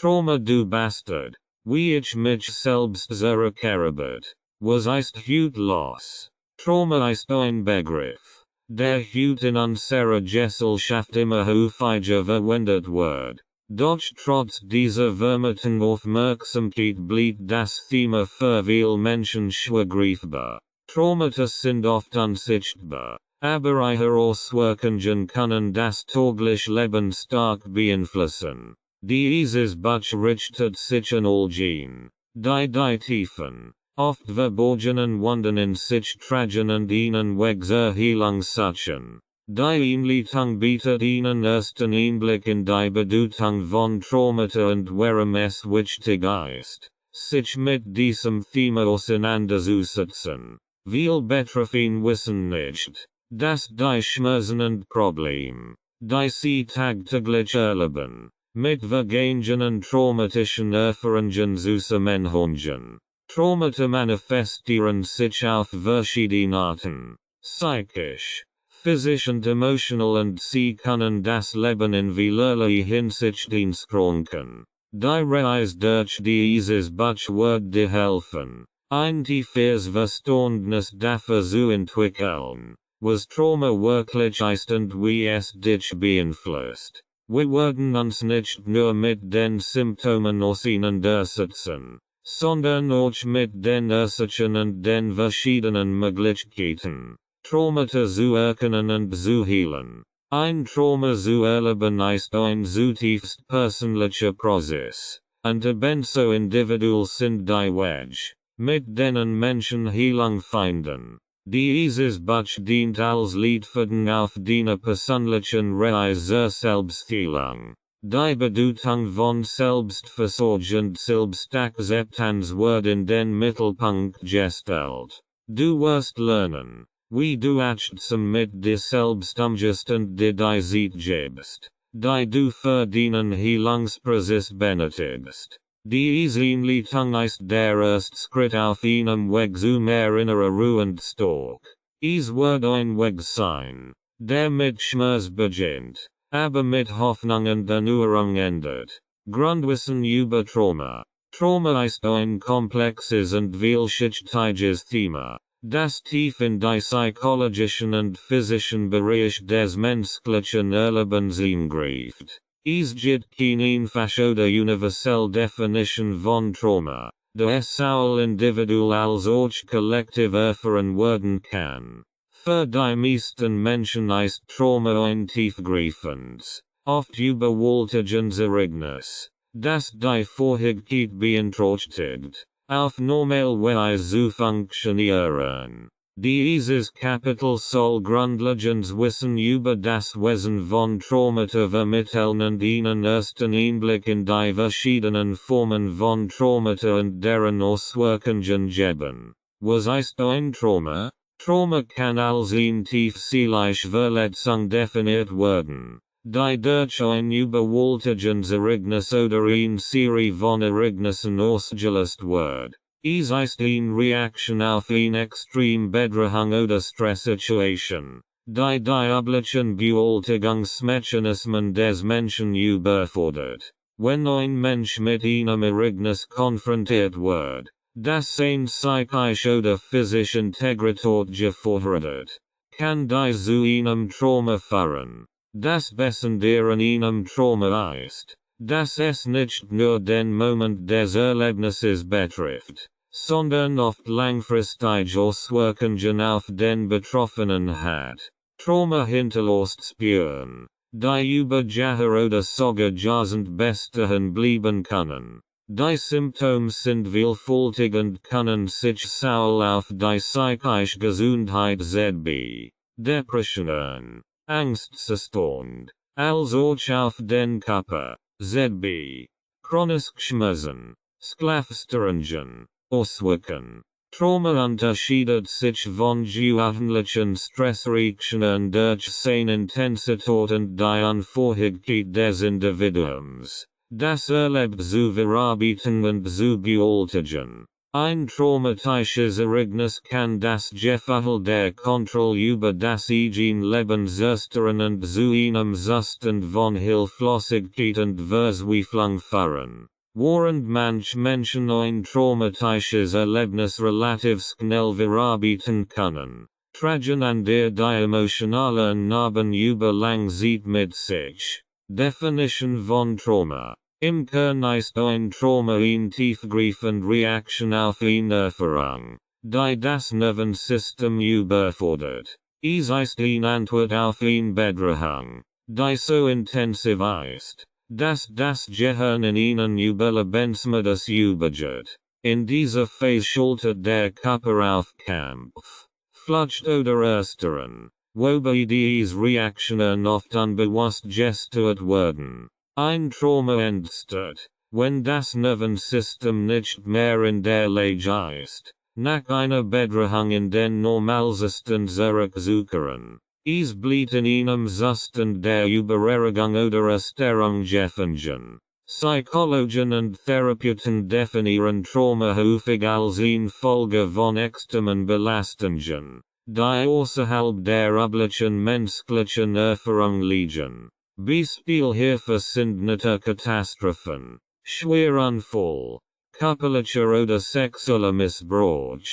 Trauma du Bastard, wie ich mich selbst zurückerobert, was ist Hut los? Trauma ist ein Begriff, der heute in unserer Gesellschaft immer häufiger verwendet wird. Doch trotz dieser Vermutung Aufmerksamkeit bleibt das Thema für viele Menschen schwer greifbar. Traumata sind oft unsichtbar, aber ihre Auswirkungen können das tägliche Leben stark beeinflussen. Dieses Buch richtet sich an all jene, die tiefen, oft verborgenen Wunden in sich tragen und ihnen Weg zur Heilung suchen. Die Einleitung bietet ihnen ersten Einblick in die Bedeutung von Traumata und warum es wichtig ist, sich mit diesem Thema auseinanderzusetzen. Viel Betroffene wissen nicht, dass die Schmerzen und Probleme, die sie tagtäglich erleben, mit vergangenen traumatischen Erfahrungen zusammenhängen. Traumata manifestieren sich auf verschiedene Arten, psychisch, physisch und emotional, und sie können das Leben in vielerlei Hinsicht einschränken. Die Reise durch dieses Buch wird dir helfen, ein tieferes Verständnis dafür zu entwickeln, was Trauma wirklich ist und wie es dich beeinflusst. Wir werden uns nicht nur mit den Symptomen auseinandersetzen, sondern auch mit den Ursachen und den verschiedenen Möglichkeiten, Traumata zu erkennen und zu heilen. Ein Trauma zu erleben ist ein zutiefst persönlicher Prozess, und ebenso individuell sind die Wege, mit denen Menschen Heilung finden. Dieses Buch dient als Leitfaden auf deiner persönlichen Reise zur Selbstheilung. Die Bedeutung von Selbstversorgung und Selbstakzeptanz wird in den Mittelpunkt gestellt. Du wirst lernen, wie du achtsam mit dir selbst umgehst und dir die Zeit gibst, die du für deinen Heilungsprozess benötigst. Diese Einleitung ist der erste Schritt auf einem Weg zu mehr innerer Ruhe und Stark. Es wird ein Weg sein, der mit Schmerz beginnt, aber mit Hoffnung und Erneuerung endet. Grundwissen über Trauma. Trauma ist ein komplexes und vielschichtiges Thema, das tief in die psychologischen und physischen Bereich des menschlichen Erlebens eingreift. Es gibt keine einfache oder universelle Definition von Trauma, da es sowohl individuell als auch kollektiv erfahren werden kann. Für die meisten Menschen ist Trauma ein tiefgreifendes, oft überwältigendes Ereignis, das die Fähigkeit beeinträchtigt, auf normale Weise zu funktionieren. Dieses Kapitel soll grundlegendes Wissen über das Wesen von Traumata vermitteln und ihnen ersten Einblick in die verschiedenen Formen von Traumata und deren Auswirkungen geben. Was ist ein Trauma? Trauma kann als eine tiefseelische Verletzung definiert werden, die durch ein überwältigendes Ereignis oder eine Serie von Ereignissen ausgelöst wird. Es ist eine Reaktion auf eine extreme Bedrohung oder Stresssituation, die üblichen Bewältigungsmechanismen des Menschen überfordert. Wenn ein Mensch mit einem Ereignis konfrontiert wird, das seine psychische oder physische Integrität gefährdet, kann dies zu einem Trauma führen. Das Besondere an einem Trauma ist, dass es nicht nur den Moment des Erlebnisses betrifft, sondern oft langfristig Auswirkungen auf den Betroffenen hat. Trauma hinterlässt Spuren, die über Jahre oder sogar Jahrzehnte bestehen bleiben können. Die Symptome sind vielfältig und können sich sowohl auf die psychische Gesundheit wie Depressionen, Angstzustand, als auch auf den Körper, wie chronische Schmerzen, Schlafstörungen, auswirken. Trauma unterscheidet sich von gewöhnlichen Stressreaktionen durch seine Intensität und die Unfähigkeit des Individuums, das Erlebt zu verarbeiten und zu bewältigen. Ein traumatisches Ereignis kann das Gefühl der Kontrolle über das eigene Leben zerstören und zu einem Zustand von Hilflosigkeit und Verzweiflung führen. Warend manch Menschen ein traumatisches Erlebnis relativ schnell verarbeiten können. Tragen an der die emotionalen Narben über lang Zeit mit sich. Definition von Trauma. Im Kern ist ein Trauma eine tiefgreifende Reaktion auf eine Erfahrung, die das Nervensystem überfordert. Es ist eine Antwort auf eine Bedrohung, die so intensiv ist, dass das Gehirn in ihnen Überlebensmodus übergeht. In dieser Phase schaltet der Körper auf Kampf, Flucht oder Ersteren, wobei diese Reaktionen oft unbewusst gesteuert werden. Ein Trauma entsteht, wenn das Nervensystem nicht mehr in der Lage ist, nach einer Bedrohung in den Normalzustand zurückzukehren. Es bleibt in einem Zustand der Übererregung oder Erstörung gefangen. Psychologen und Therapeuten definieren Trauma häufig als eine Folge von extremen Belastungen, die außerhalb der üblichen menschlichen Erfahrung liegen. Beispiel hierfür sind Naturkatastrophen, Schweranfall, körperlicher oder sexueller Missbrauch,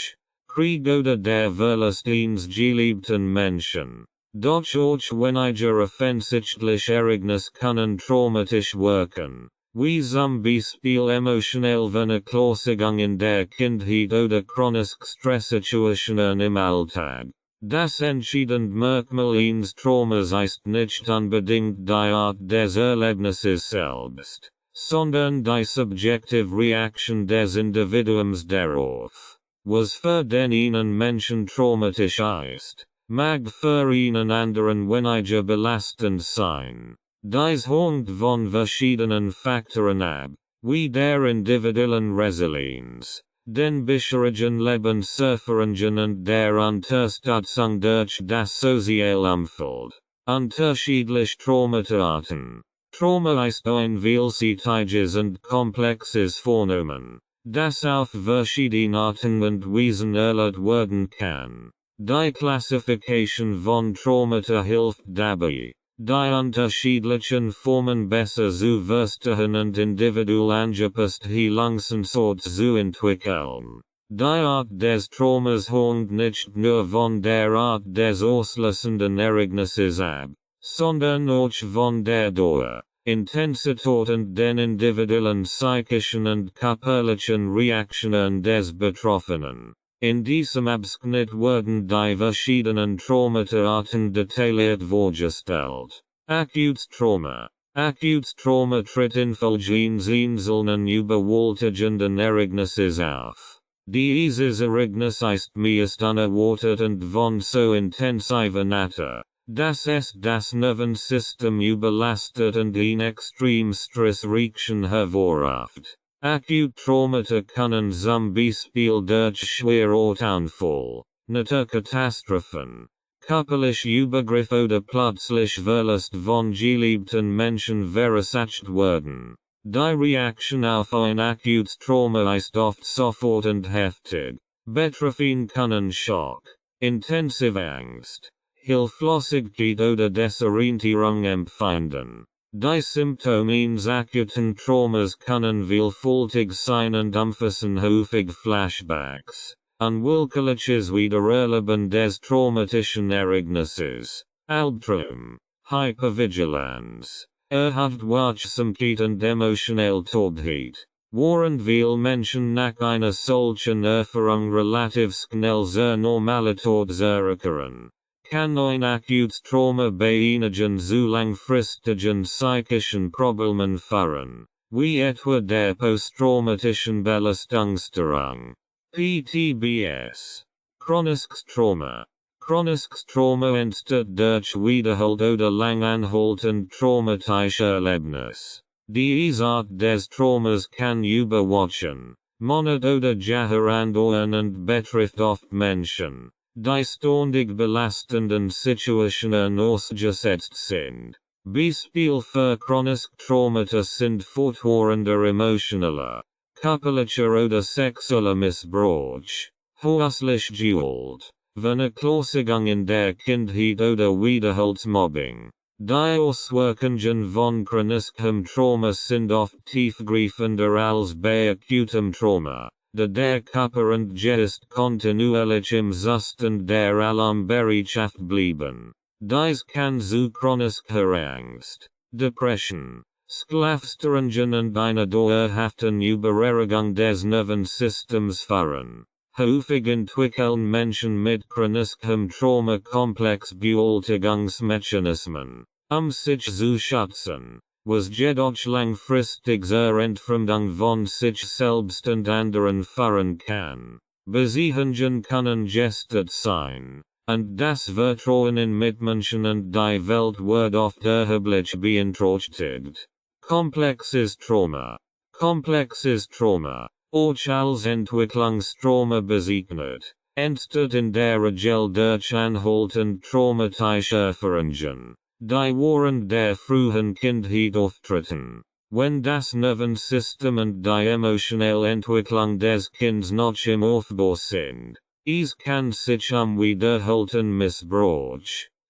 Krieg oder der Verlust eines geliebten Menschen. Doch auch weniger offensichtliche Ereignisse können traumatisch wirken, wie zum Beispiel emotionell Vernachlässigung in der Kindheit oder chronische Stresssituationen im Alltag. Das entscheidende Merkmal eines Traumas ist nicht unbedingt die Art des Erlebnisses selbst, sondern die subjective Reaktion des Individuums darauf. Was für den einen Menschen traumatisch ist, mag für einen anderen weniger belastend sein. Dies hängt von verschiedenen Faktoren ab, wie der individuellen Resilienz, den bisherigen Lebenserfahrungen und der Unterstützung durch das soziale Umfeld. Unterschiedliche Traumaarten. Trauma ist ein vielseitiges und komplexes Phänomen, das auf verschiedene Arten und Weisen erlebt werden kann. Die Klassifikation von Traumata hilft dabei, die unterschiedlichen Formen besser zu verstehen und individuell angepasste Heilungsantworten zu entwickeln. Die Art des Traumas hängt nicht nur von der Art des auslösenden Ereignisses ab, sondern auch von der Dauer, Intensität und den individuellen psychischen und körperlichen Reaktionen des Betroffenen. In diesem Abschnitt werden die verschiedenen Traumata-Arten detailliert vorgestellt. Akutes Trauma. Akutes Trauma tritt infolge eines einzelnen überwältigenden Ereignisses auf. Dieses Ereignis ist meist unerwartet und von so intensiver Natur, dass es das Nervensystem überlastet und in extrem Stressreaktion hervorruft. Akute Traumata können zum Beispiel durch Schweranfall, Naturkatastrophen, körperliche Übergriff oder plötzlich Verlust von geliebten Menschen verursacht werden. Die Reaktion auf ein akutes Trauma ist oft sofort und heftig. Betroffen können Schock, intensive Angst, Hilflosigkeit oder Desorientierung empfinden. Die Symptome eines akuten Traumas können vielfältig sein und umfassen häufig Flashbacks, unwillkürliches Wiedererleben des traumatischen Ereignisses, Albtraum, Hypervigilanz, erhöhte Wachsamkeit und emotionelle Taubheit. Während viele Menschen nach einer solchen Erfahrung relativ schnell zur Normalität zurückkehren, kann ein akutes Trauma bei einigen zu langfristigen psychischen Problemen führen, wie etwa der posttraumatischen Belastungsstörung, PTBS. Chronisches Trauma. Chronisches Trauma entsteht durch wiederholt oder langanhaltend traumatische Erlebnis. Diese Art des Traumas kann über Wochen, Monate oder Jahre andauern und betrifft oft Menschen, die ständig belastenden Situationen ausgesetzt sind. Beispiel für chronische Traumata sind fortwährender emotionaler, körperlicher oder sexueller Missbrauch, häusliche Gewalt, Vernachlässigung in der Kindheit oder wiederholtes Mobbing. Die Auswirkungen von chronischem Trauma sind oft tiefgreifender als bei akutem Trauma, da der Körper und Geist kontinuierlich im Zustand der Alarmbereitschaft bleiben. Dies kann zu chronischer Angst, Depression, Schlafstörungen und einer dauerhaften Überregung des Nervensystems führen. Häufig entwickeln Menschen mit chronischem Trauma komplex Bewältigungsmechanismen, sich zu schützen, was jedoch langfristig zur Entfremdung von sich selbst und anderen führen kann. Beziehungen können gestet sein, und das Vertrauen in Mitmenschen und die Welt wird oft erheblich beeinträchtigt. Komplexes Trauma. Komplexes Trauma, auch als Entwicklungstrauma bezeichnet, entsteht in der Regel durch anhaltend traumatische Erfahrungen, die während der frühen Kindheit auftreten. Wenn das Nervensystem und die emotionelle Entwicklung des Kindes noch im Aufbau sind, es kann sich wiederholten Missbrauch,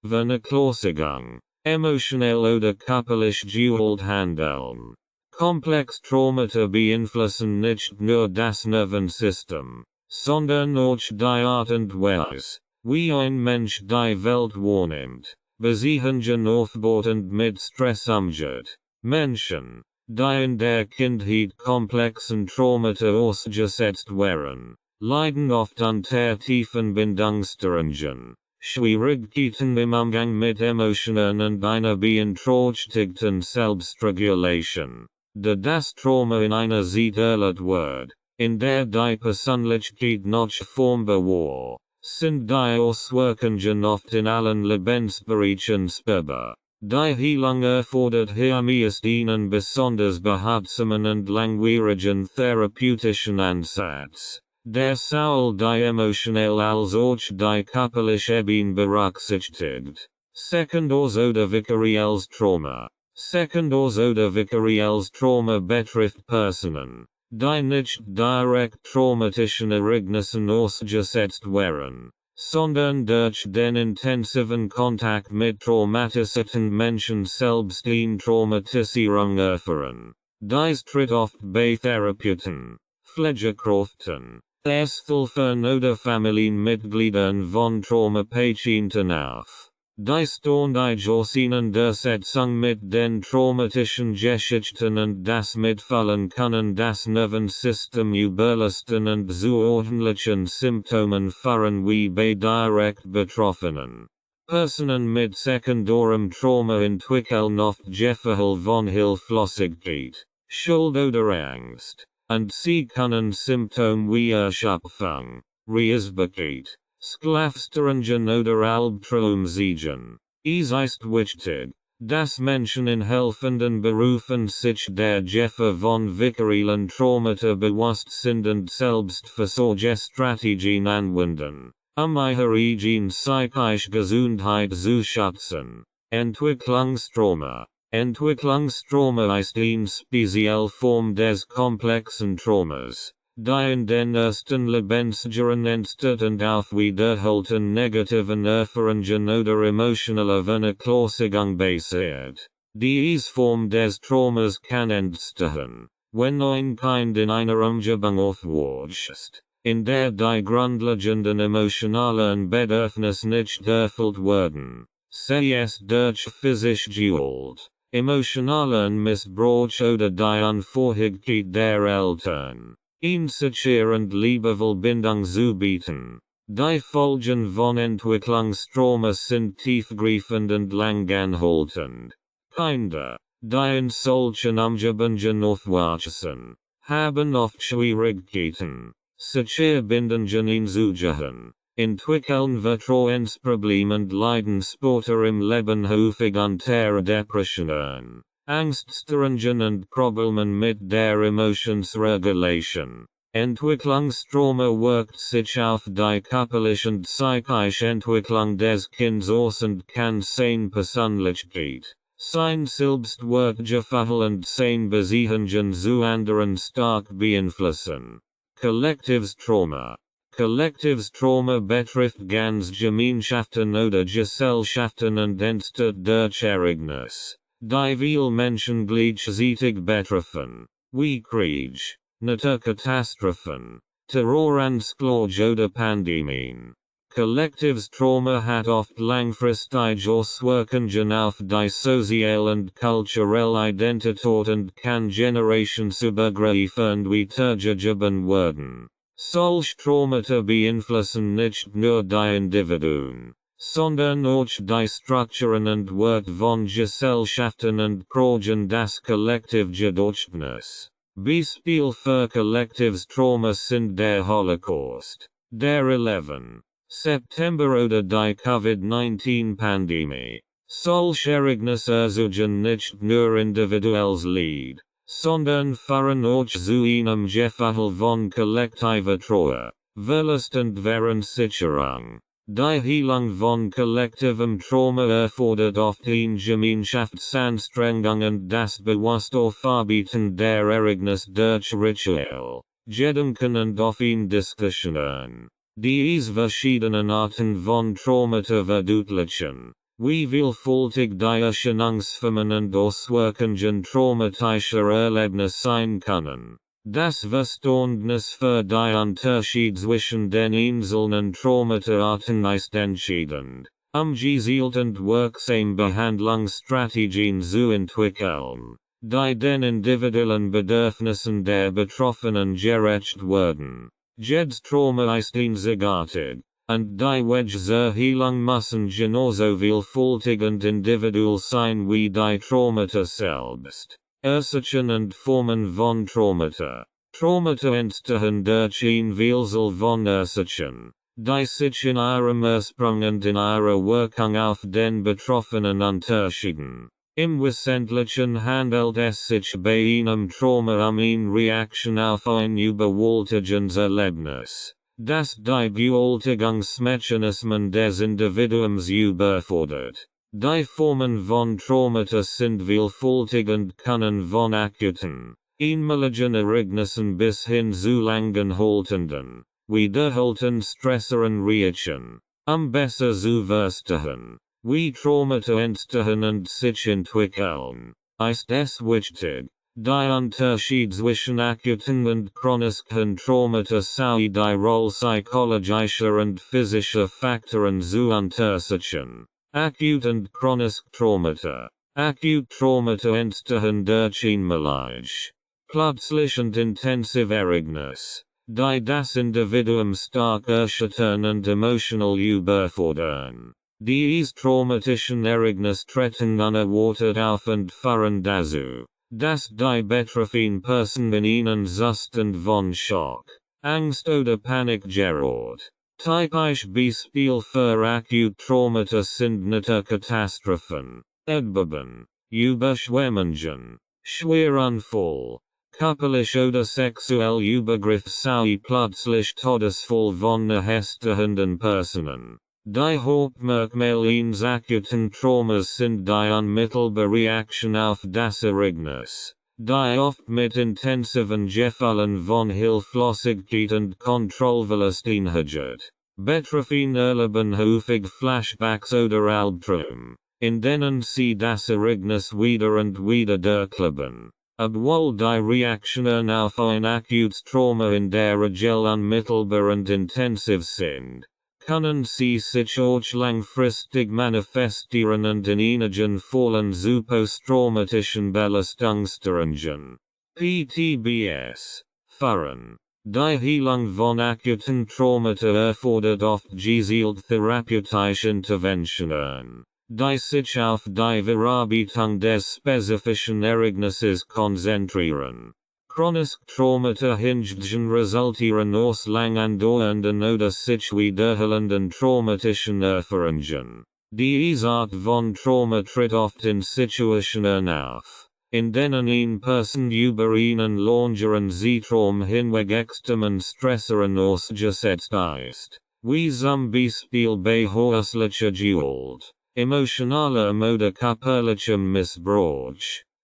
Vernachlässigung, emotionell oder körperlich gewollt handeln. Komplex Traumata beeinflussen nicht nur das Nervensystem, sondern auch die Art und Weise, wie ein Mensch die Welt wahrnimmt, Beziehungen aufbaut und mit Stress umgeht. Menschen, die in der Kindheit komplexen Traumata ausgesetzt waren, leiden oft unter tiefen Bindungsstörungen, Schwierigkeiten im Umgang mit Emotionen und einer beeinträchtigten Selbstregulation. Da das Trauma in einer Zeit erlebt wird, in der die Persönlichkeit noch formbar war, sind die Auswirkungen oft in allen Lebensbereichen spürbar. Die Heilung erfordert hier meist einen besonders behutsam und langwierigen therapeutischen Ansatz, der sowohl die emotionelle als auch die körperliche Ebene berücksichtigt. Secondaries oder vikarielles Trauma. Secondaries oder vikarielles Trauma betrifft Personen, die nicht direkt traumatischen Ereignissen ausgesetzt waren, sondern durch den intensiven Kontakt mit traumatisierten Menschen selbst eine Traumatisierung erfahren. Dies tritt oft bei Therapeuten, Pflegekräften, Ärzthelfern oder Familienmitgliedern von Traumapatienten auf. Die ständige Auseinandersetzung mit den traumatischen Geschichten und das Mitfallen können das Nervensystem überlasten und zu ordentlichen Symptomen führen wie bei direkt Betroffenen. Personen mit sekundarem Trauma entwickeln oft Gefühle von Hilflosigkeit, Schuld oder Angst, und sie können Symptome wie Erschöpfung, Reisbarkeit, Schlafstörungen oder Albtraum zeigen. Es ist wichtig, dass Menschen in helfenden Berufen sich der Gefahr von vikariellen Traumata bewusst sind und Selbstversorgestrategien anwenden, ihre eigene psychische Gesundheit zu schützen. Entwicklungstrauma. Entwicklungstrauma ist eine spezielle Form des komplexen Traumas, die in den ersten Lebensjahren entsteht und auf wiederholten negativen Erfahrungen oder emotionaler Vernachlässigung basiert. Diese Form des Traumas kann entstehen, wenn ein Kind in einer Umgebung aufwächst, in der die grundlegenden emotionalen Bedürfnisse nicht erfüllt werden, sei es durch physische Gewalt, emotionalen Missbrauch oder die Unfähigkeit der Eltern, eine sichere und liebevolle Bindung zu bieten. Die Folgen von Entwicklungstrauma sind tiefgreifend und langanhaltend. Kinder, die in solchen Umgebungen aufwachsen, haben oft Schwierigkeiten, sichere Bindungen einzugehen, entwickeln Vertrauensprobleme und leiden später im Leben häufig unter Depressionen, Angststörungen und Problemen mit der Emotionsregulation. Entwicklungstrauma wirkt sich auf die körperliche und psychische Entwicklung des Kindes aus und kann seine Persönlichkeit, sein Selbstwertgefühl und seine Beziehungen zu anderen stark beeinflussen. Kollektives Trauma. Kollektives Trauma betrifft ganz Gemeinschaften oder Gesellschaften und entsteht durch Ereignis, die viele Menschen gleichzeitig betreffen, wie Krieg, Naturkatastrophen, Terroranschläge oder Pandemien. Kollektives Trauma hat oft langfristige Auswirkungen auf die soziale und kulturelle Identität und kann generationsübergreifend weitergegeben werden. Solch Traumata beeinflussen nicht nur die Individuen, sondern auch die Strukturen und Wert von Gesellschaften und prägen das Kollektivgedächtnis. Beispiel für kollektives Trauma sind der Holocaust, der 11. September oder die Covid-19-Pandemie. Solch Ereignisse erzeugen nicht nur individuelles Leid, sondern führen auch zu einem Gefühl von kollektiver Treue, Verlust und Verunsicherung. Die Heilung von kollektivem Trauma erfordert oft eine Gemeinschaftsanstrengung und das bewusste Aufarbeiten der Ereignis durch Ritual, Gedanken und offene Diskussionen. Diese verschiedenen Arten von Traumata verdeutlichen, wie vielfältig die Erscheinungsformen und Auswirkungen traumatischer Erlebnisse sein können. Das Verständnis für die Unterschied zwischen den einzelnen Traumata-Arten ist entscheidend, gezielt und wirksam Behandlungsstrategien zu entwickeln, die den individuellen Bedürfnissen der Betroffenen gerecht werden. Jedes Trauma ist einzigartig, und die Wege zur Heilung müssen genauso vielfältig und individuell sein wie die Traumata selbst. Ursachen und Formen von Traumata. Traumata entstehen durch ein Vielzahl von Ursachen, die sich in ihrem Ursprung und in ihrer Wirkung auf den Betroffenen unterscheiden. Im Wesentlichen handelt es sich bei einem Trauma eine Reaktion auf ein überwältigendes Erlebnis, das die Bewältigungsmechanismen des Individuums überfordert. Die Formen von Traumata sind vielfältig und können von akuten, einmaligen Ereignissen bis hin zu langanhaltenden, wiederholten Stresseren reichen. Besser zu verstehen, wie Traumata entstehen und sich entwickeln, ist es wichtig, die Unterschied zwischen akuten und chronischen Traumata sowie die Rolle psychologischer und physischer Faktoren zu untersuchen. Acute und chronisch Traumata. Acute Traumata entstehen durch einmalig, plötzlich und intensiv Ereignis, die das Individuum stark erschüttern und emotional überfordern. Diese traumatischen Ereignisse treten unerwartet auf und führen dazu, dass die betroffene Person in einen Zustand von Schock, Angst oder Panik gerät. Typisch Beispiel für akute Traumata sind Naturkatastrophen, Erdbeben, Überschwemmungen, Schweranfall, körperlich oder sexuell Übergriff sowie plötzlich Todesfall von nahestehenden Personen. Die Hauptmerkmale eines akuten Traumas sind die unmittelbare Reaktion auf das Ereignis, die oft mit intensiven Gefühlen von Hilflosigkeit und Kontrollverlust einhergeht. Betroffene erleben häufig Flashbacks oder Albträume, in denen sie das Ereignis wieder und wieder durchleben. Obwohl die Reaktionen auf ein akutes Trauma in der Regel unmittelbar und intensiv sind, können sie sich auch langfristig manifestieren und in einigen Fällen zu posttraumatischen Belastungsstörungen, PTBS, führen. Die Heilung von akuten Traumata erfordert oft gezielt therapeutische Interventionen, die sich auf die Verarbeitung des spezifischen Ereignisses konzentrieren. Chronisch Traumata hingegen resultieren aus lang andauernden oder sich wiederholenden traumatischen Erfahrungen. Diese Art von Trauma tritt oft in Situationen auf, in denen eine Person über einen längeren Zeitraum hinweg extremen Stresseren ausgesetzt ist, wie zum Beispiel bei häuslicher Gewalt, emotionalem oder körperlichem Missbrauch,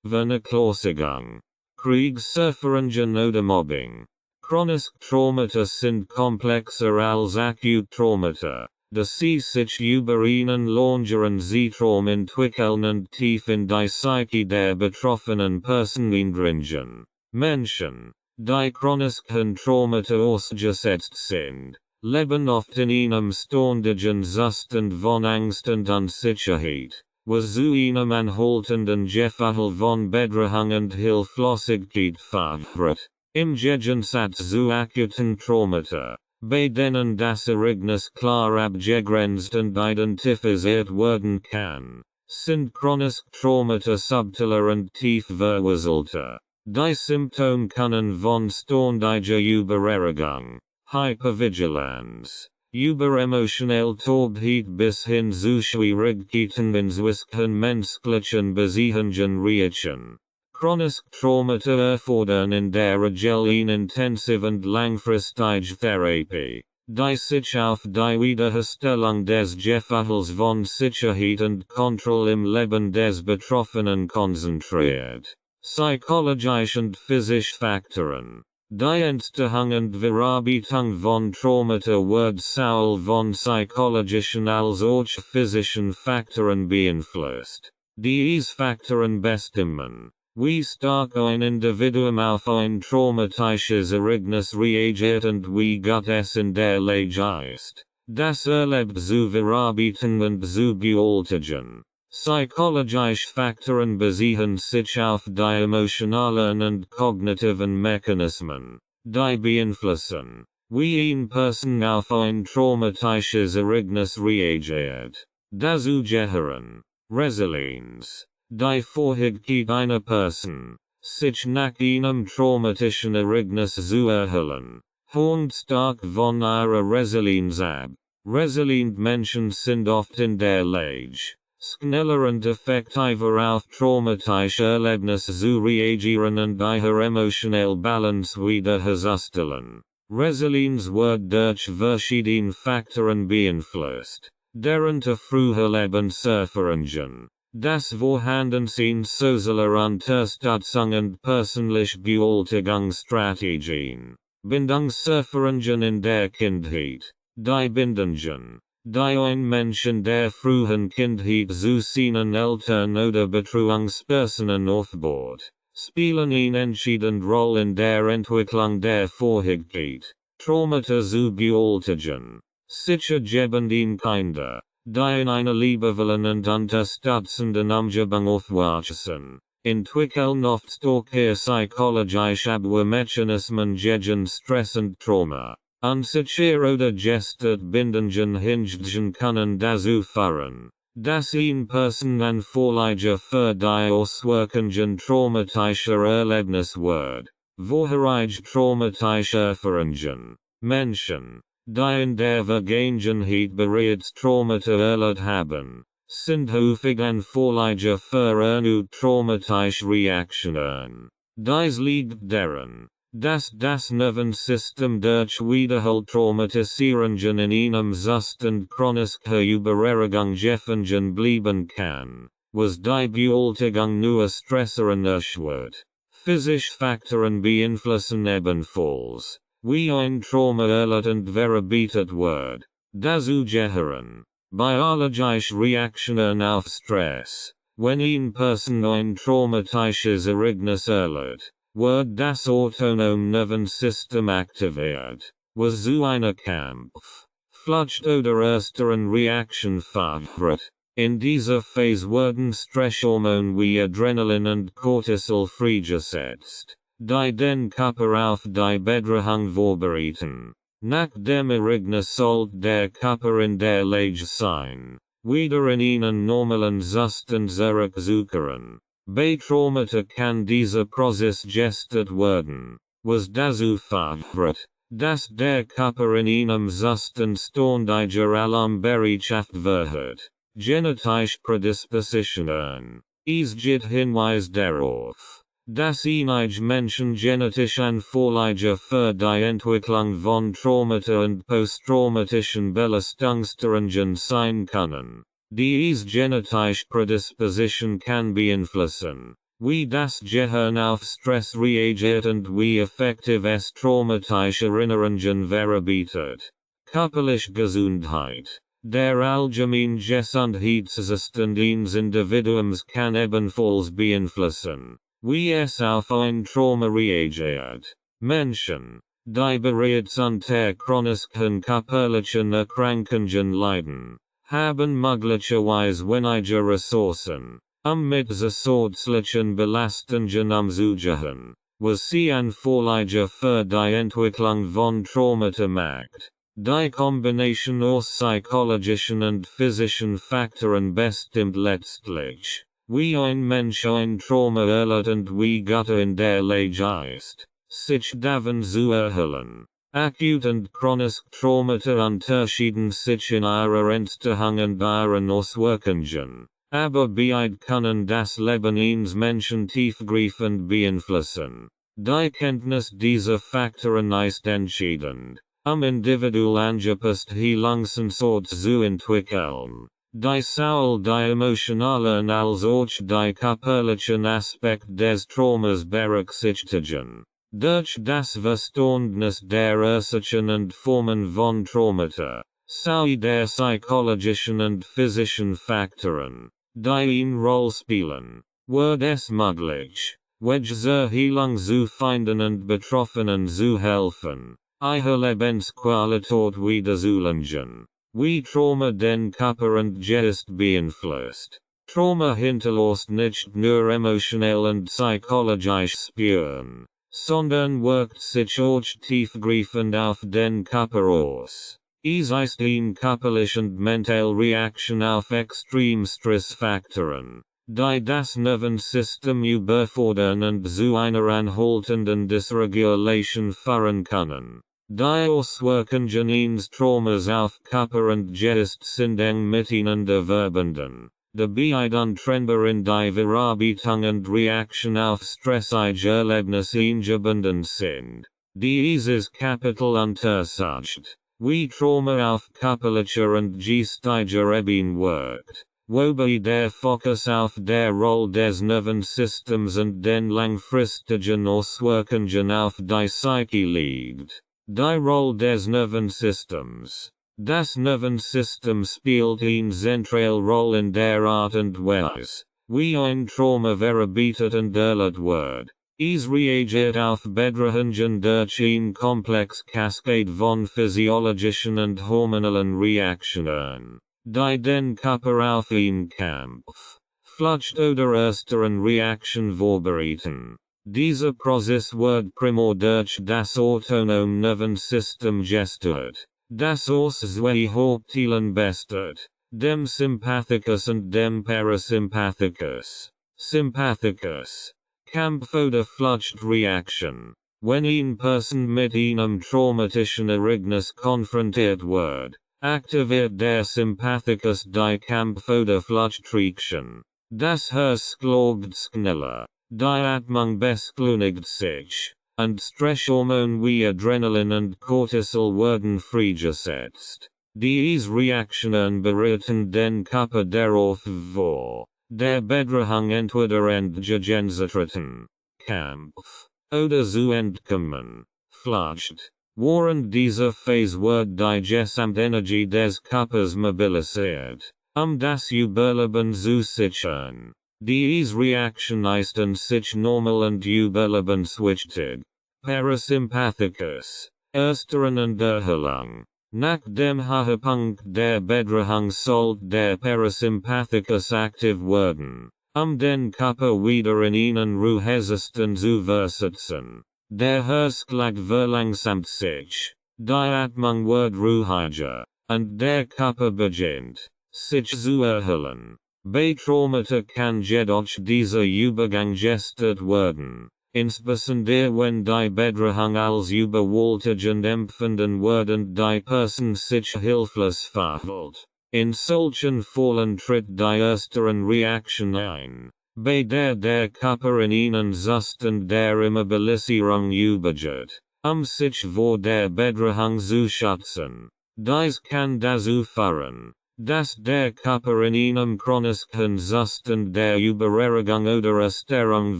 Vernachlässigung, Kriegserfahrungen oder Mobbing. Chronisch Traumata sind komplexer als akut Traumata, da sie sich über einen längeren Zeitraum entwickeln und tief in die Psyche der betroffenen Person eindringen. Menschen, die chronischen Traumata ausgesetzt sind, leben oft in einem ständigen Zustand von Angst und Unsicherheit, was zu einem anhaltenden Gefühl von Bedrohung und Hilflosigkeit führt. Im Gegensatz zu akuten Traumata, bei denen das Ereignis klar abgegrenzt und identifiziert werden kann, sind chronische Traumata subtiler und tief verwurzelter. Die Symptome können von ständiger Übererregung, Hypervigilanz, überemotionell Taubheit bis hin zu Schwierigkeiten in zwischenmenschlichen Beziehungen reichen. Chronische Traumata erfordern in der Regel eine intensive und langfristige Therapie, die sich auf die Wiederherstellung des Gefühls von Sicherheit und Kontrolle im Leben des Betroffenen konzentriert. Psychologische und physische Faktoren. Die Entstehung und Verarbeitung von Traumata wird sowohl von psychologischen als auch physischen Faktoren beeinflusst. Diese Faktoren bestimmen, wie stark ein Individuum auf ein traumatisches Ereignis reagiert und wie gut es in der Lage ist, das erlebt zu verarbeiten und zu bewältigen. Psychologische Faktoren beziehen sich auf die emotionalen und kognitiven Mechanismen, die beeinflussen, wie eine Person auf ein traumatisches Ereignis reagiert. Dazu gehören Resilienz, die Fähigkeit einer Person, sich nach einem traumatischen Ereignis zu erholen, hängt stark von ihrer Resilienz ab. Resilient Menschen sind oft in der Lage, schneller und effektiver auf traumatische Erlebnisse zu reagieren und ihre emotionelle Balance wiederherzustellen. Resilienz wird durch verschiedene Faktoren beeinflusst, darunter frühe Lebenserfahrungen, das Vorhandensein sozialer Unterstützung und persönliche Bewältigungsstrategien, Bindungserfahrungen in der Kindheit, die Bindungen, die ein Mensch in der frühen Kindheit zu seinen Eltern oder Betreuungspersonen aufbaut, spielen eine entscheidende Rolle in der Entwicklung der Fähigkeit, Traumata zu bewältigen. Sicher gebenden Kinder, die in einer liebevollen und unterstützenden Umgebung aufwachsen, entwickeln oft starke psychologische Abwehrmechanismen gegen Stress und Trauma. Unsichere oder gestört Bindungen hingegen können dazu führen, dass eine Person anfälliger für die Auswirkungen traumatischer Erlebnisse wird. Vorherige traumatische Erfahrungen. Menschen, die in der Vergangenheit bereits Traumata erlebt haben, sind häufig anfälliger für erneut traumatische Reaktionen. Dies liegt daran, dass das Nervensystem durch wiederholte Traumatisierungen in einem Zustand chronischer Übererregung gefangen bleiben kann, was die Bewältigung nur Stresseren erschwert. Physische Faktoren beeinflussen ebenfalls, wie ein Trauma erlebt und verarbeitet wird. Dazu gehören biologische Reaktionen auf Stress. Wenn eine Person ein traumatisches Ereignis erlebt, wird das autonome Nervensystem aktiviert, was zu einer Kampf, Flucht oder ersteren Reaktion führt. In dieser Phase werden Stresshormone wie Adrenalin und Cortisol freigesetzt, die den Körper auf die Bedrohung vorbereiten. Nach dem Ereignis sollte der Körper in der Lage sein, wieder in einen normalen Zustand zurückzukehren. Bei Traumata kann dieser Prozess gestört werden, was dazu führt, dass der Körper in einem Zustand ständiger Alarmbereitschaft wird. Genetische Prädispositionen. Es gibt Hinweis darauf, dass einige Menschen genetisch anfälliger für die Entwicklung von Traumata und posttraumatischen Belastungsstörungen sein können. Diese genetische Prädisposition kann beeinflussen, Wie das Gehirn auf Stress reagiert und wie effektiv es traumatische Erinnerungen verarbeitet. Körperliche Gesundheit. Der allgemeine Gesundheitszustand eines Individuums kann ebenfalls beeinflussen, wie es auf ein Trauma reagiert. Menschen, die bereits unter chronischen körperlichen Erkrankungen leiden, haben möglicherweise weniger Ressourcen, mit zusätzlichen Belastungen umzugehen, was sie anfälliger für die Entwicklung von Traumata macht. Die Kombination aus psychologischen und physischen Faktoren bestimmt letztlich, wie ein Mensch ein Trauma erlebt und wie gut in der Lage ist, sich davon zu erholen. Acute und chronisch Traumata unterschieden sich in ihrer Entstehung und ihren Auswirkungen, aber beide können das Leben eines Menschen tiefgreifend beeinflussen. Die Kenntnis dieser Faktoren ist entscheidend, individuell angepasst Heilungsantwort zu entwickeln. Die sowohl die emotionalen als auch die körperlichen Aspekt des Traumas berücksichtigen. Durch das Verständnis der Ursachen und Formen von Traumata, sowie der psychologischen und physischen Faktoren, die eine Rolle spielen, wird es möglich, Wege zur Heilung zu finden und Betroffenen zu helfen, ihre Lebensqualität wiederzuerlangen. Wie Trauma den Körper und Geist beeinflusst. Trauma hinterlässt nicht nur emotionell und psychologisch Spuren, sondern wirkt sich auch tiefgreifend auf den Körper aus. Es ist eine körperliche und mentale Reaktion auf Extremstressfaktoren, die das Nervensystem überfordern und zu einer anhaltenden Dysregulation führen können. Die Auswirkungen eines Traumas auf Körper und Geist sind eng miteinander verbunden, da beide untrennbar in die Verarbeitung und Reaktion auf stressige Erlebnisse eingebunden sind. Dieses Kapitel untersucht, wie Trauma auf körperlicher und geistiger Ebene wirkt, wobei der Fokus auf der Rolle des Nervensystems und den langfristigen Auswirkungen auf die Psyche liegt. Die Rolle des Nervensystems. Das Nervensystem spielt eine zentrale Rolle in der Art und Weise, wie ein Trauma verarbeitet und erlebt wird. Es reagiert auf Bedrohungen durch ein komplex Cascade von physiologischen und hormonellen Reaktionen, die den Körper auf einen Kampf, Flucht oder ersteren Reaktion vorbereiten. Dieser Prozess wird primär durch das autonome Nervensystem gesteuert, das aus zwei Hauptteilen besteht, dem Sympathikus und dem Parasympathikus. Sympathikus. Kampf- oder Fluchtreaktion. Wenn eine Person mit einem traumatischen Ereignis konfrontiert wird, aktiviert der Sympathikus die Kampf- oder Fluchtreaktion. Das Herz schlägt schneller. Die Atmung beschleunigt sich, und Stresshormone wie Adrenalin und Cortisol werden freigesetzt. Diese Reaktionen bereiten den Körper darauf vor, der Bedrohung entweder entgegenzutreten, Kampf, oder zu entkommen, Flucht. Während dieser Phase wird die Gesamtenergie des Körpers mobilisiert, das Überleben zu sichern. Diese Reaktion ist an sich normal und überlebenswichtig. Parasympathikus. Ersteren und Erholung. Nach dem Höhepunkt der Bedrohung sollte der Parasympathikus aktiv werden, den Körper wieder in einen Ruhezustand zu versetzen. Der Herzschlag verlangsamt sich, die Atmung wird ruhiger, und der Körper beginnt, sich zu erholen. Bei Traumata kann jedoch dieser Übergang gestört werden, insbesondere wenn die Bedrohung als überwältigend empfunden wird und die Person sich hilflos verhält. In solchen Fällen tritt die ersteren Reaktion ein, bei der Körper in einen Zustand der Immobilisierung übergeht, sich vor der Bedrohung zu schützen. Dies kann dazu führen, dass der Körper in einem chronischen Zustand der Übererregung oder Erstörung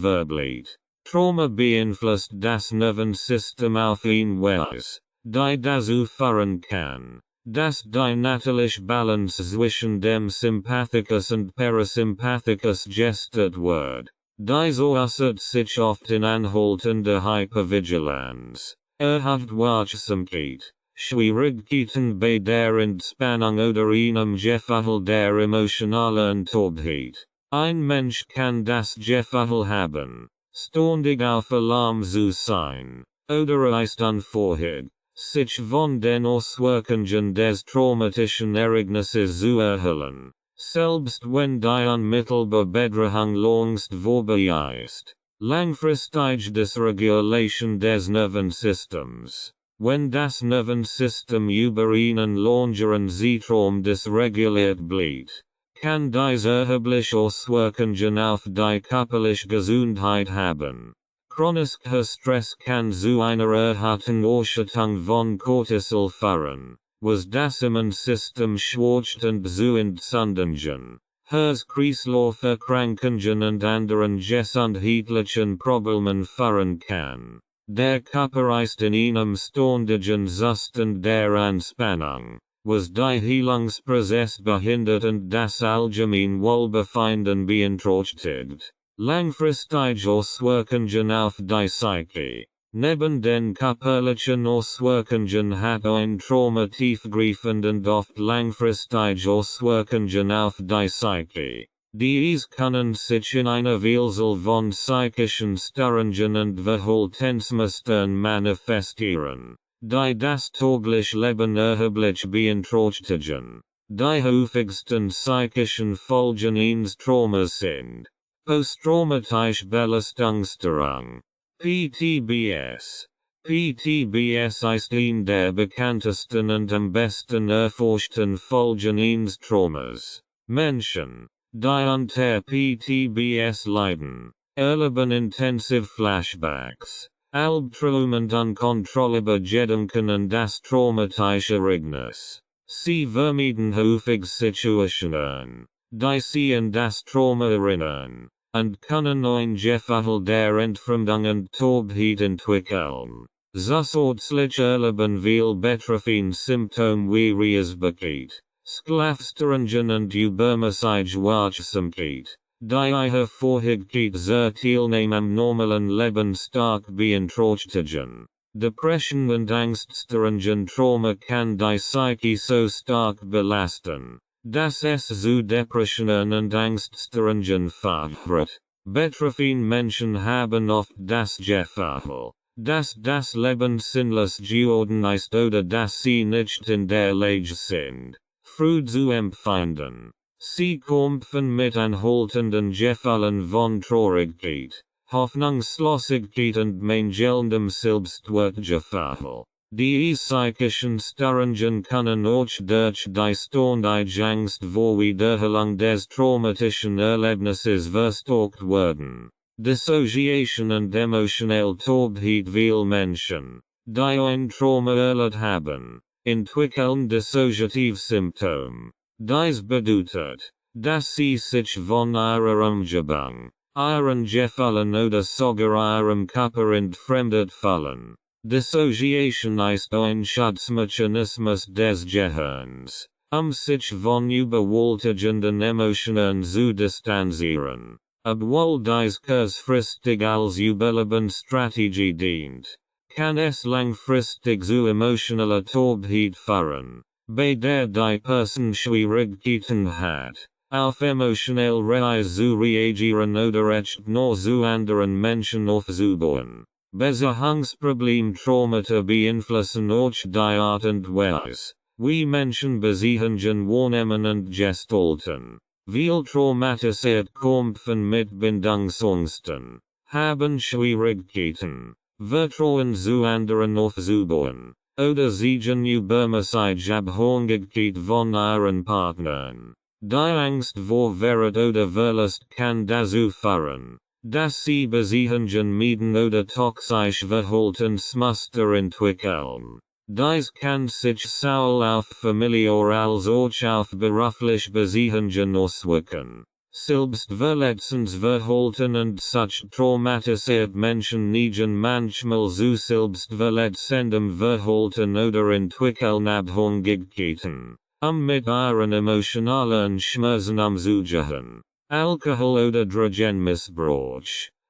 verbleibt. Trauma beeinflusst das Nervensystem auf eine Weise, die dazu führen kann, dass die natürliche Balance zwischen dem Sympathikus und Parasympathikus gestört wird. Dies äußert sich oft in anhaltender Hypervigilanz, erhöht Wachsamkeit, Schwierigkeiten bei der Entspannung oder einem Gefühl der emotionalen Taubheit. Ein Mensch kann das Gefühl haben, ständig auf Alarm zu sein, oder ist unvorhig, sich von den Auswirkungen des traumatischen Ereignisses zu erholen, selbst wenn die unmittelbare Bedrohung längst vorbei ist. Langfristige Dysregulation des Nervensystems. Wenn das Nervensystem über einen längeren Zeitraum dysreguliert bleibt, kann dies erhebliche Auswirkungen auf die körperliche Gesundheit haben. Chronischer Stress kann zu einer erhöhten Ausschüttung von Cortisol führen, was das Immunsystem schwächt und zu Entzündungen, Herz-Kreislauf-Erkrankungen und anderen gesundheitlichen Problemen führen kann. Der Körper ist in einem ständigen Zustand der Anspannung, was die Heilungsprozess behindert und das allgemeine Wohlbefinden beeinträchtigt. Langfristige Auswirkungen auf die Psyche. Neben den körperlichen Auswirkungen hat ein Trauma tiefgreifende und oft langfristige Auswirkungen auf die Psyche. Dies können sich in einer Vielzahl von psychischen Störungen und Verhaltensmustern manifestieren, die das tägliche Leben erheblich beeinträchtigen. Die häufigsten psychischen Folgen eines Traumas sind posttraumatische Belastungsstörung, PTBS. PTBS ist eine der bekanntesten und am besten erforschten Folgen eines Traumas. Menschen, die unter PTBS leiden, erleben intensive Flashbacks, Albträume und unkontrollierbare Gedanken an das traumatische Ereignis. Sie vermeiden häufig Situationen, die sie an das Trauma erinnern, und können ein Gefühl der Entfremdung und Taubheit entwickeln. Zusätzlich erleben viele betroffene Symptome wie Reizbarkeit, Schlafstörungen und übermäßige Wachsamkeit, die Hervorragigkeit zur Teilnahme am normalen Leben stark beeinträchtigen. Depression und Angststörungen. Trauma kann die Psyche so stark belasten, dass es zu Depressionen und Angststörungen führt. Betroffene Menschen haben oft das Gefühl, dass das Leben sinnlos geworden ist oder dass sie nicht in der Lage sind, Freude zu empfinden. Sie kämpfen mit anhaltenden Gefühlen von Traurigkeit, Hoffnungslosigkeit und mangelndem Selbstwertgefühl. Die psychischen Störungen können auch durch die ständige Angst vor Wiederholung des traumatischen Erlebnisses verstärkt werden. Dissociation und emotionelle Taubheit. Viele Menschen, die ein Trauma erlebt haben, entwickeln Dissociativsymptome. Dies bedeutet, dass sie sich von ihrer Umgebung, ihren Gefühlen oder sogar ihrem Körper entfremdet fühlen. Dissociation ist ein Schutzmechanismus des Gehirns, sich von überwältigenden Emotionen zu distanzieren. Obwohl dies kurzfristig als Überlebensstrategie dient, kann es langfristig zu emotionaler Taubheit führen, bei der die Person Schwierigkeiten hat, auf emotionelle Reise zu reagieren oder echt nur zu anderen Menschen aufzubauen. Beziehungsproblem. Traumata beeinflussen auch die Art und Weise, wie Menschen Beziehungen wahrnehmen und gestalten. Viele traumatisiert kämpfen mit Bindungsängsten, haben Schwierigkeiten, Vertrauen zu anderen aufzubauen, oder siegen übermäßige Abhängigkeit von ihren Partnern. Die Angst vor Verrat oder Verlust kann dazu führen, dass sie Beziehungen mieden oder toxische Verhaltensmuster entwickeln. Dies kann sich Saul auf familiar als auch auf beruflich Beziehungen auswirken. Selbstverletzensverhalten und such traumatisiert Menschen neigen manchmal zu selbstverletzendem Verhalten oder entwickeln Abhängigkeiten, mit ihren emotionalen Schmerzen umzugehen. Alkohol- oder Drogenmissbrauch,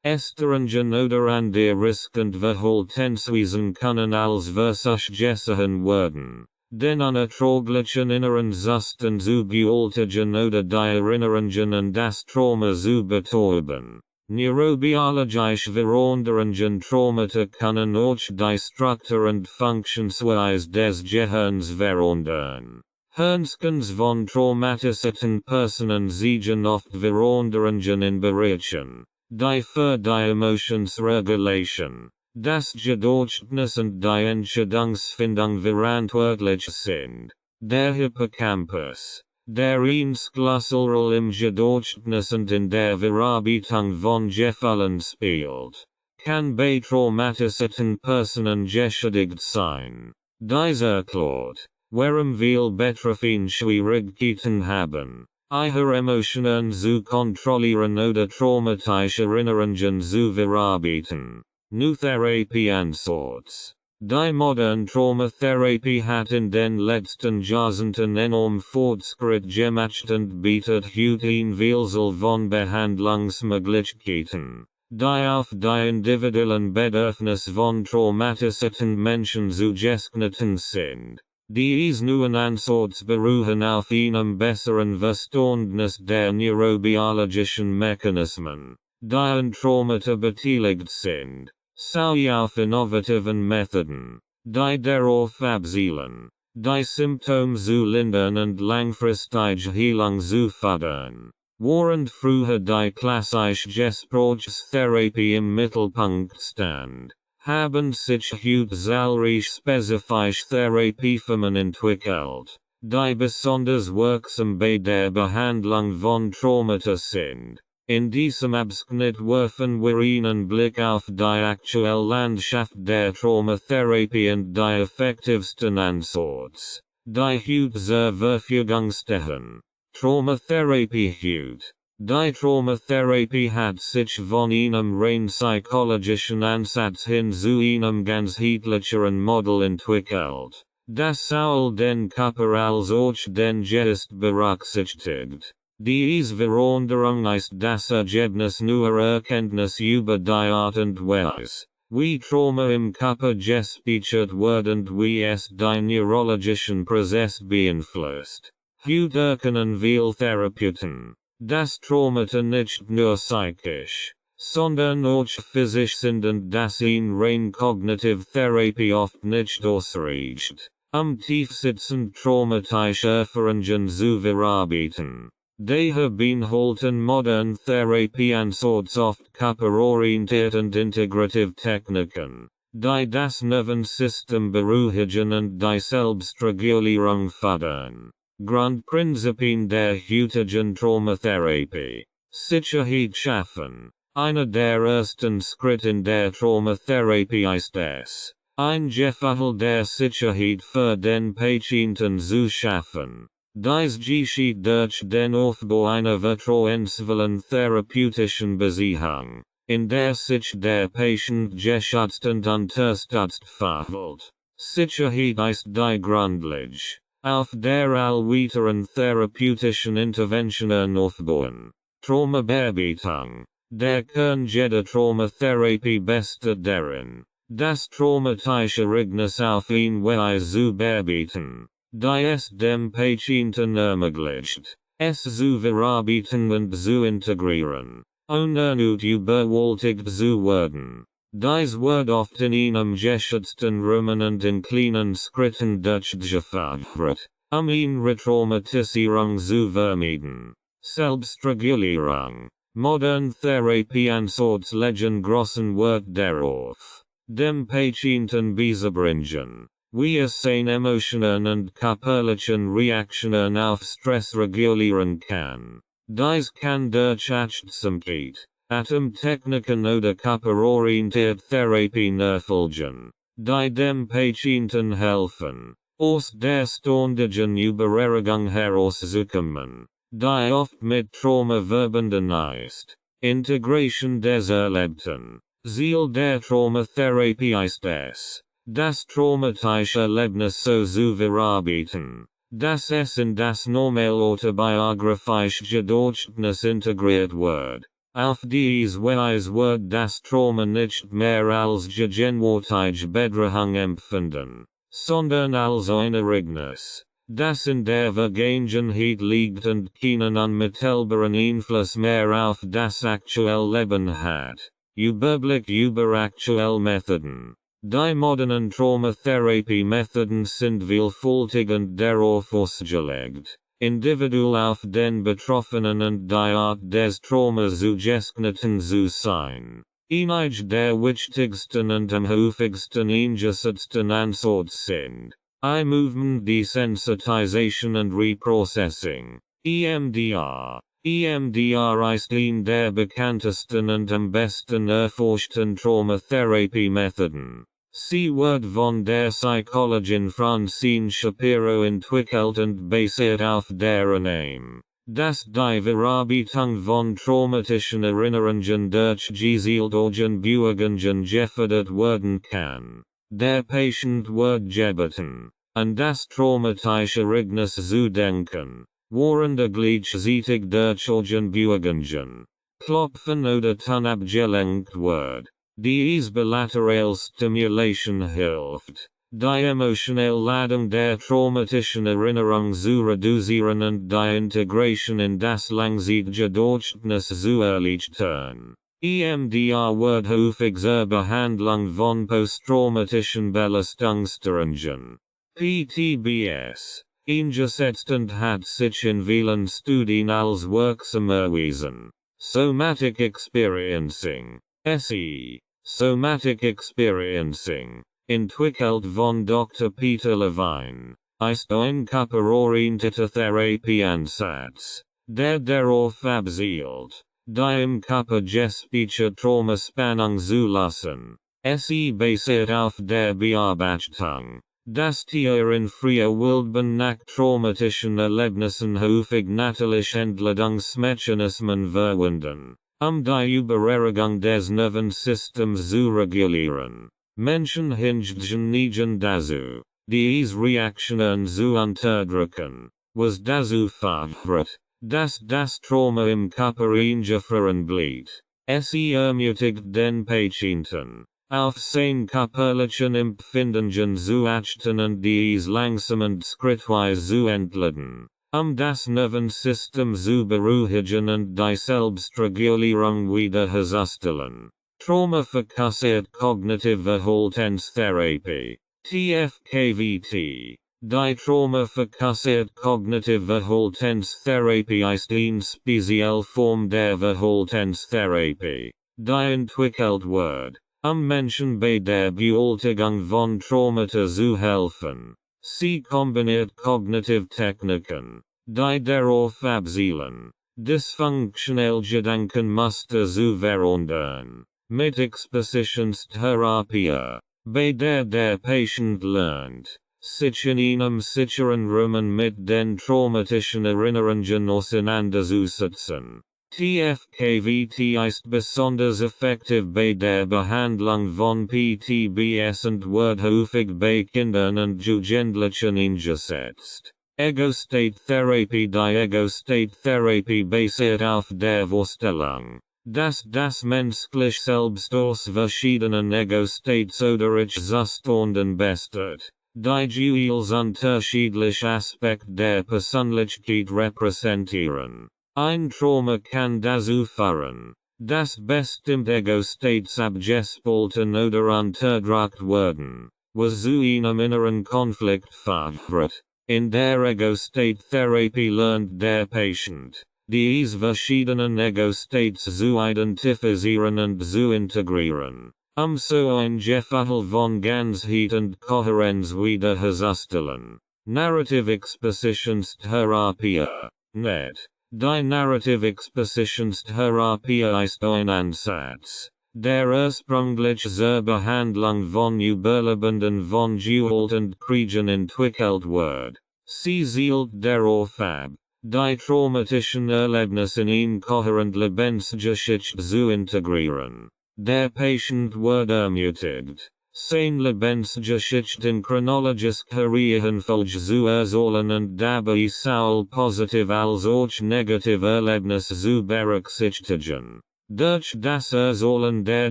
Essstörungen oder andere riskant Verhaltensweisen können als Versuch gesehen werden, den unerträglichen inneren Zustand zu bewältigen oder die Erinnerungen an das Trauma zu betäuben. Neurobiologische Veränderungen Traumata können auch die Struktur und Funktionsweise des Gehirns verändern. Hirnschäden von traumatisierten Personen zeigen oft Veränderungen in Bereichen, die für die Emotionsregulation, das Gedächtnis und die Entscheidungsfindung verantwortlich sind. Der Hippocampus, der eine Schlüsselrolle im Gedächtnis und in der Verarbeitung von Gefühlen spielt, kann bei traumatisierten Personen geschädigt sein. Dies erklärt, warum viele Betroffene Schwierigkeiten haben, ihre Emotionen zu kontrollieren oder traumatische Erinnerungen zu verarbeiten. Nu Therapieansatz. Die moderne Traumatherapie hat in den letzten Jahrzehnten enorm Fortschritt gemacht und bietet heute eine Vielzahl von Behandlungsmöglichkeiten, die auf die individuellen Bedürfnisse von traumatisierten Menschen zugeschnitten sind. Diese neuen Ansätze beruhen auf einem besseren Verständnis der neurobiologischen Mechanismen, die an Traumata beteiligt sind, sowie auf innovativen Methoden, die darauf abzielen, die Symptome zu lindern und langfristige Heilung zu fördern. Während früher die klassische Gesprächstherapie im Mittelpunkt stand, haben sich heute zahlreiche spezifische Therapieformen entwickelt, die besonders wirksam bei der Behandlung von Traumata sind. In diesem Abschnitt werfen wir einen Blick auf die aktuelle Landschaft der Traumatherapie und die effektivsten Ansätze, die heute zur Verfügung stehen. Traumatherapie heute. Die Traumatherapie hat sich von einem rein psychologischen Ansatz hin zu einem ganzheitlicheren Modell entwickelt, das sowohl den Körper als auch den Geist berücksichtigt. Diese Veränderung ist das Ergebnis neuer Erkenntnis über die Art und Weise, wie Trauma im Körper gespeichert wird und wie es die neurologischen Prozesse beeinflusst. Heute erkennen viele Therapeuten, dass Traumata nicht nur psychisch, sondern auch physisch sind und dass eine rein kognitive Therapie oft nicht ausreicht, tiefsitzend traumatische Erfahrungen zu verarbeiten. Daher beinhalten modern Therapieansatz oft körperorientiert und integrative Techniken, die das Nervensystem beruhigen und die Selbstregulierung fördern. Grundprinzipien der heutigen Traumatherapie. Sicherheit schaffen. Einer der ersten Schritte in der Traumatherapie ist es, ein Gefühl der Sicherheit für den Patienten zu schaffen. Dies geschieht durch den Aufbau einer vertrauensvollen therapeutischen Beziehung, in der sich der Patient geschützt und unterstützt fühlt. Sicherheit ist die Grundlage, auf der all weiteren therapeutischen Interventionen aufbauen. Traumabearbeitung. Der Kern jeder Traumatherapie besteht darin, das traumatische Ereignis auf eine Weise zu bearbeiten, die es dem Patienten ermöglicht, es zu verarbeiten und zu integrieren, ohne erneut überwältigt zu werden. Dies wird oft in einem geschützten Rahmen und in kleinen Schritten durchgeführt, eine Retraumatisierung zu vermeiden. Selbstregulierung. Modern Therapieansatz legen großen Wert darauf, dem Patienten beizubringen, wie es seine Emotionen und körperlichen Reaktionen auf Stress regulieren kann. Dies kann durch Achtsamkeit, Atemtechniken oder körperorientierte Therapien erfolgen. die dem Patienten helfen, aus der ständigen Übererregung herauszukommen, die oft mit Trauma verbunden ist. Integration des Erlebten. Ziel der Traumatherapie ist es, das traumatische Erlebnis so zu verarbeiten, dass es in das normal autobiographische Gedächtnis integriert wird. Auf diese Weise wird das Trauma nicht mehr als gegenwärtige Bedrohung empfunden, sondern als ein Ereignis, das in der Vergangenheit liegt und keinen unmittelbaren Einfluss mehr auf das aktuelle Leben hat. Überblick über aktuelle Methoden. Die modernen Traumatherapie-Methoden sind vielfältig und darauf ausgelegt, individuell auf den Betroffenen und die Art des Traumas zugeschnitten zu sein. Einige der wichtigsten und am häufigsten eingesetzten Ansätze sind Movement Desensitization and Reprocessing, EMDR. EMDR ist eine der bekanntesten und am besten erforschten Traumatherapie-Methoden. Sie wird von der Psychologin Francine Shapiro entwickelt und basiert auf der Annahme, dass die Verarbeitung von traumatischen Erinnerungen durch gezielte Beübungen gefördert werden kann. Der Patient wird gebeten, an das traumatische Ereignis zu denken, während gleichzeitig durch Beübungen, Klopfen oder Ton abgelenkt wird. Diese bilaterale Stimulation hilft, die emotionale Ladung der traumatischen Erinnerung zu reduzieren und die Integration in das langzeitige Gedächtnis zu erleichtern. EMDR wird häufig zur Behandlung von posttraumatischen Belastungsstörungen, PTBS, eingesetzt und hat sich in vielen Studien als wirksam erwiesen. Somatic Experiencing, SE, Somatic Experiencing, entwickelt von Dr. Peter Levine, ist ein körperorientierter Therapieansatz, der darauf abzielt, die im Körper gespeicherte Traumaspannung zu lassen. SE basiert auf der Bearbeitung, dass Tiere in freier Wildbahn nach traumatischen Erlebnissen häufig natürliche Entladungsmechanismen verwenden, die Übererregung des Nervensystems zu regulieren. Menschen hingegen neigen dazu, diese Reaktionen zu unterdrücken, was dazu führt, dass das Trauma im Körper eingefroren bleibt. SE ermutigt den Patienten, auf sein körperlichen Empfindungen zu achten und diese langsam und schrittweise zu entladen, das Nervensystem zu beruhigen und die Selbstregulierung wiederherzustellen. Trauma-fokussiert Cognitive Verhaltenstherapie, TFKVT. Die Trauma-fokussiert Cognitive Verhaltenstherapie ist eine spezielle Form der Verhaltenstherapie, die entwickelt wird, Menschen bei der Bewältigung von Traumata zu helfen. Sie kombiniert Kognitivtechniken, die darauf abzielen, dysfunktionelle Gedankenmuster zu verändern, mit Expositionstherapie, bei der Patient lernt, sich in einem sicheren Rahmen mit den traumatischen Erinnerungen auseinanderzusetzen. TFKVT ist besonders effektiv bei der Behandlung von PTBS und wird häufig bei Kindern und Jugendlichen eingesetzt. Ego-State-Therapie. Die Ego-State-Therapie basiert auf der Vorstellung, dass das menschliche Selbst aus verschiedenen Ego-States oder Ich-Zuständen besteht, die jeweils unterschiedliche Aspekte der Persönlichkeit repräsentieren. Ein Trauma kann dazu führen, dass bestimmte Ego-States abgespalten oder unterdrückt werden, was zu einem inneren Konflikt führt. In der Ego-State-Therapie lernt der Patient, diese verschiedenen Ego-States zu identifizieren und zu integrieren, so ein Gefühl von Ganzheit und Kohärenz wiederherzustellen. Narrative Expositionstherapie, NET. Die Narrative Expositionstherapie ist ein Ansatz, der ursprünglich zur Behandlung von Überlebenden von Gewalt und Kriegen entwickelt wird. Sie zielt darauf ab, die traumatischen Erlebnisse in kohärent Lebensgeschichte zu integrieren. Der Patient wird ermutigt, seine Lebensgeschichte in chronologischer Reihenfolge zu erzählen und dabei sowohl positiv als auch negative Erlebnisse zu berücksichtigen. Durch das Erzählen der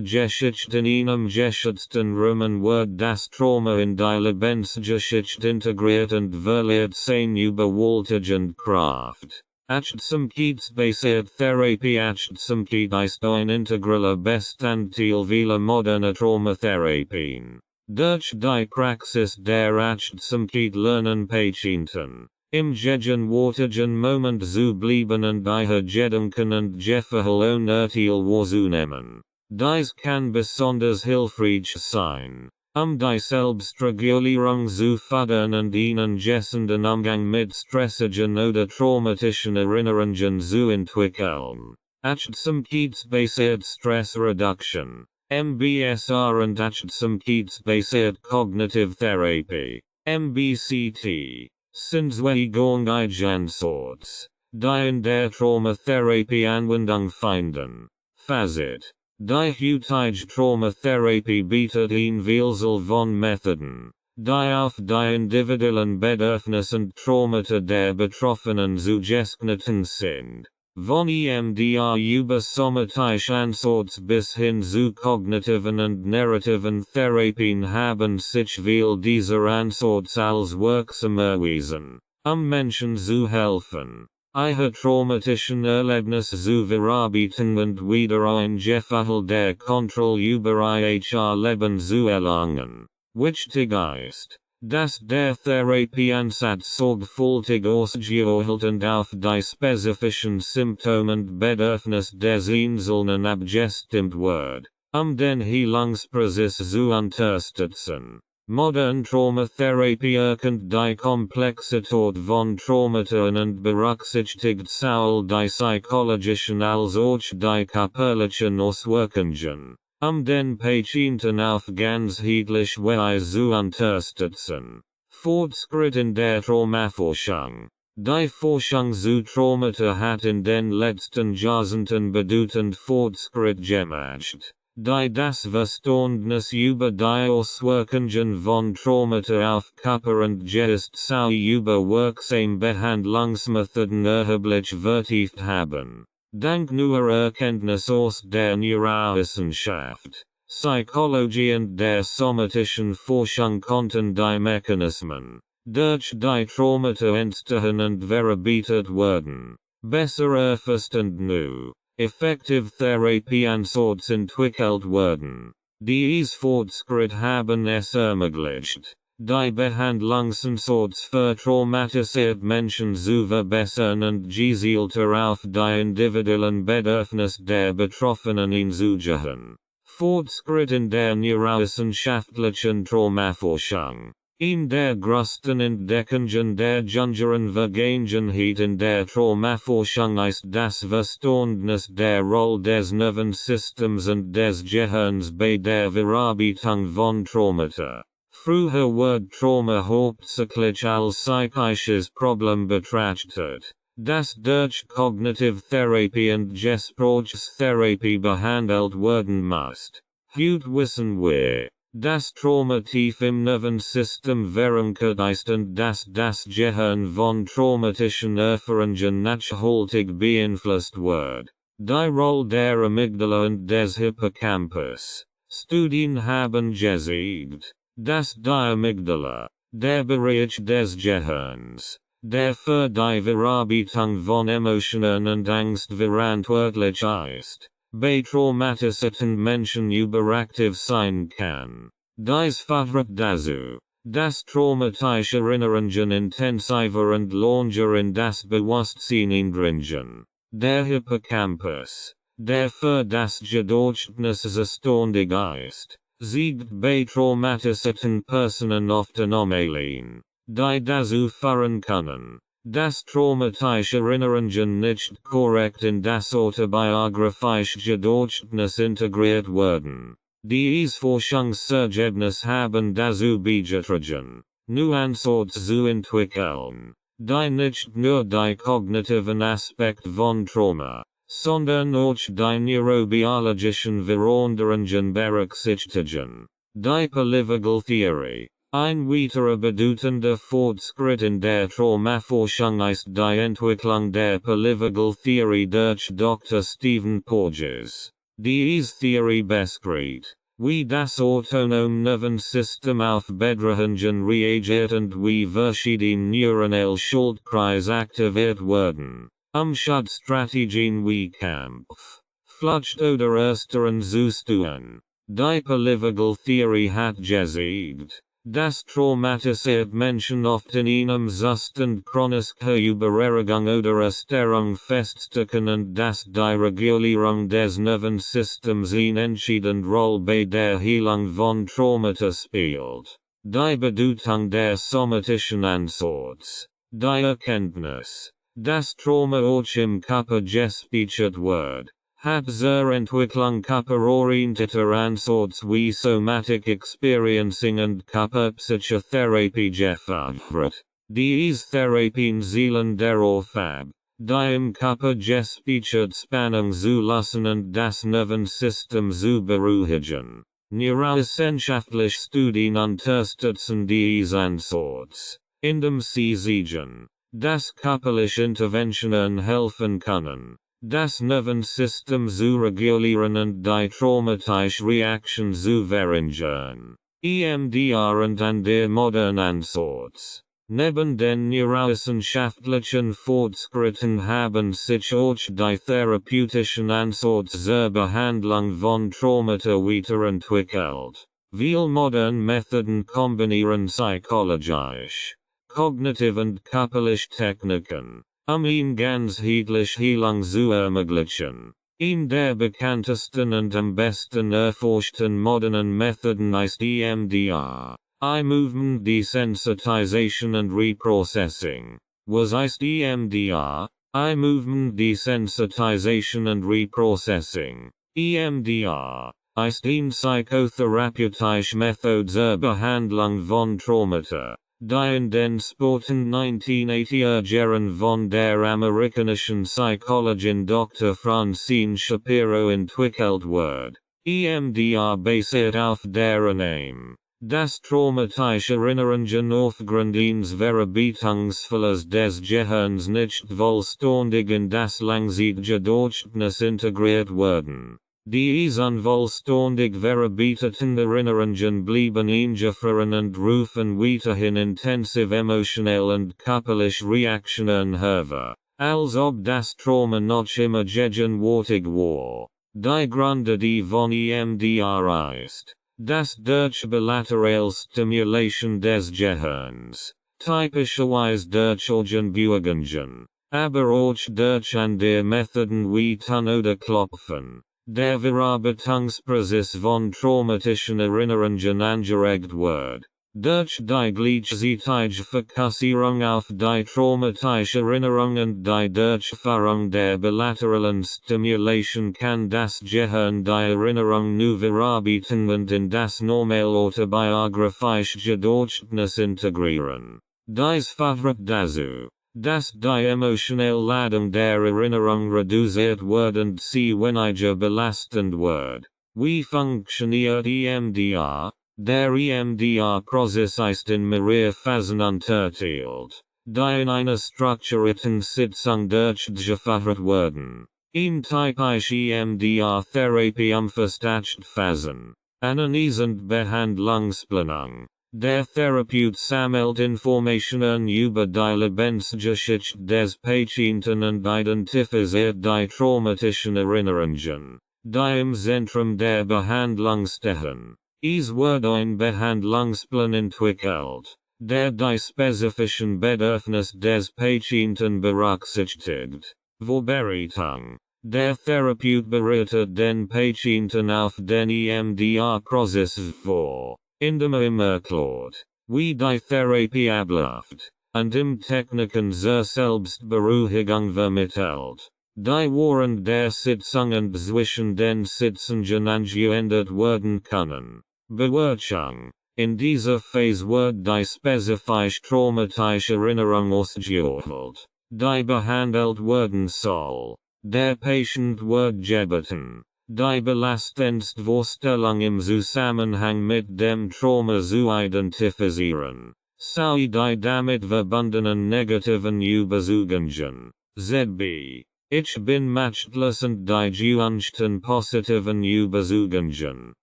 Geschichte in einem geschützten Rahmen wird das Trauma in die Lebensgeschichte integriert und verliert seine überwältigende Kraft. Achtsamkeitsbasierte Therapie. Achtsamkeit ist ein integraler Bestandteil vieler moderner Traumatherapien. Durch die Praxis der Achtsamkeit lernen Patienten, im gegenwärtigen Moment zu bleiben und ihre Gedanken und Gefühle unerteilt wahrzunehmen. Dies kann besonders hilfreich sein, die Selbstregulierung zu fördern und einen gesunden Umgang mit stressigen oder traumatischen Erinnerungen zu entwickeln. Achtsamkeitsbasierte Stressreduktion, MBSR und Achtsamkeitsbasierte Cognitive Therapy, MBCT, sind zwei Gangeigensorts, die in der Traumatherapie Anwendung finden. Fazit: Die heutige Traumatherapie bietet eine Vielzahl von Methoden, die auf die individuellen Bedürfnisse und Traumata der Betroffenen zugeschnitten sind. Von EMDR über somatische Ansätze bis hin zu kognitiven und narrativen Therapien haben sich viele dieser Ansätze als wirksam erwiesen, Menschen zu helfen, ihre traumatischen Erlebnisse zu verarbeiten und wieder ein Gefühl der Kontrolle über ihr Leben zu erlangen. Wichtig ist, dass der Therapieansatz sorgfältig ausgewählt und auf die spezifischen Symptome und Bedürfnisse des Einzelnen abgestimmt wird, den Heilungsprozess zu unterstützen. Modern Traumatherapie erkennt die Komplexität von Traumata und berücksichtigt sowohl die psychologischen als auch die körperlichen Auswirkungen, den Patienten auf ganzheitliche Weise zu unterstützen. Fortschritt in der Traumaforschung. Die Forschung zu Traumata hat in den letzten Jahrzehnten bedeutend Fortschritt gemacht, die das Verständnis über die Auswirkungen von Traumata auf Körper und Geist sowie über wirksame Behandlungsmethoden erheblich vertieft haben. Dank neuer Erkenntnis aus der Neurowissenschaft, Psychologie und der somatischen Forschung konnten die Mechanismen, durch die Traumata entstehen und verarbeitet werden, besser erfasst und new, effektiv Therapieansatz entwickelt werden. Dies Fortschritt haben es ermöglicht, die Behandlungsansatz für traumatisierte Menschen zu verbessern und gezielter auf die individuellen Bedürfnisse der Betroffenen einzugehen. Fortschritt in der neurowissenschaftlichen Traumaforschung. In der größten Entdeckung der jüngeren Vergangenheit in der Traumaforschung ist das Verständnis der Rolle des Nervensystems und des Gehirns bei der Verarbeitung von Traumata. Früher wird Trauma hauptsächlich als psychisches Problem betrachtet, das durch Cognitive Therapy und Gesprächstherapie behandelt werden muss. Heute wissen wir, dass Trauma tief im Nervensystem verankert ist und dass das Gehirn von traumatischen Erfahrungen nachhaltig beeinflusst wird. Die Rolle der Amygdala und des Hippocampus. Studien haben gezeigt, dass die Amygdala, der Bereich des Gehirns, der für die Verarbeitung von Emotionen und Angst verantwortlich ist, bei traumatisierten Menschen überaktiv sein kann. Dies führt dazu, dass traumatische Erinnerungen intensiver und länger in das Bewusstsein eindringen. Der Hippocampus, der für das Gedächtnis zuständig ist, siegt bei traumatisierten Personen oft Anomalien, die dazu führen können, Das traumatische Erinnerungen nicht korrekt in das autobiografische Gedächtnis integriert werden. Dies Forschungsergebnis haben dazu beigetragen, Nuancen zu entwickeln, die nicht nur die kognitiven Aspekt von Trauma, sondern auch die neurobiologischen Veränderungen berücksichtigen. Die Polyvagaltheorie. Ein weiterer bedeutender Fortschritt in der Traumaforschung ist die Entwicklung der Polyvagaltheorie durch Dr. Stephen Porges. Diese Theorie beschreibt, wie das autonome Nervensystem auf Bedrohungen reagiert und wie verschiedene neuronale Schaltkreise aktiviert werden, Schutzstrategien wie Kampf, Flucht oder Erstarren zu steuern. Die Polyvagaltheorie hat gezeigt, dass traumatisierte Menschen oft in einem Zustand chronischer Übererregung oder Erstarrung feststecken und dass die Regulierung des Nervensystems eine entscheidende Rolle bei der Heilung von Traumata spielt. Die Bedeutung der somatischen Ansätze. Die Erkenntnis, dass Trauma auch im Körper gespeichert wird, hat zur Entwicklung körperorientierter Ansätze wie Somatic Experiencing und Körperpsychotherapie gefördert. Diese Therapien zielen darauf ab, die im Körper gespeicherte Spannung zu lassen und das Nervensystem zu beruhigen. Neurowissenschaftliche Studien unterstützen diese Ansätze, indem sie zeigen, dass körperliche Interventionen helfen können, das Nervensystem zu regulieren und die traumatische Reaktion zu verringern. EMDR und an der modernen Ansatz. Neben den neurowissenschaftlichen Fortschritten haben sich auch die therapeutischen Ansätze zur Behandlung von Traumata weiterentwickelt. Viele moderne Methoden kombinieren psychologisch, kognitiv und körperliche Techniken, eine ganzheitliche Heilung zu ermöglichen. In der bekanntesten und am besten erforschten modernen Methoden ist EMDR, Movement Desensitization and Reprocessing. Was ist EMDR? Movement Desensitization and Reprocessing. EMDR ist eine psychotherapeutische Methode zur Behandlung von Traumata, die in den späten 1980er Jahren von der amerikanischen Psychologin Dr. Francine Shapiro entwickelt wurde. EMDR basiert auf der Annahme, dass traumatische Erinnerungen aufgrund eines Verarbeitungsfehlers des Gehirns nicht vollständig in das langzeitige Gedächtnis integriert werden. Diese unvollständig verarbeiteten Erinnerungen blieben eingefroren und rufen weiterhin intensiv emotionell und körperlich Reaktionen hervor, als ob das Trauma noch immer gegenwärtig war. Die Grundidee von EMDR ist, dass durch bilaterale Stimulation des Gehirns, typischerweise durch Augenbewegungen, aber auch durch an der Methoden wie Tun oder Klopfen, der Verarbeitungsprozess von traumatischen Erinnerungen angeregt wird. Durch die gleichzeitige Fokussierung auf die traumatische Erinnerung und die Durchführung der bilateralen Stimulation kann das Gehirn die Erinnerung nur verarbeiten und in das normal autobiografische Gedächtnis integrieren. Dies führt dazu, dass die emotionelle Ladung der Erinnerung reduziert wird und sie weniger belastend wird. Wie funktioniert EMDR? Der EMDR-Prozess ist in mehrere Phasen unterteilt, die in einer strukturierten Sitzung durchgeführt werden. Eine typische EMDR-Therapie umfasst 8 Phasen. Analyse und Behandlungsplanung. Der Therapeut sammelt Informationen über die Lebensgeschichte des Patienten und identifiziert die traumatischen Erinnerungen, die im Zentrum der Behandlung stehen. Es wird ein Behandlungsplan entwickelt, der die spezifischen Bedürfnisse des Patienten berücksichtigt. Vorbereitung. Der Therapeut bereitet den Patienten auf den EMDR-Prozess vor, indem erklärt, wie die Therapie abläuft, und im Techniken zur Selbstberuhigung vermittelt. Die während der Sitzung und zwischen den Sitzungen angewendet werden können. Bewertung. In dieser Phase wird die spezifische traumatische Erinnerung ausgeholt, die behandelt werden soll. Der Patient wird gebeten, die belastendste Vorstellung im Zusammenhang mit dem Trauma zu identifizieren, sowie die damit verbundenen negativen Überzeugungen. ZB. Ich bin machtlos und die gewünschten positiven Überzeugungen.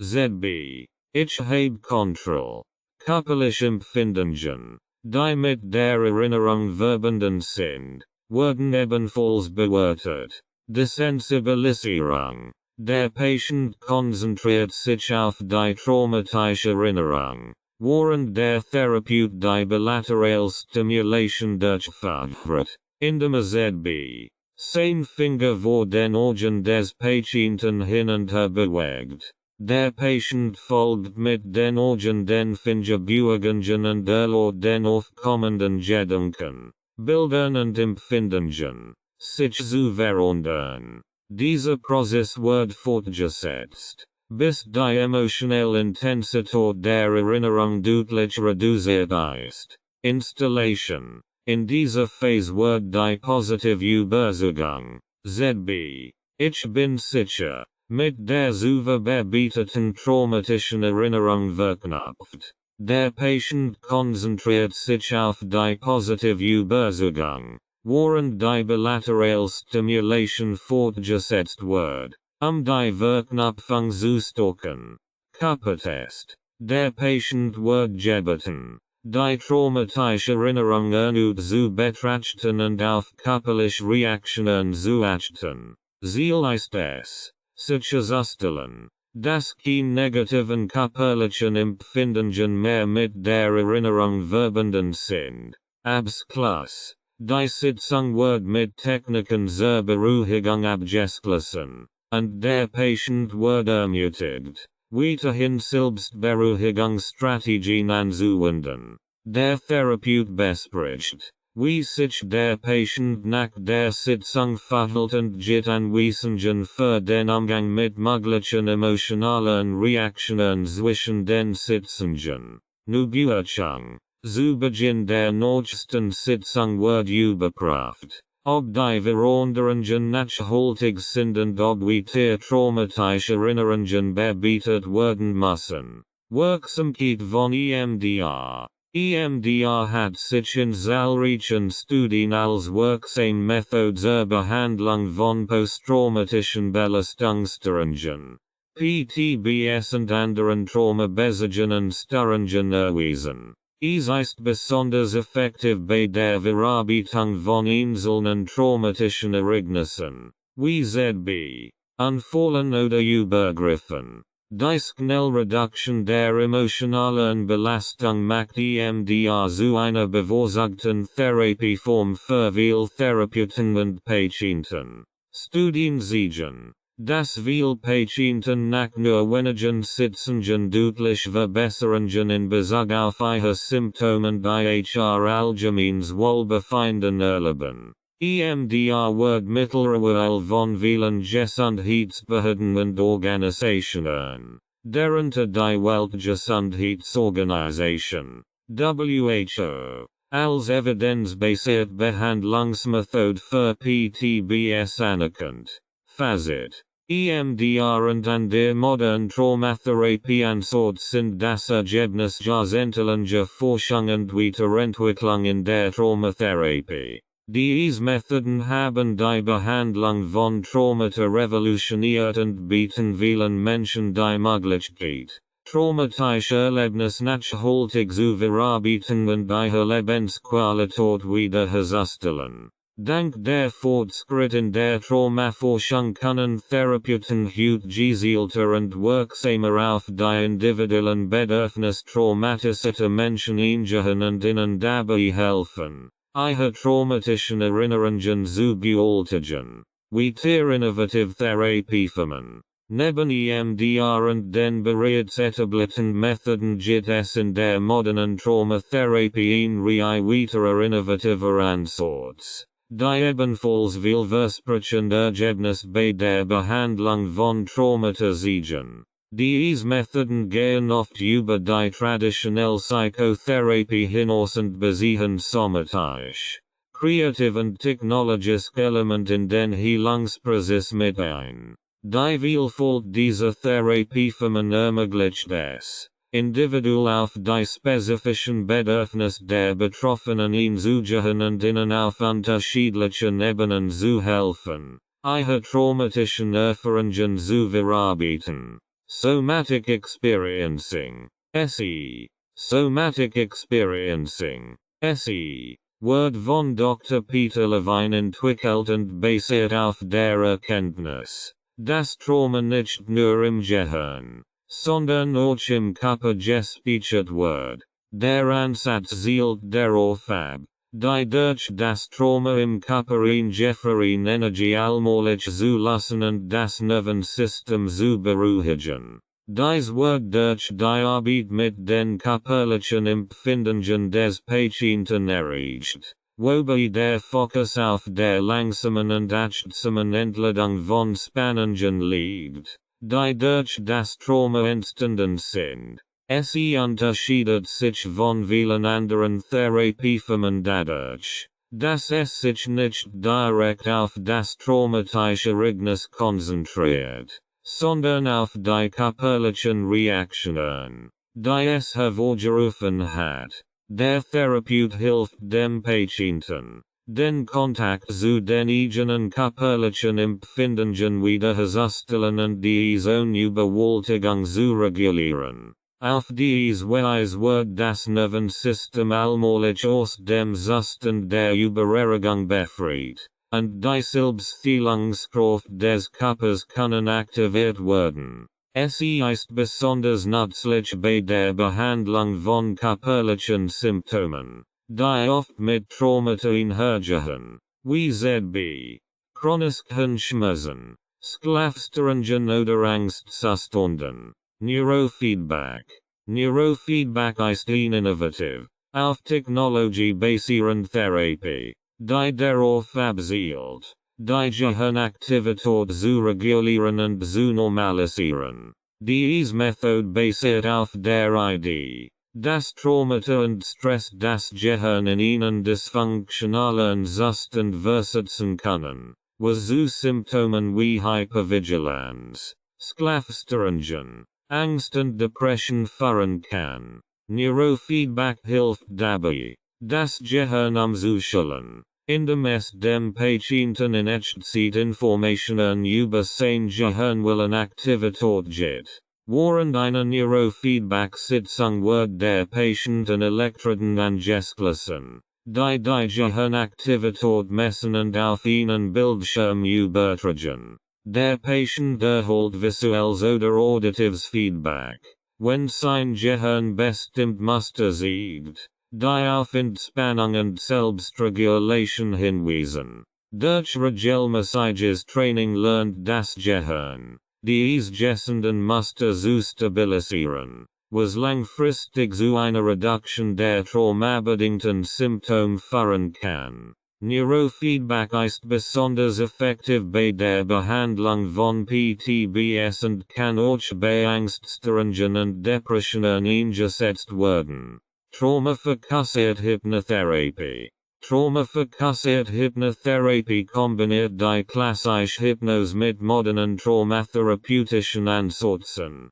ZB. Ich habe Kontrolle. Körperliche Empfindungen, die mit der Erinnerung verbunden sind, werden ebenfalls bewertet. Desensibilisierung. Der Patient konzentriert sich auf die traumatische Erinnerung, während der Therapeut die bilaterale Stimulation durchführt, indem ZB. Sein Finger vor den Augen des Patienten hin und her bewegt. Der Patient folgt mit den Augen den Fingerbewegungen und erlaubt den aufkommenden Gedanken, Bildern und Empfindungen, sich zu verändern. Dieser Prozess wird fortgesetzt, bis die emotionelle Intensität der Erinnerung deutlich reduziert ist. Installation. In dieser Phase wird die positive Überzeugung, ZB. Ich bin sicher, mit der zu verarbeiteten traumatischen Erinnerung verknüpft. Der Patient konzentriert sich auf die positive Überzeugung, während die bilaterale Stimulation fortgesetzt wird, die Verknüpfung zu stärken. Körpertest. Der Patient wird gebeten, die traumatische Erinnerung erneut zu betrachten und auf körperliche Reaktionen zu achten. Ziel ist es, sicherzustellen, dass keine negativen körperlichen Empfindungen mehr mit der Erinnerung verbunden sind. Abschluss. Die Sitzung wird mit Techniken zur Beruhigung abgeschlossen, und der Patient wird ermutigt, weiterhin Selbstberuhigungsstrategien anzuwenden. Der Therapeut bespricht, wie sich der Patient nach der Sitzung verhält und gibt Anweisungen für den Umgang mit möglichen emotionalen Reaktionen zwischen den Sitzungen. Bewertung. Zu Beginn der nächsten Sitzung wird überprüft, ob die Veränderungen nachhaltig sind und ob weiter traumatische Erinnerungen bearbeitet werden müssen. Wirksamkeit von EMDR. EMDR hat sich in zahlreichen Studien als wirksame Methode zur Behandlung von posttraumatischen Belastungsstörungen, PTBS und anderen traumabasierenden Störungen erwiesen. Es ist besonders effektiv bei der Verarbeitung von einzelnen traumatischen Ereignissen, wie ZB, Unfallen oder Übergriffen. Die Schnellreduktion der emotionalen Belastung macht EMDR zu einer bevorzugten Therapieform für viele Therapeuten und Patienten. Studien zeigen, dass viele Patienten nach nur wenigen Sitzungen deutlich Verbesserungen in Bezug auf ihre Symptome und ihr allgemeines Wohlbefinden erleben. EMDR wird mittlerweile von vielen Gesundheitsbehörden und Organisationen, darunter die Weltgesundheitsorganisation, WHO, als evidenzbasierte Behandlungsmethode für PTBS anerkannt. Fazit. EMDR und an der modernen Traumatherapie ansort sind das Ergebnis jahrzehntelange Forschung und Weiterentwicklung in der Traumatherapie. Diese Methoden haben die Behandlung von Traumata revolutioniert und bieten vielen Menschen die Möglichkeit, traumatische Erlebnisse nachhaltig zu verarbeiten und ihre Lebensqualität wiederherzustellen. Dank der Fortschritt in der Traumaforschung können Therapeuten heute gezielter und wirksamer auf die individuellen Bedürfnisse traumatisierter Menschen eingehen und ihnen dabei helfen, ihre traumatischen Erinnerungen zu behalten. Weiter innovative Therapieformen. Neben EMDR und den bereits etablierten Methoden gibt es in der modernen Traumatherapie ein Reihe weiterer innovativer Ansätze, die ebenfalls vielversprechend Ergebnis bei der Behandlung von Traumata zeigen. Diese Methoden gehen oft über die traditionelle Psychotherapie hinaus und besiegen somatisch, kreativ und technologisch Element in den Heilungsprozess mit ein. Die Vielfalt dieser Therapieformen ermöglicht es, individuell auf die spezifischen Bedürfnisse der Betroffenen einzugehen und ihnen auf unterschiedlichen Ebenen zu helfen, ihre traumatischen Erfahrungen zu verarbeiten. Somatic Experiencing, SE. Somatic Experiencing, SE. Word von Dr. Peter Levine entwickelt und basiert auf der Erkenntnis, das Trauma nicht nur im Gehirn, sondern auch im Körper gespeichert wird. Der Ansatz zielt darauf ab, die durch das Trauma im Körper eingefrorene Energie allmählich zu lassen und das Nervensystem zu beruhigen. Dies wird durch die Arbeit mit den körperlichen Empfindungen des Patienten erreicht, wobei der Fokus auf der langsamen und achtsamen Entladung von Spannungen liegt, die durch das Trauma entstanden sind. Sie unterscheidet sich von vielen anderen Therapieformen dadurch, dass es sich nicht direkt auf das traumatische Ereignis konzentriert, sondern auf die körperlichen Reaktionen, die es hervorgerufen hat. Der Therapeut hilft dem Patienten, den Kontakt zu den eigenen körperlichen Empfindungen wiederherzustellen und diese Überwältigung zu regulieren. Auf diese Weise wird das Nervensystem allmählich aus dem Zustand der Übererregung befreit, und die Selbstheilungskraft des Körpers kann aktiviert werden. Es ist besonders nützlich bei der Behandlung von körperlichen Symptomen, die oft mit Traumata einhergehen, wie z.B. chronischen Schmerzen, Schlafstörungen oder Angstzuständen. Neurofeedback. Neurofeedback ist eine innovative, auf Technologie basierende Therapie, die darauf abzielt, die Gehirnaktivität zu regulieren und zu normalisieren. Diese Methode basiert auf der Idee, dass Traumata und Stress das Gehirn in einen dysfunktionalen Zustand versetzen können, was zu Symptomen wie Hypervigilanz, Schlafstörungen, Angst und Depression führen kann. Neurofeedback hilft dabei, das Gehirn umzustellen, indem es dem Patienten in Echtzeit Informationen über sein Gehirnwellenaktivität gibt. Während einer Neurofeedback-Sitzung wird der Patient an Elektroden angeschlossen, die Gehirnaktivität messen und auf einen Bildschirm übertragen. Der Patient erhält visuelles oder auditives Feedback, wenn sein Gehirn bestimmt Muster sieht, die auf Entspannung und Selbstregulation hinweisen. Durch regelmäßiges Training lernt das Gehirn, diese gessenden Muster zu stabilisieren, was langfristig zu einer Reduktion der traumabedingten Symptome führen kann. Neurofeedback ist besonders effektiv bei der Behandlung von PTBS und kann auch bei Angststörungen und Depressionen eingesetzt werden. Trauma-fokussierte Hypnotherapie. Trauma-fokussierte Hypnotherapie kombiniert die klassische Hypnose mit modernen traumatherapeutischen Ansätzen,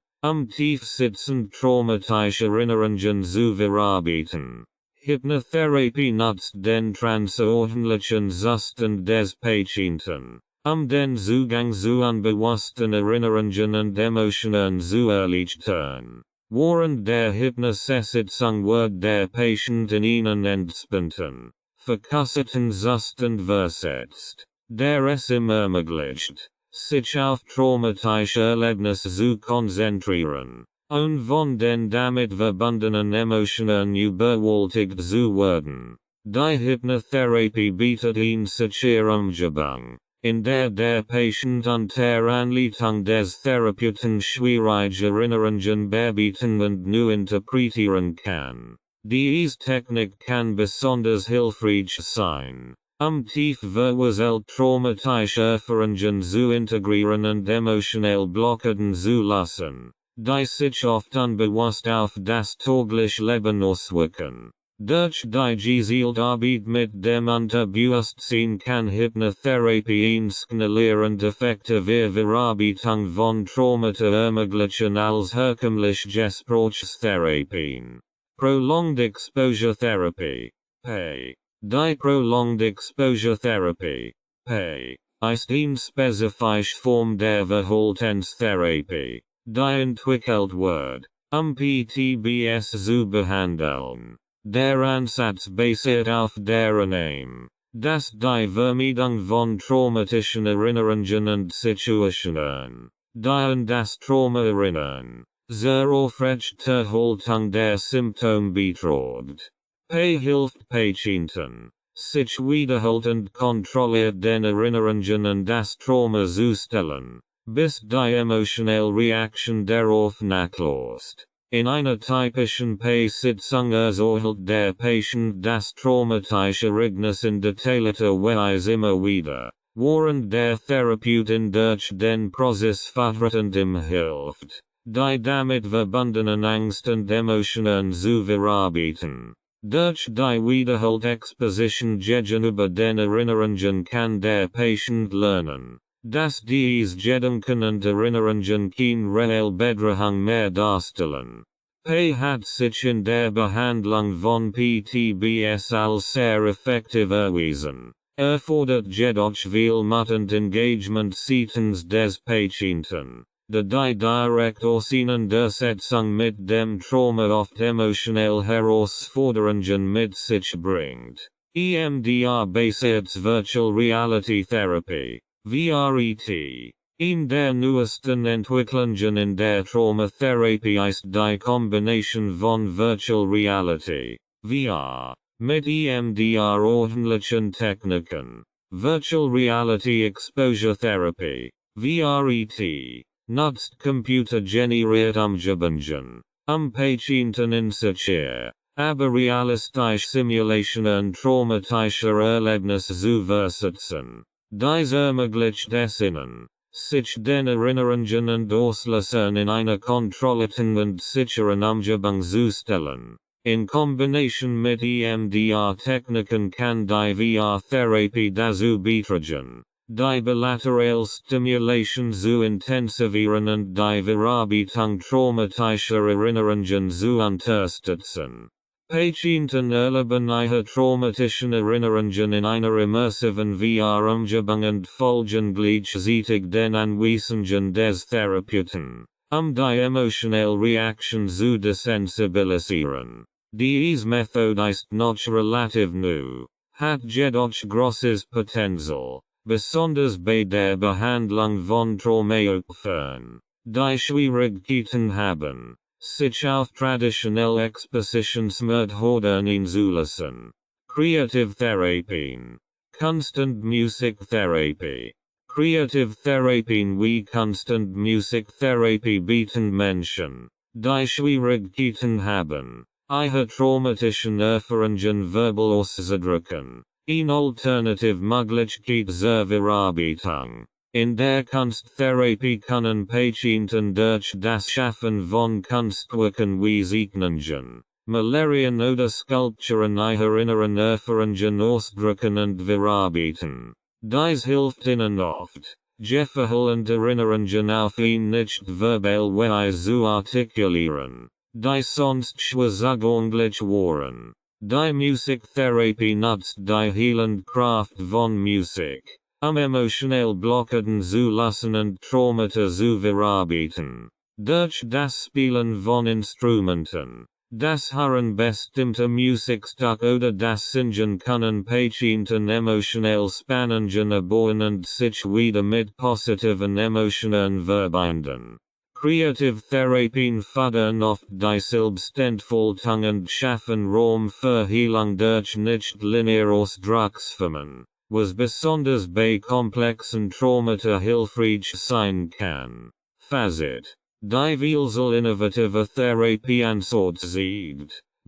tiefsitzend traumatische Erinnerungen zu verarbeiten. Hypnotherapie nutzt den transoordentlichen Zustand des Patienten, den Zugang zu unbewussten Erinnerungen und Emotionen zu erleichtern. Während der Hypnosesitzung wird der Patient in einen entspannten, fokussierten Zustand versetzt, der es ihm ermöglicht, sich auf traumatische Erlebnisse zu konzentrieren, und von den damit verbundenen Emotionen überwältigt zu werden. Die Hypnotherapie bietet eine sichere Umgebung, in der Patient unter Anleitung des Therapeuten schwierige Erinnerungen bearbeiten und neu interpretieren kann. Diese Technik kann besonders hilfreich sein, tief verwurzelte traumatische Erfahrungen zu integrieren und emotionell Blockaden zu lassen, die sich oft unbewusst auf das tägliche Leben auswirken. Durch die gezielte Arbeit mit dem Unterbewusstsein kann Hypnotherapie eine schnellere und effektive Verarbeitung von Traumata ermöglichen als herkömmliche Gesprächstherapien. Prolonged Exposure Therapy, PEI. Die Prolonged Exposure Therapy, PEI, ist eine spezifische Form der Verhaltenstherapie, die entwickelt wird, PTBS zu behandeln. Der Ansatz basiert auf der Annahme, dass die Vermeidung von traumatischen Erinnerungen und Situationen, die an das Trauma erinnern, zur Aufrechterhaltung der Symptome beiträgt. PEI hilft Patienten, sich wiederholend kontrolliert den Erinnerungen an das Trauma zu stellen, bis die emotionelle Reaktion darauf nachlässt. In einer typischen PEI-Sitzung erzählt der Patient das traumatische Ereignis in detaillierter Weise immer wieder, während der Therapeutin durch den Prozess fortschreitend ihm hilft, die damit verbundenen Angst und Emotionen zu verarbeiten. Durch die wiederholte Exposition gegenüber den Erinnerungen kann der Patient lernen, dass diese Gedanken und Erinnerungen keine reelle Bedrohung mehr darstellen. PEI hat sich in der Behandlung von PTBS als sehr effektiv erwiesen, erfordert jedoch viel Mut und Engagement seitens des Patienten, da die direkte Auseinandersetzung mit dem Trauma oft emotionelle Herausforderungen mit sich bringt. EMDR-basiertes Virtual Reality Therapy, VRET. In der neuesten Entwicklungen in der Traumatherapie ist die Kombination von Virtual Reality, VR, mit EMDR ordentlichen Techniken. Virtual Reality Exposure Therapy, VRET, nutzt computergenerierte Umgebungen, Patienten in sicher, aber realistische Simulationen traumatischer Erlebnisse zu versetzen. Dies ermöglicht es ihnen, sich den Erinnerungen und Auslösern in einer kontrollierten und sicheren Umgebung zu stellen. In Kombination mit EMDR-Techniken kann die VR-Therapie dazu beitragen, die bilaterale Stimulation zu intensivieren und die Verarbeitung traumatischer Erinnerungen zu unterstützen. Patienten erleben ihre traumatischen Erinnerungen in einer immersiven VR-Umgebung und folgen gleichzeitig den Anweisungen des Therapeuten, die emotionelle Reaktion zu desensibilisieren. Diese Methode ist noch relativ neu, hat jedoch großes Potenzial, besonders bei der Behandlung von Traumaopfern, die Schwierigkeiten haben, sich auf traditionelle Expositionsmethoden einzulassen. Creative Therapien. Constant Music Therapy. Creative Therapien wie Constant Music Therapy bieten Menschen, die Schwierigkeiten haben, ihre traumatischen Erfahrungen verbal auszudrücken, eine Alternativmöglichkeit zur Verarbeitung. In der Kunsttherapie können Patienten durch das Schaffen von Kunstwerken wie Zeichnungen, Malerien oder Skulpturen ihre inneren Erfahrungen ausdrücken und verarbeiten. Dies hilft ihnen oft, gefährliche Erinnerungen auf ein nicht verbal Weise zu artikulieren, die sonst schwer zugänglich waren. Die Musiktherapie nutzt die heilende Kraft von Musik, emotionell Blockaden zu lassen und Traumata zu verarbeiten. Durch das Spielen von Instrumenten, das Hören bestimmter Musikstück oder das Singen können Patienten emotionell Spannungen erbauen und sich wieder mit positiven Emotionen verbinden. Creative Therapien fördern oft die Selbstentfaltung und schaffen Raum für Heilung durch nicht-lineare Ausdrucksformen, was besonders bei komplexen Traumata hilfreich sein kann. Fazit. Die Wielsel innovative Therapie ansorgt.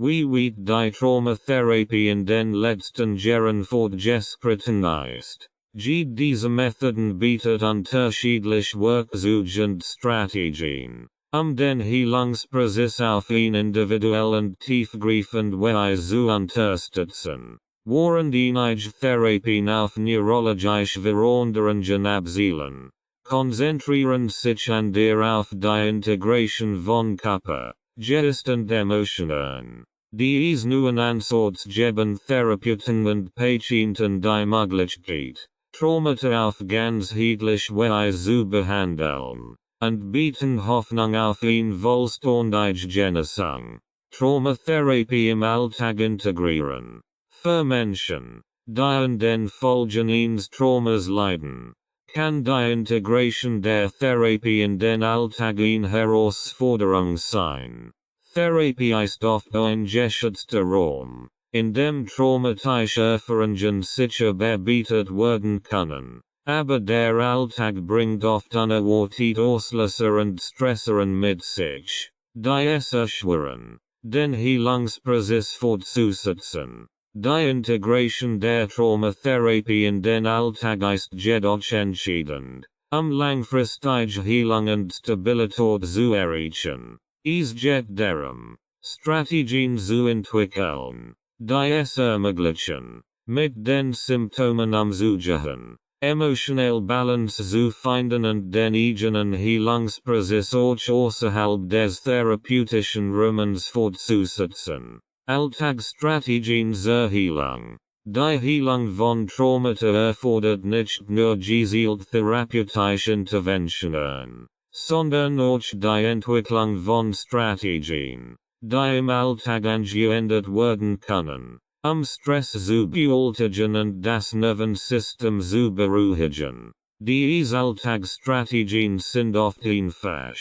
Wie wird die Traumatherapie in den letzten Jahren fortgeschritten ist. Diese Methoden bietet unterschiedlich Werkzeuge und Strategien, den Heilungsprozess auf ein individuell und tiefgreifend Weise zu unterstützen. Während einige Therapien auf neurologische Veränderungen abzielen, konzentrieren sich an der auf die Integration von Körper, Geist und Emotionen. Dies nun Ansatz geben Therapeuten und Patienten die Möglichkeit, Traumata auf ganzheitliche Weise zu behandeln, und bieten Hoffnung auf eine wohlständige Genesung. Traumatherapie im Alltag integrieren. Für Menschen, die in den Folgen eines Traumas leiden, kann die Integration der Therapie in den Alltag eine Herausforderung sein. Therapie ist oft ein geschützter Raum, in dem traumatische Erfahrungen sicher bearbeitet werden können, aber der Alltag bringt oft unerwartet Auslöser und Stressoren mit sich, die es erschweren, den Heilungsprozess fortzusetzen. Die Integration der Traumatherapie in den Alltag ist jedoch entscheidend, langfristige Heilung und Stabilität zu erreichen. Es geht darum, Strategien zu entwickeln, die es ermöglichen, mit den Symptomen umzugehen, emotionell Balance zu finden und den eigenen Heilungsprozess auch außerhalb des therapeutischen Rahmens fortzusetzen. Alltagsstrategien zur Heilung. Die Heilung von Traumata erfordert nicht nur gezielt therapeutische Interventionen, sondern auch die Entwicklung von Strategien, die im Alltag angewendet werden können, Stress zu bewältigen und das Nervensystem zu beruhigen. Diese Alltagsstrategien sind oft einfach,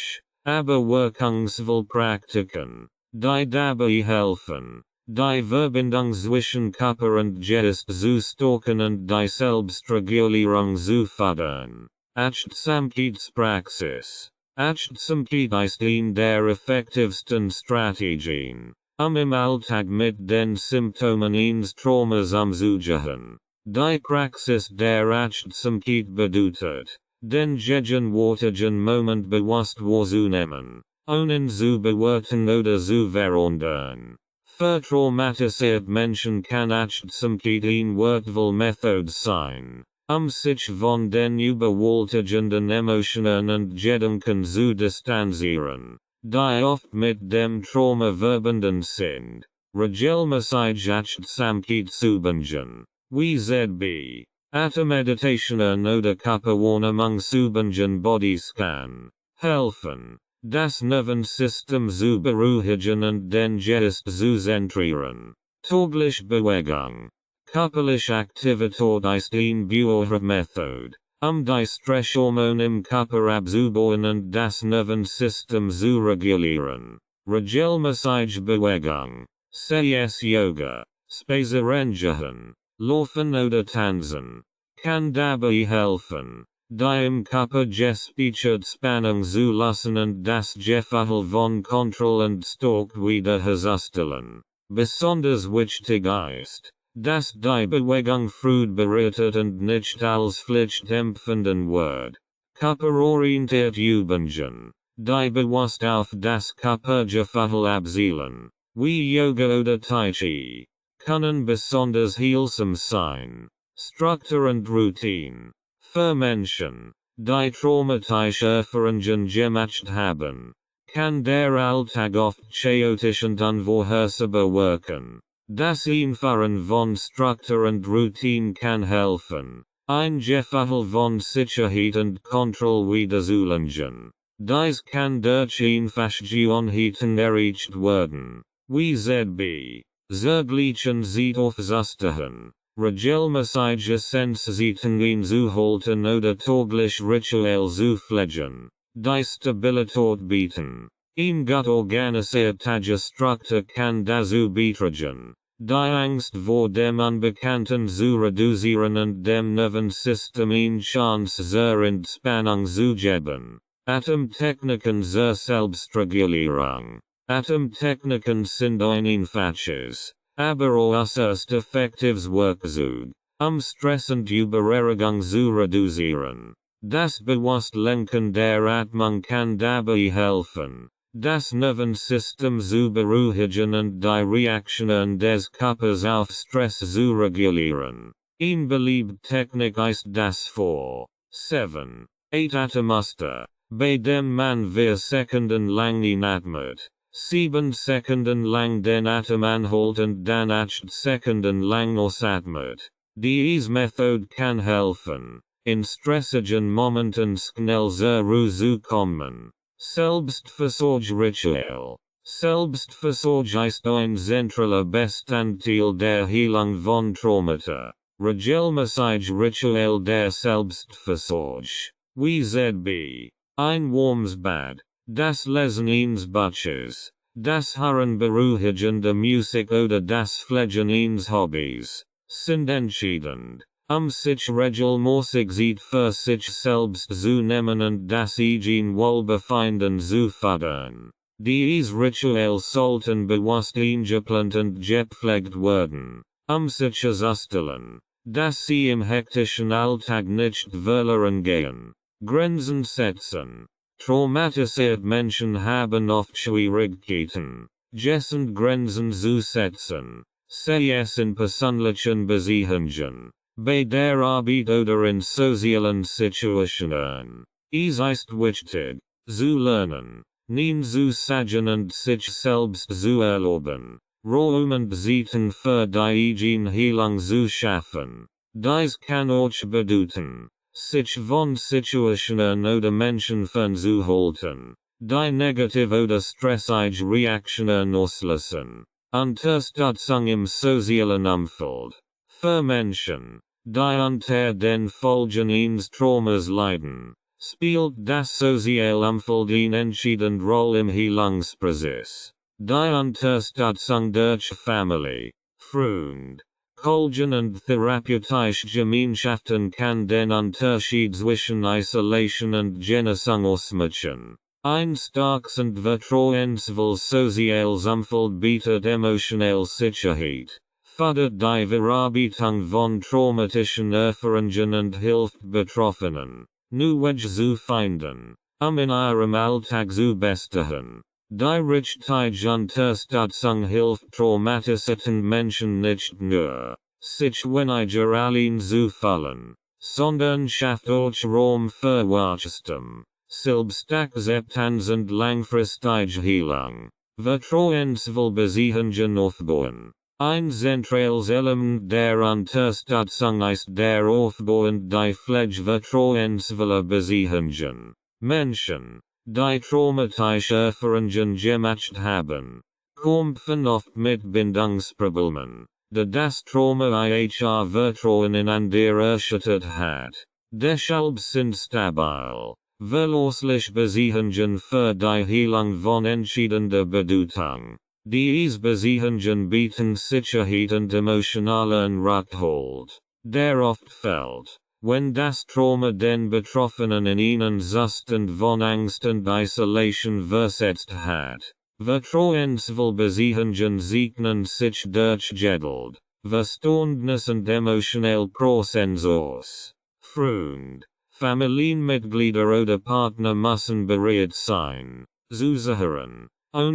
aber wirkungsvoll Praktiken, die dabei helfen, die Verbindung zwischen Körper und Geist zu stärken und die Selbstregulierung zu fördern. Achtsamkeitspraxis. Achtsamkeit ist eine der effektivsten Strategien, im Alltag mit den Symptomen eines Traumas umzugehen. Die Praxis der Achtsamkeit bedeutet, den gegenwärtigen Moment bewusst wahrzunehmen, ohne zu bewerten oder zu verändern. Für traumatisierte Menschen kann Achtsamkeit eine wertvolle Methode sein, sich von den überwältigenden Emotionen und Gedanken zu distanzieren, die oft mit dem Trauma verbunden sind. Regelmäßig Achtsamkeit üben. Wie z.B. Atemmeditation oder Körperwahrnehmung üben Bodies kann helfen, das Nervensystem zu beruhigen und den Geist zu zentrieren. Tägliche Bewegung. Körperliche Aktivität ist eine Methode, die Stresshormone im Körper abzubauen und das Nervensystem zu regulieren. Regelmäßige Bewegung, sei es Yoga, Spazierengehen, Laufen oder Tanzen, kann dabei helfen, die im Körper gespeicherte Spannung zu lassen und das Gefühl von Kontrolle und Stärke wiederherzustellen. Besonders wichtig ist, dass die Bewegung früh beratet und nicht als Pflicht empfunden wird. Körperorientiert Übungen, die bewusst auf das Körpergefühl abzielen, wie Yoga oder Tai Chi, können besonders heilsam sein. Struktur und Routine. Für Menschen, die traumatische Erfahrungen gemacht haben, kann der Alltag oft chaotisch und unvorhersehbar wirken. Das Einfahren von Struktur und Routine kann helfen, ein Gefühl von Sicherheit und Kontrolle wiederzulegen. Dies kann durch einfache Gewohnheiten erreicht werden, wie z.B. Zergleichen Zeit aufzustehen, regelmäßige Sensitäten einzuhalten oder täglich Ritual zu pflegen, die Stabilität bieten. Ein gut organisierter Struktur kann dazu beitragen, Die Angst vor dem Unbekannten zu reduzieren und dem Nervensystem eine Chance zur Entspannung zu geben. Atemtechniken zur Selbstregulierung. Atemtechniken sind einfaches, aber äußerst effektives Werkzeug, Stress und Übererregung zu reduzieren. Das Bewusstlenken der Atmung kann dabei helfen, das Nervensystem zu beruhigen und die Reaktionen des Körpers auf Stress zu regulieren. Eine beliebte Technik ist das 4-7-8 Atemmuster, bei dem man 4 Sekunden lang inatmet, 7 Sekunden lang den Atem anhält und dann 8 Sekunden lang ausatmet. Diese Methode kann helfen, in stressigen Momenten schnell zur Ruhe zu kommen. Selbstversorge-Ritual. Selbstversorge ist ein zentraler Bestandteil der Heilung von Traumata. Regelmäßig Ritual der Selbstversorge. Wie ZB. Ein warmes Bad. Das Lesen eines Buches. Das Hören beruhigender Musik oder das Pflegen eines Hobbys sind entscheidend, sich regelmäßig Zeit für sich selbst zu nehmen und das eigene Wohlbefinden zu fördern. Diese Ritual sollten bewusst eingeplant und gepflegt werden, sicherzustellen, dass sie im hektischen Alltag nicht verloren gehen. Grenzen setzen. Traumatisierte Menschen haben oft Schwierigkeiten, gessend Grenzen zu setzen, sei es in persönlichen Beziehungen, bei der Arbeit oder in sozialen Situationen. Es ist wichtig, zu lernen, Nein zu sagen und sich selbst zu erlauben, Raum und Zeiten für die eigene Heilung zu schaffen. Dies kann auch bedeuten, sich von Situationen oder Menschen fernzuhalten, die negativ oder stressige Reaktionen auslösen. Unterstützung im sozialen Umfeld. Für Menschen, die unter den Folgen eines Traumas leiden, spielt das soziale Umfeld eine entscheidende Rolle im Heilungsprozess. Die Unterstützung durch Familie, Freund, Kollegen und therapeutische Gemeinschaften kann den Unterschied zwischen Isolation und Genesung ausmachen. Ein starkes und vertrauensvolles soziales Umfeld bietet emotionelle Sicherheit, fördert die Verarbeitung von traumatischen Erfahrungen und hilft Betroffenen, neue Wege zu finden, in ihrem Alltag zu bestehen. Die richtige Unterstützung hilft traumatisierten Menschen nicht nur, sich weniger allein zu fühlen, sondern schafft auch Raum für Wachstum, Selbstakzeptanz und langfristige Heilung. Vertrauensvolle Beziehungen aufbauen. Ein zentrales Element der Unterstützung ist der Aufbau und die Pflege vertrauensvoller Beziehungen. Menschen, die traumatische Erfahrungen gemacht haben, kämpfen oft mit Bindungsproblemen, da das Trauma ihr Vertrauen ineinander erschüttert hat. Deshalb sind stabil, verlässliche Beziehungen für die Heilung von entscheidender Bedeutung. Diese Beziehungen bieten Sicherheit und emotionalen Rückhalt, der oft fehlt, wenn das Trauma den Betroffenen in einen Zustand von Angst und Isolation versetzt hat. Vertrauensvolle Beziehungen segnen sich durch Geduld, Verständnis und emotionell Präsenz aus. Freund, Familienmitglieder oder Partner müssen bereit sein, zuzuhören,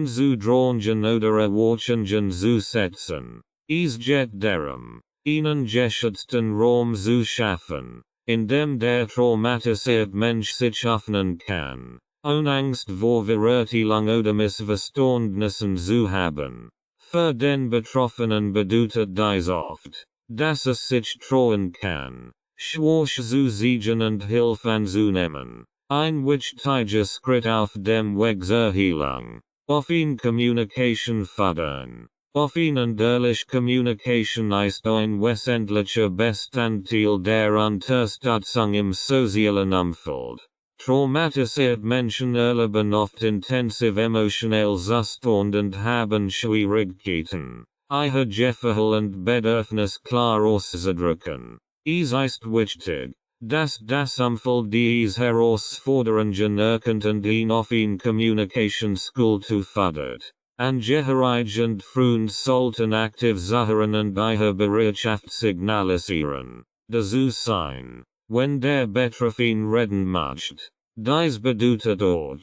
zu drangen oder Erwartungen zu setzen. Es geht darum, einen geschützten Raum zu schaffen, in dem der traumatisierte Mensch sich öffnen kann, ohne Angst vor Verurteilung oder Missverständnissen zu haben. Für den Betroffenen bedeutet dies oft, dass sich trauen kann, schwach zu sein und Hilfe anzunehmen. Ein wichtiger Schritt auf dem Weg zur Heilung. Offene Kommunikation fördern. Offene und ehrliche Kommunikation ist ein wesentlicher Bestandteil der Unterstützung im sozialen Umfeld. Traumatisierte Menschen erleben oft intensiv emotionell Zustand und haben Schwierigkeiten, Ihe Jefferhel und Bedürfnis klar auszudrücken. Es ist wichtig, dass das Umfeld dies herausforderungen erkennt und ihn auf ihn Kommunikationskultur fördert. Angehörigend Freund sollten aktiv sein und ihre Bereitschaft signalisieren. Dazu sein, wenn der Betroffene reden möchte. Dies bedeutet auch,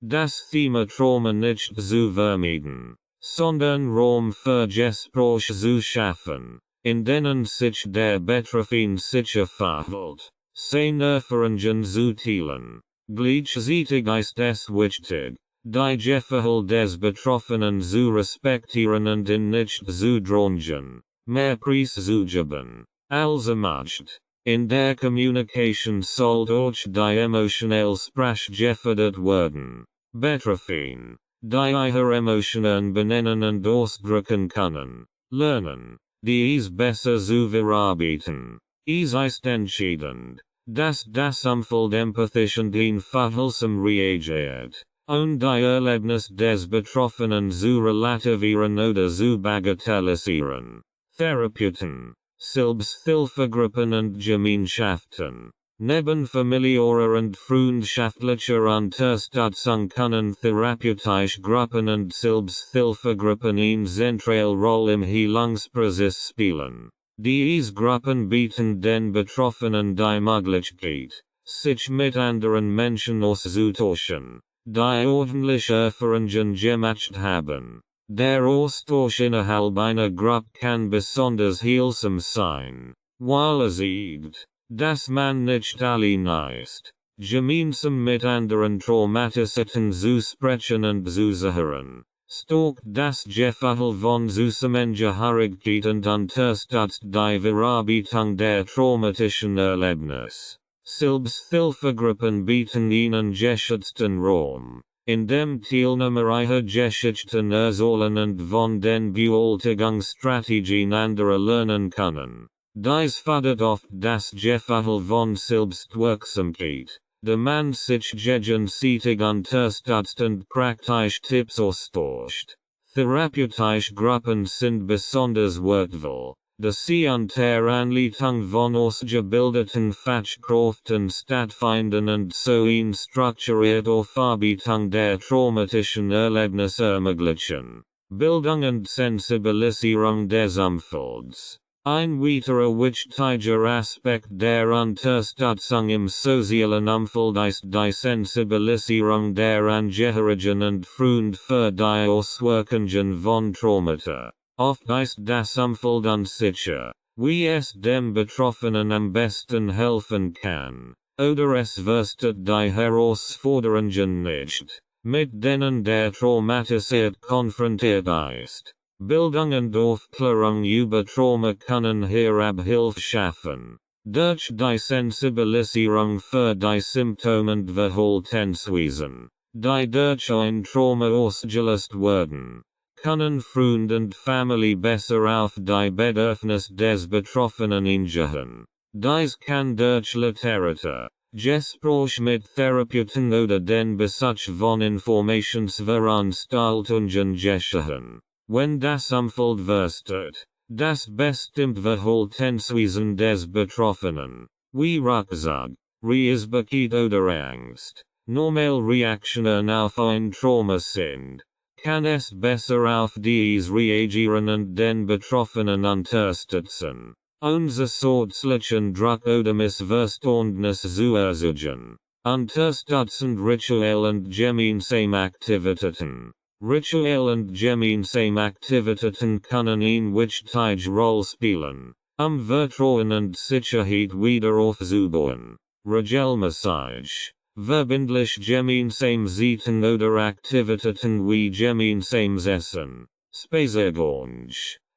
das Thema Trauma nicht zu vermeiden, sondern Raum für Gespräche zu schaffen, in denen sich der Betroffene sicher verhält. Seine Erfahrungen zu teilen. Gleichzeitig ist es wichtig, die Gefühle des Betroffenen zu respektieren und in nicht zu drängen, mehr Preis zu geben, als möchte. In der Kommunikation sollte auch die emotionelle Sprache gefördert werden. Betroffene, die ihre Emotionen benennen und ausdrücken können, lernen, dies besser zu verarbeiten. Es ist entscheidend, dass das Umfeld empathisch und einfühlsam reagiert, und die Erlebnis des Betroffenen zu relativieren oder zu bagatellisieren. Therapeuten, Selbsthilfegruppen und Gemeinschaften, neben familiärer und freundschaftlicher Unterstützung können therapeutische Gruppen und Selbsthilfegruppen eine zentrale Rolle im Heilungsprozess spielen. Diese Gruppen bieten den Betroffenen die Möglichkeit, sich mit anderen Menschen auszutauschen, die ordentliche Erfahrungen gemacht haben. Der Austausch innerhalb einer Gruppe kann besonders heilsam sein, weil er zeigt, dass man nicht allein ist. Gemeinsam mit anderen Traumatisierten zu sprechen und zu hören, stärkt das Gefühl von Zusammengehörigkeit und unterstützt die Verarbeitung der traumatischen Erlebnisse. Selbsthilfegruppen bieten ihnen geschützten Raum, in dem Teilnehmer ihre Geschichten erzählen und von den Bewältigungsstrategien anderer lernen können. Dies fördert oft das Gefühl von Selbstwirksamkeit, da man sich gegenseitig unterstützt und praktische Tipps austauscht. Therapeutische Gruppen sind besonders wertvoll, da sie unter Anleitung von ausgebildeten Fachkräften stattfinden und so eine strukturierte Aufarbeitung der traumatischen Erlebnisse ermöglichen. Bildung und Sensibilisierung des Umfelds. Ein weiterer wichtiger Aspekt der Unterstützung im sozialen Umfeld ist die Sensibilisierung der Angehörigen und Freunde für die Auswirkungen von Traumata. Oft ist das Umfeld unsicher, wie es dem Betroffenen am besten helfen kann, oder es versteht die Herausforderungen nicht, mit denen der Traumatisiert konfrontiert ist. Bildung und Aufklärung über Trauma können hier Abhilfe schaffen. Durch die Sensibilisierung für die Symptome und Verhaltensweisen, die durch ein Trauma ausgelöst werden, können Freunde und Familie besser auf die Bedürfnisse des Betroffenen eingehen. Dies kann durch Literatur, Gespräche mit Therapeuten oder den Besuch von Informationsveranstaltungen geschehen. Wenn das Umfeld versteht, das bestimmt Verhaltensweisen des Betroffenen, wie Rückzug, Reisbarkeit oder Angst, normal Reaktionen auf ein Trauma sind, kann es besser auf dies reagieren und den Betroffenen unterstützen. Unser zusätzlichen Druck oder Missverständnis zu ersuchen. Unterstützend Ritual und gemeinsame Aktivitäten. Ritual und gemeinsame Aktivitäten können eine wichtige Rolle spielen, Vertrauen und Sicherheit wieder aufzubauen. Regelmäßig, verbindlich gemeinsam Zeiten oder Aktivitäten wie gemeinsames Essen, Spaziergang,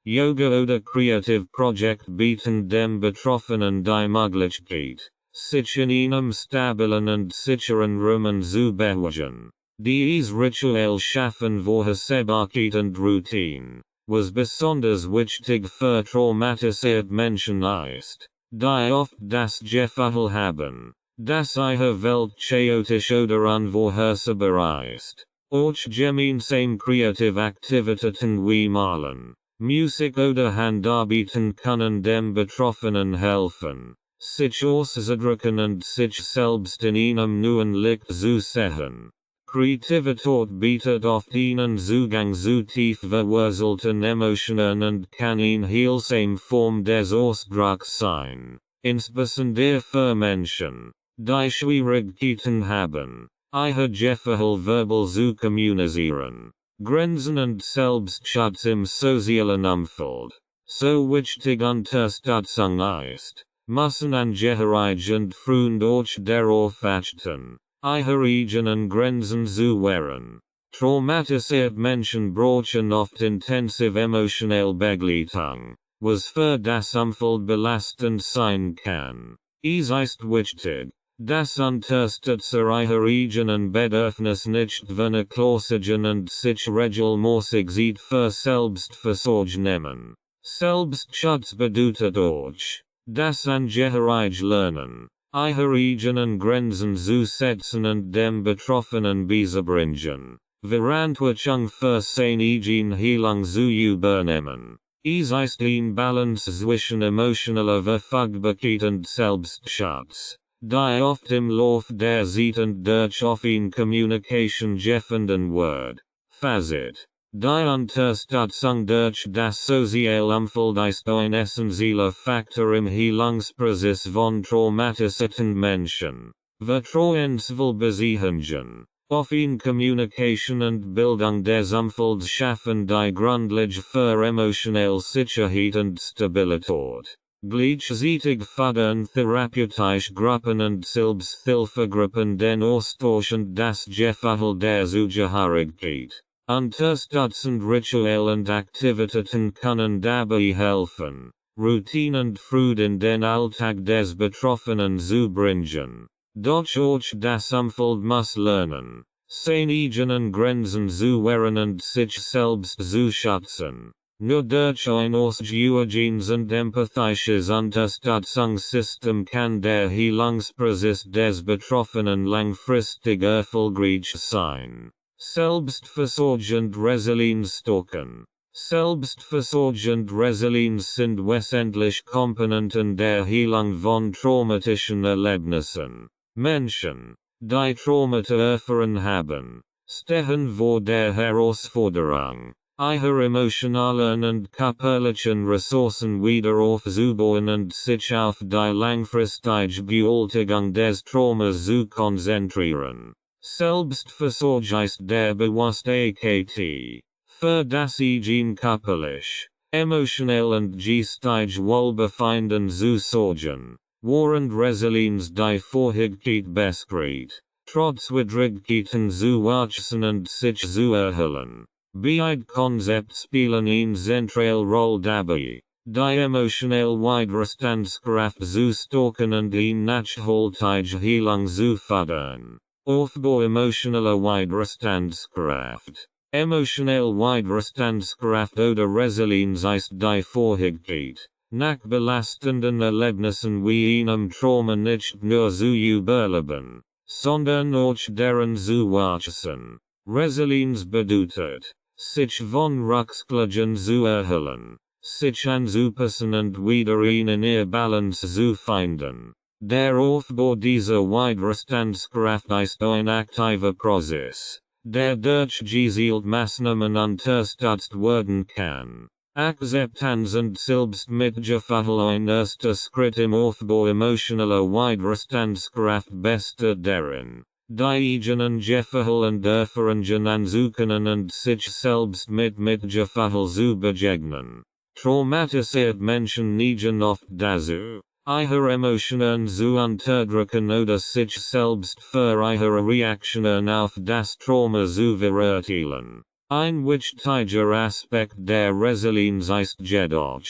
Yoga oder Kreativprojekt bieten dem Betroffenen die Möglichkeit, sich in einem stabilen und sicheren Rahmen zu bewegen. Dies Ritual schaffen Vorhersehbarkeit und Routine, was besonders wichtig für traumatisierte Menschen ist, die oft das Gefühl haben, dass ihre Welt chaotisch oder unvorhersehbar ist. Auch gemeinsam Kreativaktivitäten wie Malen, Musik oder Handarbeiten können dem Betroffenen helfen, sich auszudrücken und sich selbst in einem neuen Licht zu sehen. Kreativität bietet oft einen Zugang zu tief verwurzelten Emotionen und kann eine heilsame Form des Ausdrucks sein, insbesondere für Menschen, die Schwierigkeiten haben, ihr Gefühl verbal zu kommunizieren. Grenzen und Selbstschutz im sozialen Umfeld, so wichtig Unterstützung ist, müssen Angehörige und Freunde auch darauf achten, ihre eigenen Grenzen zu wahren. Traumatisierte Menschen brauchen oft intensive emotionelle Begleitung, was für das Umfeld belastend sein kann. Es ist wichtig, dass Unterstützer ihre eigenen Bedürfnisse nicht vernachlässigen und sich regelmäßig Zeit für Selbstversorgung nehmen. Selbstschutz bedeutet auch, dass Angehörige lernen, ihre eigenen Grenzen zu setzen und dem Betroffenen beizubringen, Verantwortung für seine eigene Heilung zu übernehmen. Es ist ein Balance zwischen emotionaler Verfügbarkeit und Selbstschutz, die oft im Lauf der Zeit und durch offene Kommunikation gefunden wird. Fazit: Die Unterstützung durch das soziale Umfeld ist ein essentieller Faktor im Heilungsprozess von traumatisierten Menschen. Vertrauensvoll Beziehungen, offene Kommunikation und Bildung des Umfelds schaffen die Grundlage für emotionelle Sicherheit und Stabilität. Gleichzeitig fördern therapeutische Gruppen und Selbsthilfegruppen den Austausch und das Gefühl der Zugehörigkeit. Unterstützend Rituale und Aktivitäten können dabei helfen, Routine und Freude in den Alltag des Betroffenen zu bringen. Doch auch das Umfeld muss lernen, seine eigenen Grenzen zu wahren und sich selbst zu schützen. Nur durch ein ausgewogenes und empathisches Unterstützungssystem kann der Heilungsprozess des Betroffenen langfristig erfolgreich sein. Selbstversorgend Resilienz stärken. Selbstversorgend Resilienz sind wesentlich Komponenten der Heilung von traumatischen Erlebnissen. Menschen, die Traumata erfahren haben, stehen vor der Herausforderung, ihre emotionalen und körperlichen Ressourcen wieder aufzubauen und sich auf die langfristige Bewältigung des Traumas zu konzentrieren. Selbstversorgung ist der bewusste AKT, für das eigene körperlich, emotionell und geistig Wohlbefinden zu sorgen, während Resilienz die Fähigkeit beskriegt, trotz Widrigkeiten zu wachsen und sich zu erholen. Beide Konzepte spielen eine zentrale Rolle dabei, die emotionelle Widerstandskraft zu stärken und eine nachhaltige Heilung zu fördern. Aufbau emotionaler Widerstandskraft. Emotionelle Widerstandskraft oder Resilienz ist die Fähigkeit, nach belastenden Erlebnissen wie einem Trauma nicht nur zu überleben, sondern auch daran zu wachsen. Resilienz bedeutet, sich von Rückschlägen zu erholen, sich anzupassen und wieder in ihr Balance zu finden. Der Aufbau dieser Widerstandskraft ist ein aktiver Prozess, der durch gezielte Maßnahmen unterstützt werden kann. Akzeptanz und Selbstmitgefühl ein erster Schritt im Aufbau emotionaler Widerstandskraft besteht darin, die eigenen Gefühle und Erfahrungen anzukennen und sich selbst mit Mitgefühl zu begegnen. Traumatisierte Menschen neigen oft dazu, ihre Emotionen zu unterdrücken oder sich selbst für ihre Reaktionen auf das Trauma zu verurteilen. Ein wichtiger Aspekt der Resilienz ist jedoch,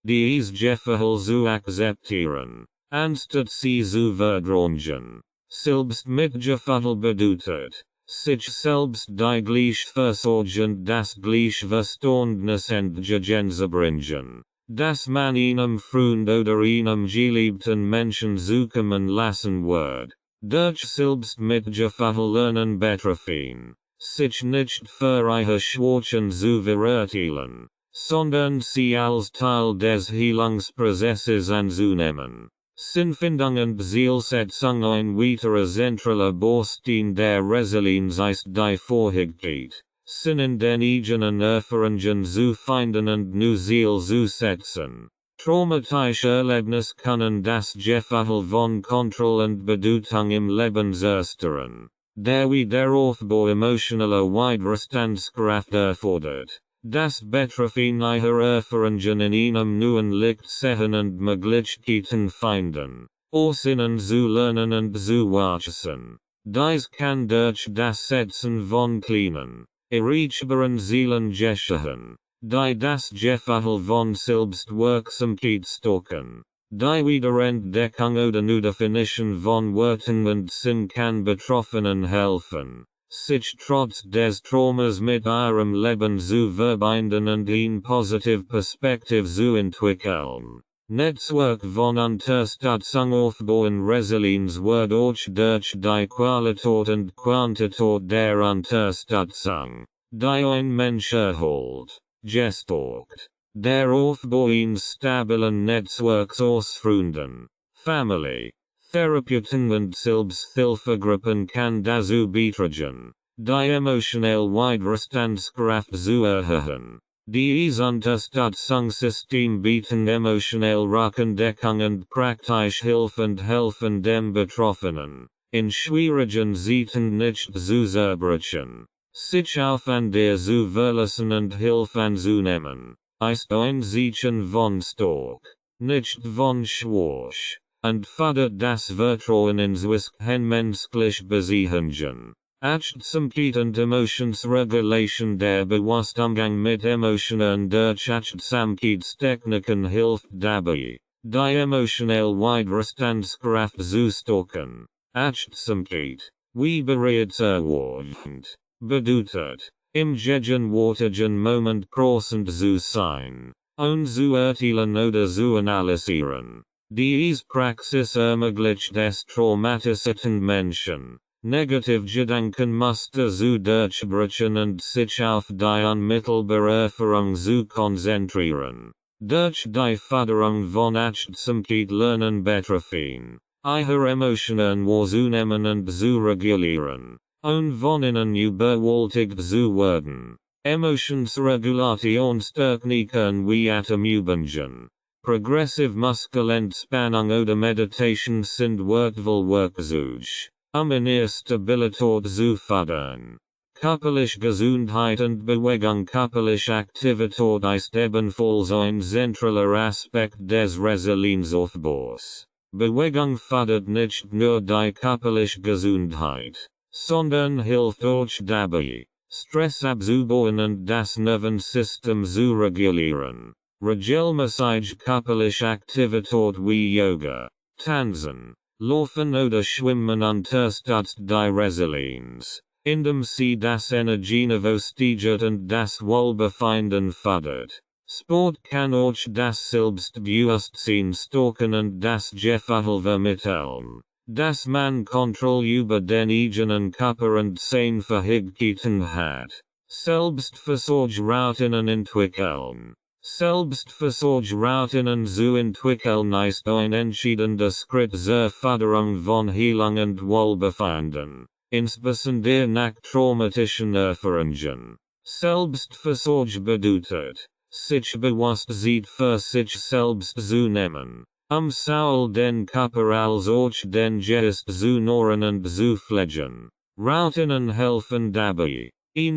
dies Gefühl zu akzeptieren, anstatt sie zu verdrängen. Selbstmitgefühl bedeutet, sich selbst die Gleichversorgung das Gleichverständnis entgegenzubringen, das man einem Freund oder einem geliebten Menschen zukommen lassen wird. Durch Selbstmitgefühl lernen betroffen, sich nicht für ihre Schwächen zu verurteilen, sondern sie als Teil des Heilungsprozesses anzunehmen. Sinnfindung und Zielsetzung ein weiterer zentraler Baustein der Resilienz ist die Fähigkeit, Sinn in den eigenen Erfahrungen zu finden und neue Ziele zu setzen. Traumatische Erlebnisse können das Gefühl von Kontrolle und Bedeutung im Leben zerstören. Der Wiederaufbau emotionaler Widerstandskraft erfordert. Das Betreffen ihrer Erfahrungen in einem neuen Licht sehen und Möglichkeiten finden, aus ihnen zu lernen und zu wachsen. Dies kann durch das Setzen von kleinen, erreichbaren Zielen geschehen, die das Gefühl von Selbstwirksamkeit stärken. Die Wiederentdeckung oder Neudefinition von Wertung und Sinn kann Betroffenen helfen, sich trotz des Traumas mit ihrem Leben zu verbinden und eine positive Perspektive zu entwickeln. Netzwerk von Unterstützung aufbauen. Resilienz wird auch durch die Qualität und Quantität der Unterstützung, die ein Mensch erholt, gestärkt. Der Aufbau eines stabilen Netzwerks aus Freunden, Familie, Therapeuten und Selbsthilfegruppen kann dazu beitragen, die emotionelle Widerstandskraft zu erhöhen. Dieses Unterstützungssystem bieten emotionell Rückendeckung und praktisch helfen dem Betroffenen, in schwierigen Zeiten nicht zu zerbrechen, sich auf andere zu verlassen und Hilfe anzunehmen, ist ein Zeichen von stark, nicht von schwach, und fördert das Vertrauen in sich menschliche Beziehungen. Achtsamkeit und Emotionsregulation. Der bewusste Umgang mit Emotionen durch Achtsamkeitstechniken hilft dabei, die emotionelle Widerstandskraft zu stärken. Achtsamkeit, wie bereits erwähnt, bedeutet, im gegenwärtigen Moment präsent zu sein, und zu urteilen oder zu analysieren. Diese Praxis ermöglicht es traumatisierten Menschen, Negativgedankenmuster zu durchbrechen und sich auf die unmittelbare Erfahrung zu konzentrieren. Durch die Förderung von Achtsamkeit lernen Betroffene, ihre Emotionen wahrzunehmen und zu regulieren, und von ihnen überwältigt zu werden. Emotionsregulationstechniken wie Atemübungen, Progressive Muskelentspannung oder Meditation sind wertvoll Werkzeuge, in Stabilität zu fördern. Körperliche Gesundheit und Bewegung. Körperliche Aktivität ist ebenfalls ein zentraler Aspekt des Resilienzaufbaus. Bewegung fördert nicht nur die körperliche Gesundheit, sondern hilft auch dabei, Stress abzubauen und das Nervensystem zu regulieren. Regelmäßige körperliche Aktivität wie Yoga, Tanzen, Laufen oder Schwimmen unterstützt die Resilienz, indem sie das Energieniveau steigert und das Wohlbefinden fördert. Sport kann auch das Selbstbewusstsein stärken und das Gefühl vermitteln, dass man Kontrolle über den eigenen Körper und seine Fähigkeiten hat. Selbstversorgerroutinen entwickeln. Selbstversorgerroutinen zu entwickeln ist ein entscheidender Schritt zur Förderung von Heilung und Wohlbefinden, insbesondere nach traumatischen Erfahrungen. Selbstversorge bedeutet, sich bewusst Zeit für sich selbst zu nehmen, sowohl den Körper als auch den Geist zu nähren und zu pflegen. Routinen helfen dabei,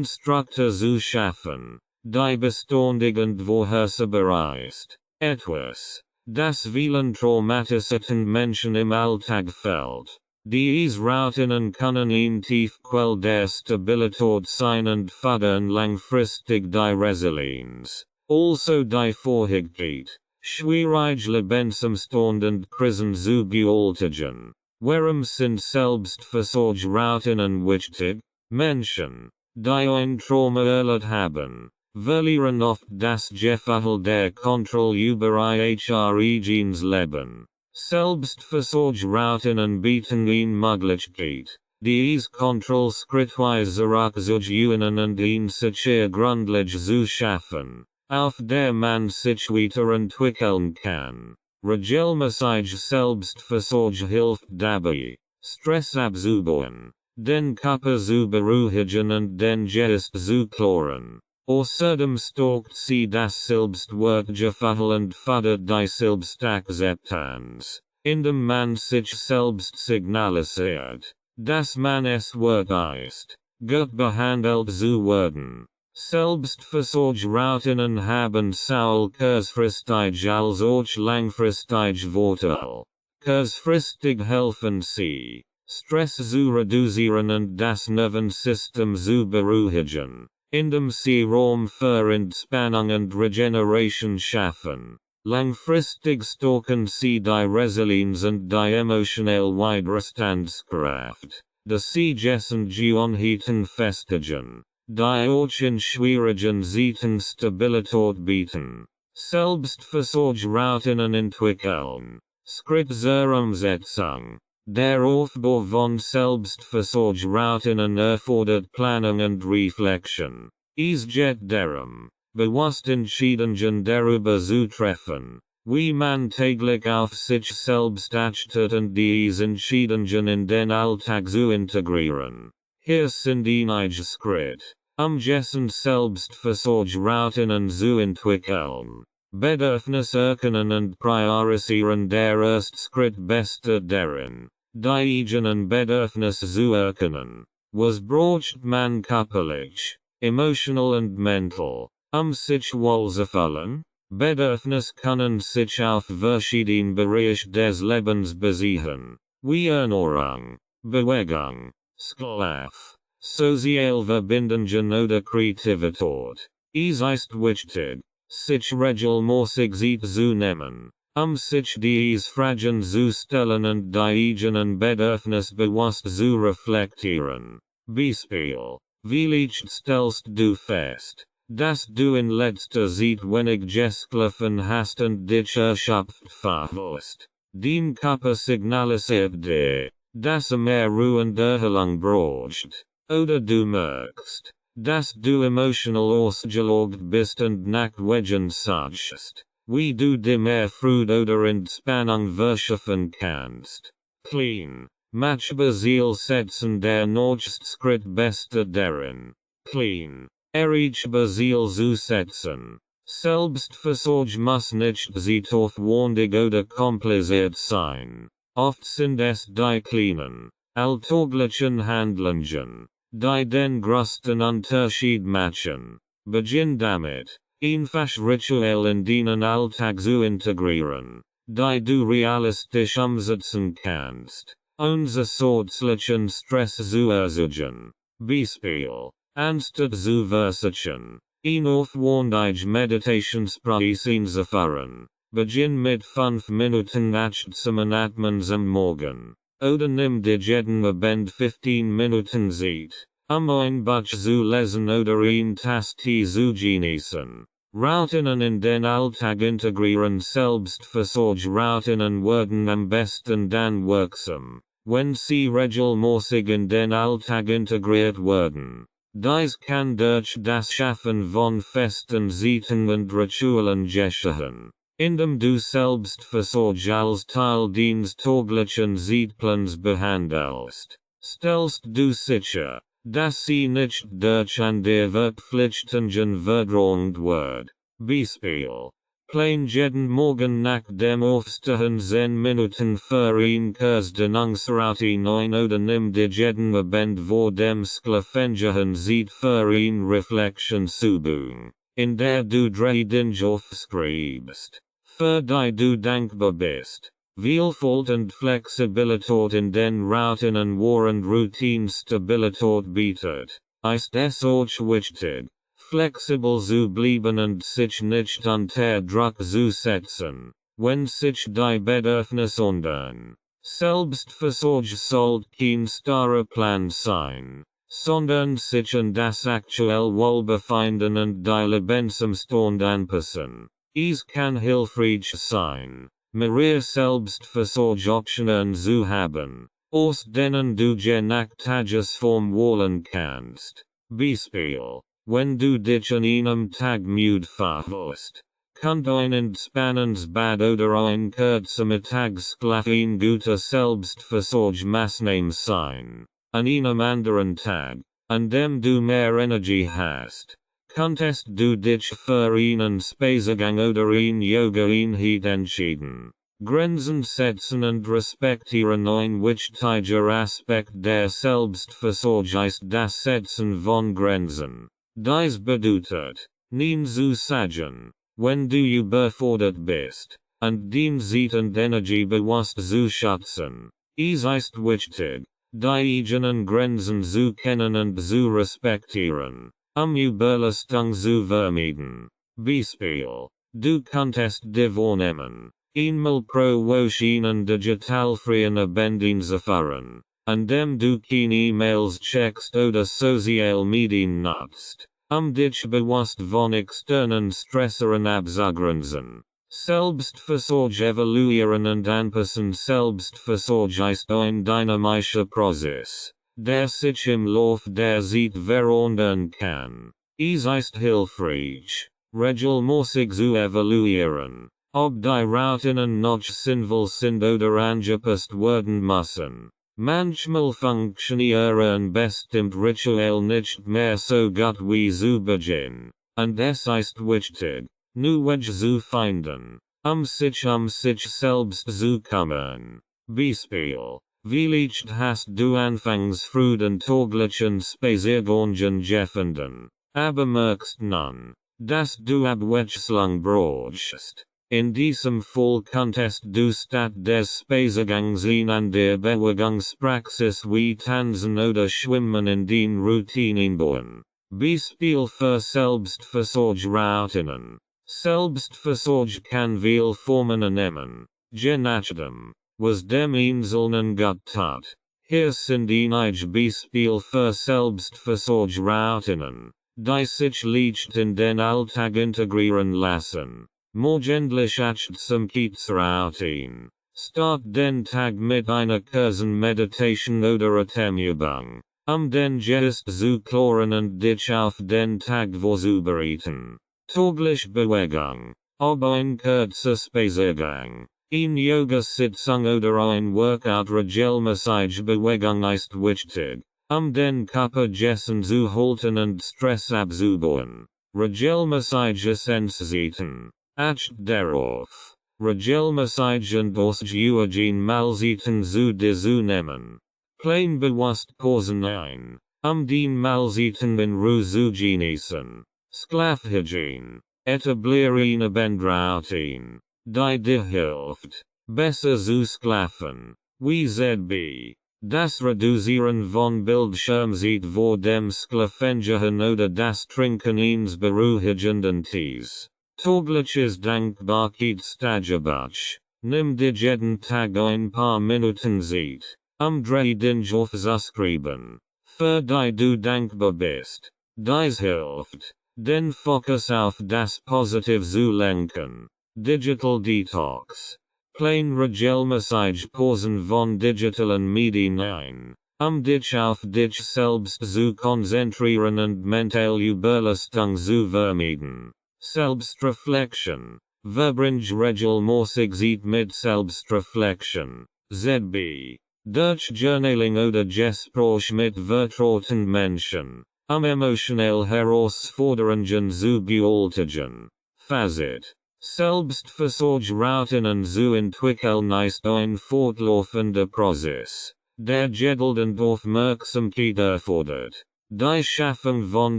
Struktur zu schaffen, die beständig und vorhersehbar ist. Etwas, das vielen traumatisierten Menschen im Alltag fällt. Diese Routinen können ein Tiefquell der Stabilität sein und fördern langfristig die Resilienz. Also die Fähigkeit, schwierige Lebensumstände und Krisen zu bewältigen. Warum sind Selbstversorgerroutinen wichtig? Menschen, die ein Trauma erlebt haben, verlieren oft das Gefühl der Kontrolle über ihr eigenes Leben. Selbstversorgerroutinen bieten eine Möglichkeit, diese Kontrolle schrittweise zurückzugewinnen und eine sichere Grundlage zu schaffen, auf der man sich wieder entwickeln kann. Regelmäßig Selbstversorge hilft dabei, Stress abzubauen, den Körper zu beruhigen und den Geist zu klären. Außerdem stärkt sie das Selbstwertgefühl und fördert die Selbstakzeptanz, indem man sich selbst signalisiert, dass man es wert ist, gut behandelt zu werden. Selbstversorgerinnen haben sowohl kurzfristig als auch langfristig Vorteile. Kurzfristig helfen sie, Stress zu reduzieren und das Nervensystem zu beruhigen, indem sie Raum für Entspannung und Regeneration schaffen. Langfristig stärken sie die Resilienz und die emotionelle Widerstandskraft, die sie Gewohnheiten festigen, die auch in schwierigen Zeiten Stabilität bieten. Selbstversorgerinnen entwickeln. Schritt zur Umsetzung. Der Aufbau von Selbstversorgerinnen erfordert Planung und Reflexion. Es geht darum, bewusst Entscheidungen darüber zu treffen, wie man täglich auf sich selbst achtet und diese Entscheidungen in den Alltag zu integrieren. Hier sind einige Schritte, dessen Selbstversorgerinnen zu entwickeln. Bedürfnis erkennen und priorisieren. Der erste Schritt besteht darin, die eigenen Bedürfnisse zu erkennen. Was braucht man körperlich, emotional und mental, sich wohlzufühlen? Bedürfnisse können sich auf verschiedenen Bereichen des Lebens beziehen, wie Ernährung, Bewegung, Schlaf, soziale Verbindungen oder Kreativität. Es ist wichtig, sich regelmäßig Zeit zu nehmen, sich diese Fragen zu stellen und die eigenen Bedürfnisse bewusst zu reflektieren. Beispiel: Wie leicht stellst du fest, dass du in letzter Zeit wenig geschlafen hast und dich erschöpft fühlst? Dein Körper signalisiert dir, dass mehr Ruhe und Erholung braucht. Oder du merkst, dass du emotional ausgelaugt bist und nach Wegen suchst, wie du dir mehr Freude oder Entspannung verschaffen kannst. Clean. Manchmal setzen. Der nächste Schritt besteht darin, clean, erreichbar Ziel zu setzen. Selbstversorge muss nicht zeitaufwendig oder kompliziert sein. Oft sind es die kleinen, alltäglichen Handlungen, die den größten Unterschied machen. Beginn damit, einfach Ritual in deinen Alltag zu integrieren, die du realistisch umsetzen kannst, zusätzlichen Stress zu ersetzen. Beispiel: anstatt zu versuchen, aufwendige Meditationspraxis einzuführen, beginn mit 5 Minuten achtsamen Atmens am Morgen. Oder nimm dir jeden Abend 15 Minuten Zeit, ein Buch zu lesen oder ein Tee zu genießen. Routinen in den Alltag integrieren. Selbstversorgerinnen werden am besten dann wirksam, wenn sie regelmäßig in den Alltag integriert werden. Dies kann durch das Schaffen von festen Zeiten und Ritualen geschehen, indem du Selbstversorge als Teil deines täglichen Zeitplans behandelst. Stellst du sicher, dass sie nicht durch an der Verpflichtungen verdrängt wird. Beispiel: Plan jeden Morgen nach dem Aufstehen 10 Minuten für ein Kurzdehnungsroutine ein oder nimm dir jeden Abend vor dem Schlafengehen Zeit für ein Reflexionsübung, in der du 3 Dinge aufschreibst, für die du dankbar bist. Vielfalt und Flexibilität in den Routinen während Routinestabilität bietet, ist es auch wichtig, flexibel zu bleiben und sich nicht unter Druck zu setzen, wenn sich die Bedürfnisse ändern. Selbstversorge sollte kein starrer Plan sein, sondern sich an das aktuelle Wohlbefinden und die Lebensumstände anpassen. Es kann hilfreich sein, mehr Selbstversorgeoptionen zu haben, aus denen du je nach Tagesform wählen kannst. Beispiel: wenn du dich an einem Tag müde fühlst. Kann ein spannendes oder ein kurzer Mittagsschlaf ein guter Selbstversorgungsmaßnahme sein. An einem anderen Tag, an dem du mehr Energie hast, könntest du dich für einen Spaziergang oder ein Yoga-Einheit entschieden. Grenzen setzen und respektieren ein wichtiger Aspekt der Selbstversorgung ist das Setzen von Grenzen. Dies bedeutet, nicht zu sagen, wenn du überfordert bist, und deine Zeit und Energie bewusst zu schätzen. Es ist wichtig, die eigenen Grenzen zu kennen und zu respektieren, Überlastung zu vermeiden. Beispiel, du könntest dir vornehmen, einmal pro Woche einen digitalfreien Abend einzuführen, an dem du keine E-Mails checkst oder soziale Medien nutzt, dich bewusst von externen Stressern abzugrenzen. Selbstversorgung evaluieren und anpassen. Selbstversorgung ist ein dynamischer Prozess, der sich im Lauf der Zeit verändern kann. Es ist hilfreich, regelmäßig zu evaluieren, ob die Routinen noch sinnvoll sind oder angepasst werden müssen. Manchmal funktionieren bestimmt Ritual nicht mehr so gut wie zu Beginn, und es ist wichtig, neue zu finden, sich selbst zu kümmern. Beispiel, vielleicht hast du anfangs frühen täglichen Spaziergängen gefunden, aber merkst nun, dass du Abwechslung brauchst. In diesem Fall könntest du statt des Spaziergangs an der Bewegungspraxis wie Tanzen oder Schwimmen in den Routine einbauen. Beispiel für Selbstversorgungsroutinen. Selbstversorgung kann viel Formen annehmen, je nachdem, was dem Einzelnen gut tut. Hier sind einige Beispiele für Selbstversorgungsroutinen, die sich leicht in den Alltag integrieren lassen. Morgendlich Achtsamkeitsroutine. Start den Tag mit einer kurzen Meditation oder Atemübung, den Geist zu klären und dich auf den Tag vorzubereiten. Tägliche Bewegung, ob ein kurzer Spaziergang, ein Yoga-Sitzung oder ein Workout. Regelmäßige Bewegung ist wichtig, den Körper gessen zu halten und Stress abzubauen. Regelmäßiges Entsieten. Acht darauf, regelmäßig und ausgewogen Mahlzeiten zu dir zu nehmen. Plan bewusst Pausen ein, den Mahlzeiten in Ruhe zu genießen. Schlafhygiene, etablieren Abendroutine, die dir hilft, besser zu schlafen. Wie ZB, das Reduzieren von Bildschirmzeit vor dem Schlafengehen oder das Trinken eines beruhigenden Tees. Tägliches Dankbarkeitstagebuch. Nimm dir jeden Tag ein paar Minuten Zeit, drei Dinge aufzuschreiben, für die du dankbar bist. Dies hilft, den Fokus auf das Positive zu lenken. Digital Detox. Plan regelmäßig Pausen von digitalen Medien ein, dich auf dich selbst zu konzentrieren und mental Überlastung zu vermeiden. Selbstreflexion. Verbring regelmäßig Zeit mit Selbstreflexion. ZB. Durch Journaling oder Gespräch mit vertrauten Menschen, emotionell Herausforderungen zu bewältigen. Fazit. Selbstversorgungsroutinen zu entwickeln ist ein fortlaufender Prozess, der Geduld und Aufmerksamkeit erfordert. Die Schaffung von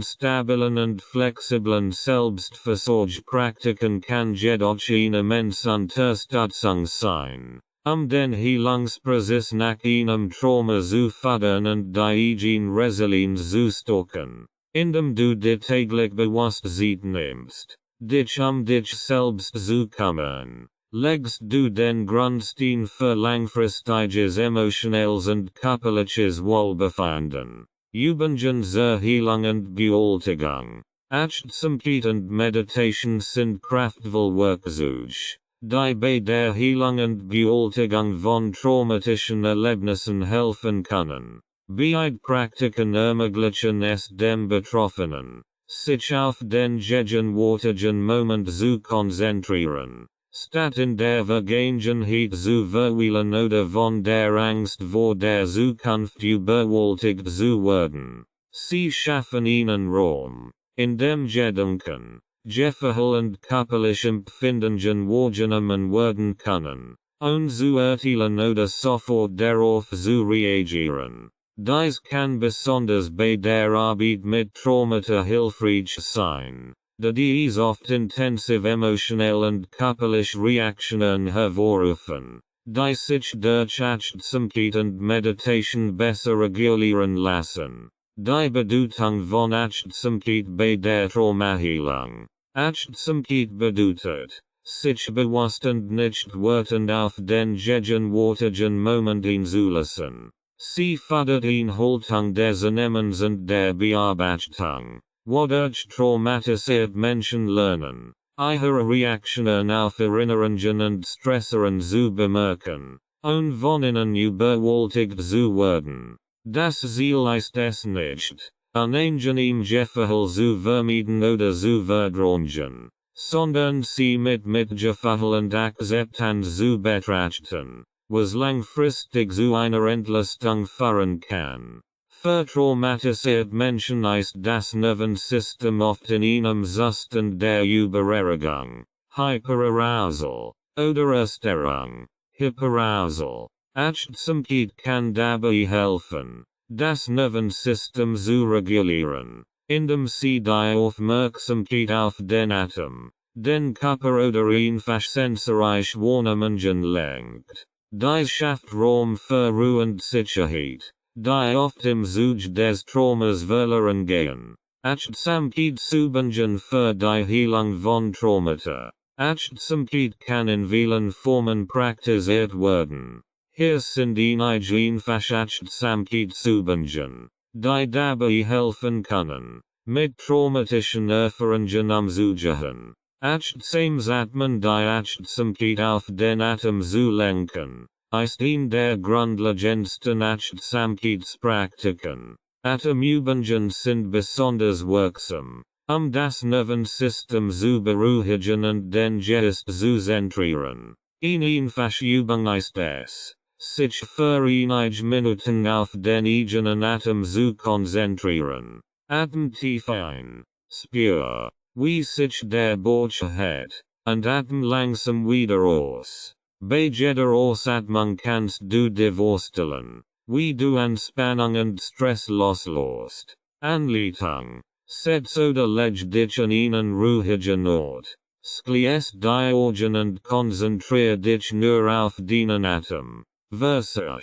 stabilen und flexiblen Selbstversorgungspraktiken kann jedoch eine immense Unterstützung sein, den Heilungsprozess nach einem Trauma zu fördern und die eigene Resilienz zu stärken, indem du dir täglich bewusst Zeit nimmst, dich dich selbst zu kümmern. Legst du den Grundstein für langfristiges emotionelles und körperliches Wohlbefinden. Übungen zur Heilung und Bewältigung. Achtsamkeit und Meditation sind kraftvolle Werkzeuge, die bei der Heilung und Bewältigung von traumatischen Erlebnissen helfen können. Beide Praktiken ermöglichen es dem Betroffenen, sich auf den gegenwärtigen Moment zu konzentrieren, statt in der Vergangenheit zu verweilen oder von der Angst vor der Zukunft überwältigt zu werden. Sie schaffen ihnen Raum, in dem Gedanken, Gefühl und körperliche Empfindungen wahrgenommen werden können, ohne zu urteilen oder sofort darauf zu reagieren. Dies kann besonders bei der Arbeit mit Traumata hilfreich sein, da dies oft intensive emotionelle und körperliche Reaktionen hervorrufen, die sich durch Achtsamkeit und Meditation besser regulieren lassen. Die Bedeutung von Achtsamkeit bei der Traumaheilung. Achtsamkeit bedeutet, sich bewusst und nicht wertend auf den gegenwärtigen Moment einzulassen. Sie fördert Haltung des Annehmens und der Bearbeitung, wodurch traumatisierte Menschen lernen, ihre Reaktionen auf Erinnerungen und Stresseren zu bemerken, ohne von ihnen überwältigt zu werden. Das Ziel ist es nicht, ein angenehm Gefühl zu vermeiden oder zu verdrängen, sondern sie mit Mitgefühl und Akzeptanz zu betrachten, was langfristig zu einer Entlastung führen kann. Für traumatisierte Menschen ist das Nervensystem oft in einem Zustand der Übererregung, Hyperarousal, oder Erstörung, Hyperarousal. Achtsamkeit kann dabei helfen, das Nervensystem zu regulieren, indem sie die Aufmerksamkeit auf den Atem, den Körper oder einfach sensorische Wahrnehmungen lenkt. Dies schafft Raum für Ruhe und Sicherheit, die oft im Zuge des Traumas verloren gehen. Achtsamkeit zubengen für die Heilung von Traumata. Achtsamkeit kann in vielen Formen praktiziert werden. Hier sind einige einfache Achtsamkeit zubengen, die dabei helfen können, mit traumatischen Erfahrungen umzugehen. Achtsames Atmen. Die Achtsamkeit auf den Atem zu lenken, ist der grundlegendsten Achtsamkeitspraktiken. Atemübungen sind besonders wirksam, das Nervensystem zu beruhigen und den Geist zu zentrieren. Einfache Übung ist es, sich für einige Minuten auf den eigenen Atem zu konzentrieren. Atem tief ein, spür, wie sich der Bauch hebt, und atmen langsam wieder aus. Bei jeder Ausatmung kannst du dir vorstellen, wie du Anspannung und Stress loslässt. Anleitung. Setz oder leg dich an einen ruhigen Ort. Schließ die Augen und konzentrier dich nur auf deinen Atem. Versuch,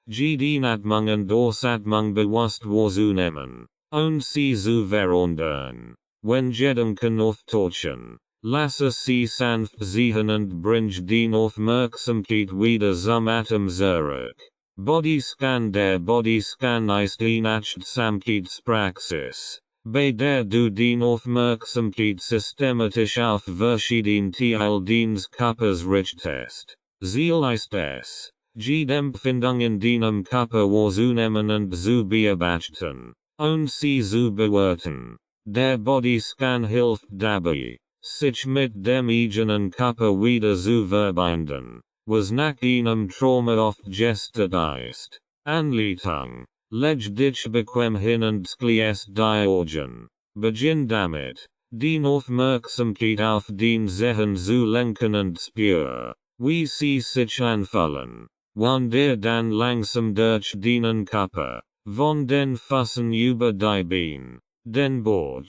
die Atmung und Ausatmung bewusst wahrzunehmen, ohne sie zu verändern. Wenn Gedanken auftauchen, lasse sie sanft ziehen und bring die Aufmerksamkeit wieder zum Atem zurück. Bodyscan. Der Bodyscan ist eine Achtsamkeitspraxis, bei der du die Aufmerksamkeit systematisch auf verschiedene Teile deines Körpers richtest. Ziel ist es, die Empfindungen deinem Körper wahrzunehmen und zu beobachten, ohne sie zu bewerten. Der Bodyscan hilft dabei, sich mit dem eigenen Körper wieder zu verbinden, was nach einem Trauma oft gestet ist. Anleitung. Leg dich bequem hin und schließ die Augen. Beginn damit, die Aufmerksamkeit auf den Sehen zu lenken und spür, wie sie sich anfühlen. Wander dann langsam durch deinen Körper, von den Füßen über die Beine, den Bauch,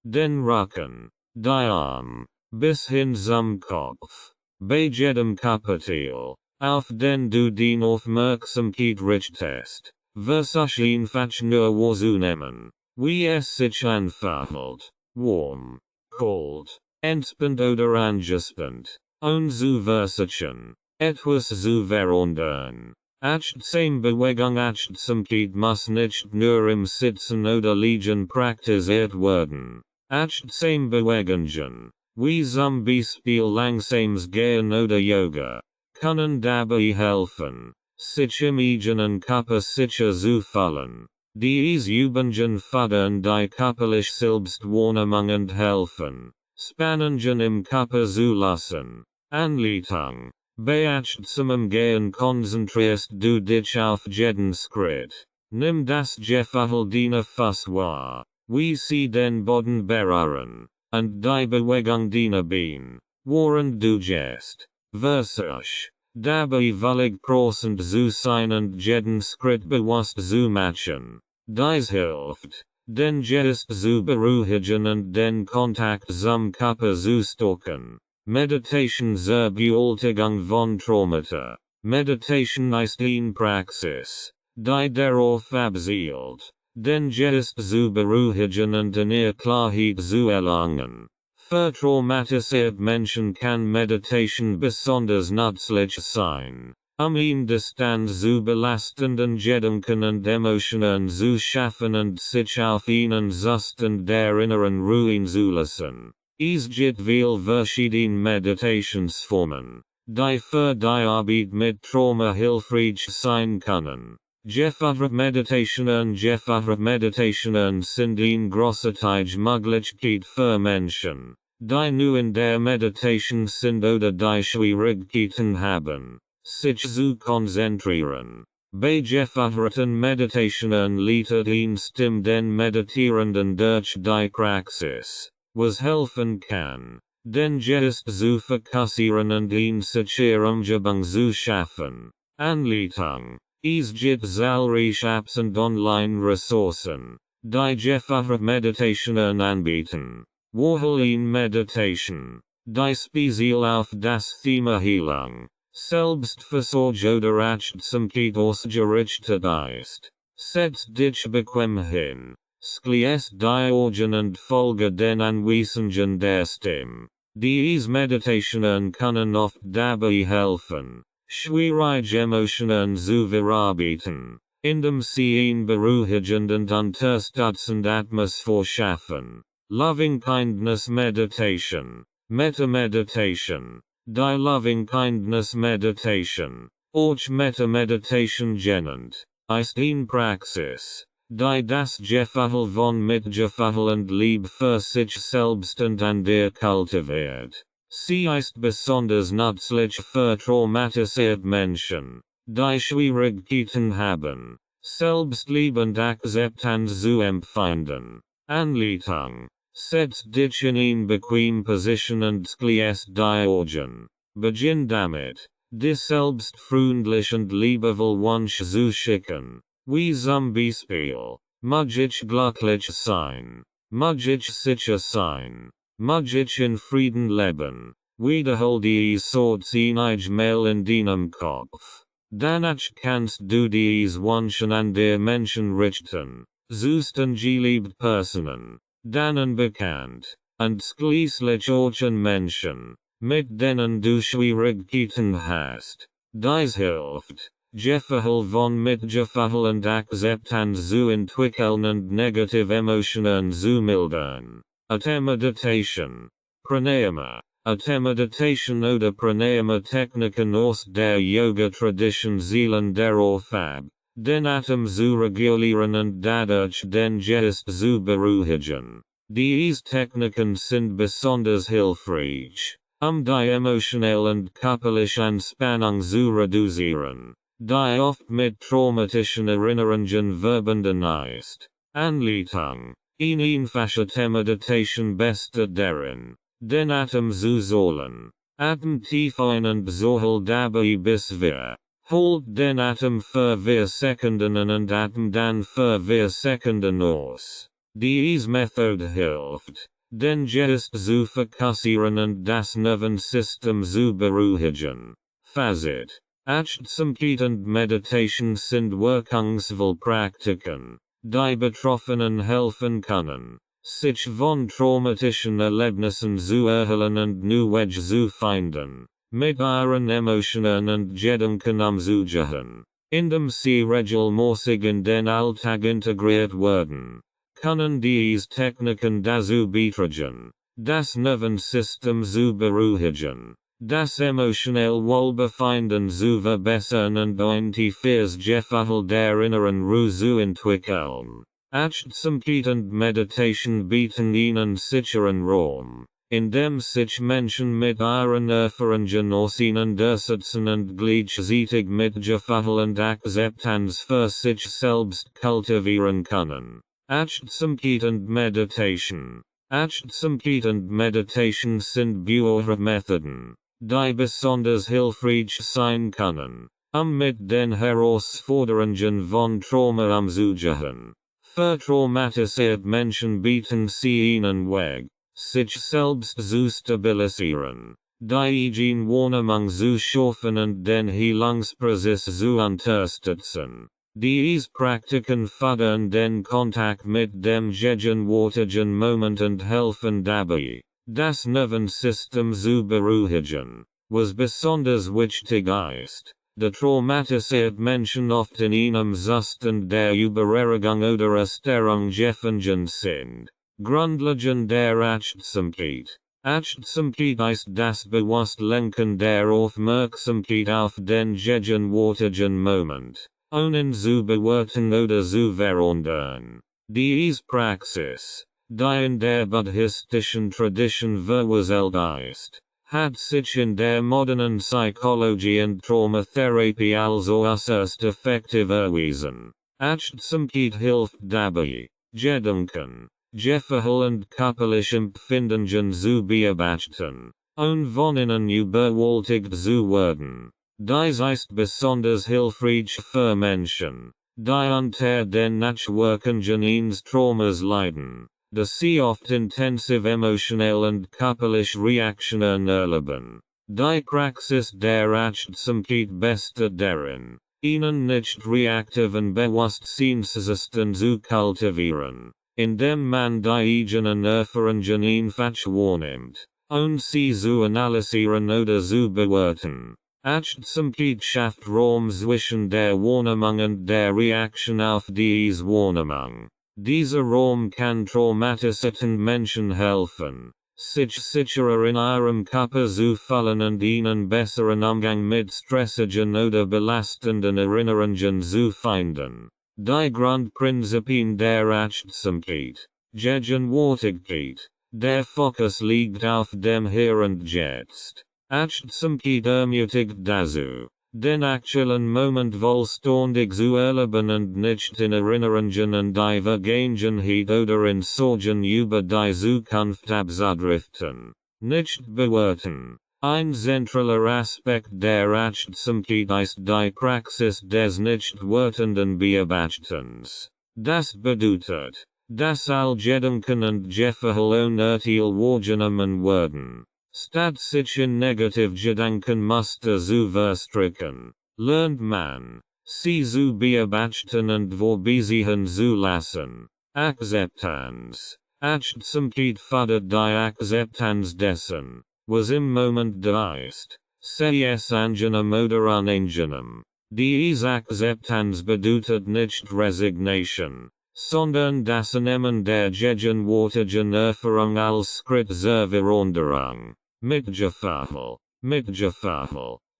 den Rücken, die Arme, bis hin zum Kopf. Bei jedem Körperteil, auf den du die Aufmerksamkeit richtest, versuch einfach nur wahrzunehmen, wie es sich anfühlt, warm, kalt, entspannt oder angespannt, ohne zu versuchen, etwas zu verändern. Achtsame Bewegung. Achtsamkeit muss nicht nur im Sitzen oder Liegen praktiziert werden. Achtsame Bewegungen, wie zum Beispiel langsames Gehen oder Yoga, können dabei helfen, sich im eigenen Körper sicher zu fühlen. Dies Übungen fördern die körperlich Selbstwahrnehmung und helfen, Spannungen im Körper zu lassen. Anleitung. Beachtsamem Gehen konzentrierst du dich auf jeden Schritt. Nimm das Gefühl Fuß wahr, wie sie den Boden berühren, und die Bewegung deiner Beine, während du gehst. Versuch, dabei völlig präsent zu sein und jeden Schritt bewusst zu machen. Dies hilft, den Geist zu beruhigen und den Kontakt zum Körper zu stärken. Meditation zur Bewältigung von Traumata. Meditation ist eine Praxis, die darauf abzielt, den Geist zu beruhigen und eine Klarheit zu erlangen. Für traumatisierte Menschen kann Meditation besonders nützlich sein, ihn Distanz zu belastenden Gedanken und Emotionen zu schaffen und sich auf einen Zustand der inneren Ruhe zu lassen. Es gibt viele verschiedene Meditationsformen, die für die Arbeit mit Trauma hilfreich sein können. Gefährliche Meditationen sind eine großartige Möglichkeit für Menschen, die nur in der Meditation sind oder die Schwierigkeiten haben, sich zu konzentrieren. Bei gefährlichen Meditationen leitet ein Stimme den Meditierenden durch die Praxis, was helfen kann, den Geist zu fokussieren und eine Umgebung zu schaffen. Anleitung. Es gibt zahlreiche Apps und Online-Ressourcen, die gefährliche Meditationen anbieten. Wohlin Meditation, die speziell auf das Thema Heilung, Selbstversorgung oder Achtsamkeit ausgerichtet ist. Setz dich bequem hin, schließ die Augen und folge den Anweisungen der Stimme. Diese Meditationen können oft dabei helfen, schwierige Emotionen zu verarbeiten, indem sie eine beruhigende und unterstützende Atmosphäre schaffen. Loving Kindness Meditation, Metta Meditation, die Loving Kindness Meditation, auch Metta Meditation genannt, ist eine Praxis, die das Gefühl von Mitgefühl und Liebe für sich selbst und andere kultiviert. Sie ist besonders nützlich für traumatisierte Menschen, die Schwierigkeiten haben, Selbstliebe und Akzeptanz zu empfinden. Anleitung. Setz dich in eine bequeme Position und schließ die Augen. Beginn damit, dich selbst freundlich und liebevoll Wunsch zu schicken, wie zum Beispiel, mag ich glücklich sein, mag ich sicher sein, mag ich in Frieden leben, wiederhol dies Sorts einmal in deinem Kopf. Danach kannst du dies Wünschen an der Menschen richten, zusten geliebte Personen, dann bekannt, und schließlich auch an Menschen, mit denen du Schwierigkeiten hast. Dies hilft, Gefühl von Mitgefühl und Akzeptanz zu entwickeln und negative Emotionen zu mildern. Meditation. Pranayama. Meditation oder Pranayama Techniken aus der Yoga-Tradition zielen darauf ab, den Atem zu regulieren und dadurch den Geist zu beruhigen. Diese Techniken sind besonders hilfreich, die emotionelle und körperliche Anspannung zu reduzieren, die oft mit traumatischen Erinnerungen verbunden ist. Anleitung. Eine einfache Meditation besteht darin, den Atem zu zählen. Atem tief ein und zähl dabei bis 4. Hold den Atem für 4 Sekunden und Atem dann für 4 Sekunden aus. Diese Methode hilft, den Geist zu fokussieren und das Nervensystem zu beruhigen. Fazit. Achtsamkeit und Meditation sind wirkungsvolle Praktiken, die Betroffenen helfen können, sich von traumatischen Erlebnissen zu erholen und neue Wege zu finden, mit ihren Emotionen und Gedanken umzugehen. Indem sie regelmäßig in den Alltag integriert werden, können diese Techniken dazu beitragen, das Nervensystem zu beruhigen, Das emotionell Wohlbefinden zu verbessern und die Fürs der inneren Ruhe zu entwickeln. Achtsamkeit und Meditation bieten ihnen sicheren Raum, in dem sich Menschen mit ihren Erfahrungen auseinandersetzen und gleichzeitig mit Gefühl und Akzeptanz für sich selbst kultivieren können. Achtsamkeit und Meditation. Achtsamkeit und Meditation sind Methoden, die besonders hilfreich sein können, mit den Herausforderungen von Trauma umzugehen. Für traumatisierte Menschen bieten sie einen Weg, sich selbst zu stabilisieren, die eigene Wahrnehmung zu schaffen und den Heilungsprozess zu unterstützen. Diese Praktiken fördern den Kontakt mit dem gegenwärtigen Moment und helfen dabei, das Nervensystem zu beruhigen, was besonders wichtig ist. Da traumatisierte Menschen oft in einem Zustand der Übererregung oder Erstörung gefangen sind. Grundlegend der Achtsamkeit. Achtsamkeit ist das Bewusstlenken der Aufmerksamkeit auf den gegenwärtigen Moment, ohne zu bewerten oder zu verändern. Diese Praxis, die in der buddhistischen Tradition verwurzelt ist, hat sich in der modernen Psychologie und Traumatherapie als äußerst effektiv erwiesen. Achtsamkeit hilft dabei, Gedanken, Gefühle und körperliche Empfindungen zu beobachten, von innen überwältigt zu werden. Dies ist besonders hilfreich für Menschen, die unter den Nachwirkungen eines Traumas leiden, da sie oft intensiv emotionell und körperlich Reaktionen erleben. Die Praxis der Achtsamkeit besteht darin, ihnen nicht reaktiven Bewusstseinszustand zu kultivieren, indem man die eigenen Erfahrungen einfach wahrnimmt, ohne sie zu analysieren oder zu bewerten. Achtsamkeit schafft Raum zwischen der Wahrnehmung und der Reaktion auf diese Wahrnehmung. Dieser Raum kann traumatisierten Menschen helfen, sich sicherer in ihrem Körper zu fühlen und einen besseren Umgang mit stressigen oder belastenden Erinnerungen zu finden. Die Grundprinzipien der Achtsamkeit. Gegenwärtigkeit. Der Fokus liegt auf dem Hier und Jetzt. Achtsamkeit ermutigt dazu, den aktuellen Moment vollständig zu erleben und nicht in Erinnerungen und die Vergangenheit oder in Sorgen über die Zukunft abzudriften. Nicht bewerten. Ein zentraler Aspekt der Achtsamkeit ist die Praxis des Nichtwertenden Beobachtens. Das bedeutet, dass all Gedanken und Gefühle unerteil wahrgenommen werden. Statt sich in Negativgedankenmuster zu verstricken, lernt man, sie zu beobachten und vorbeisehen zu lassen. Akzeptanz. Achtsamkeit fördert die Akzeptanz dessen, was im Moment da ist, sei es angenehm oder unangenehm. Diese Akzeptanz bedeutet nicht Resignation, sondern das Annehmen der gegenwärtigen Erfahrung als Schritt zur Veränderung. Mitgefühl,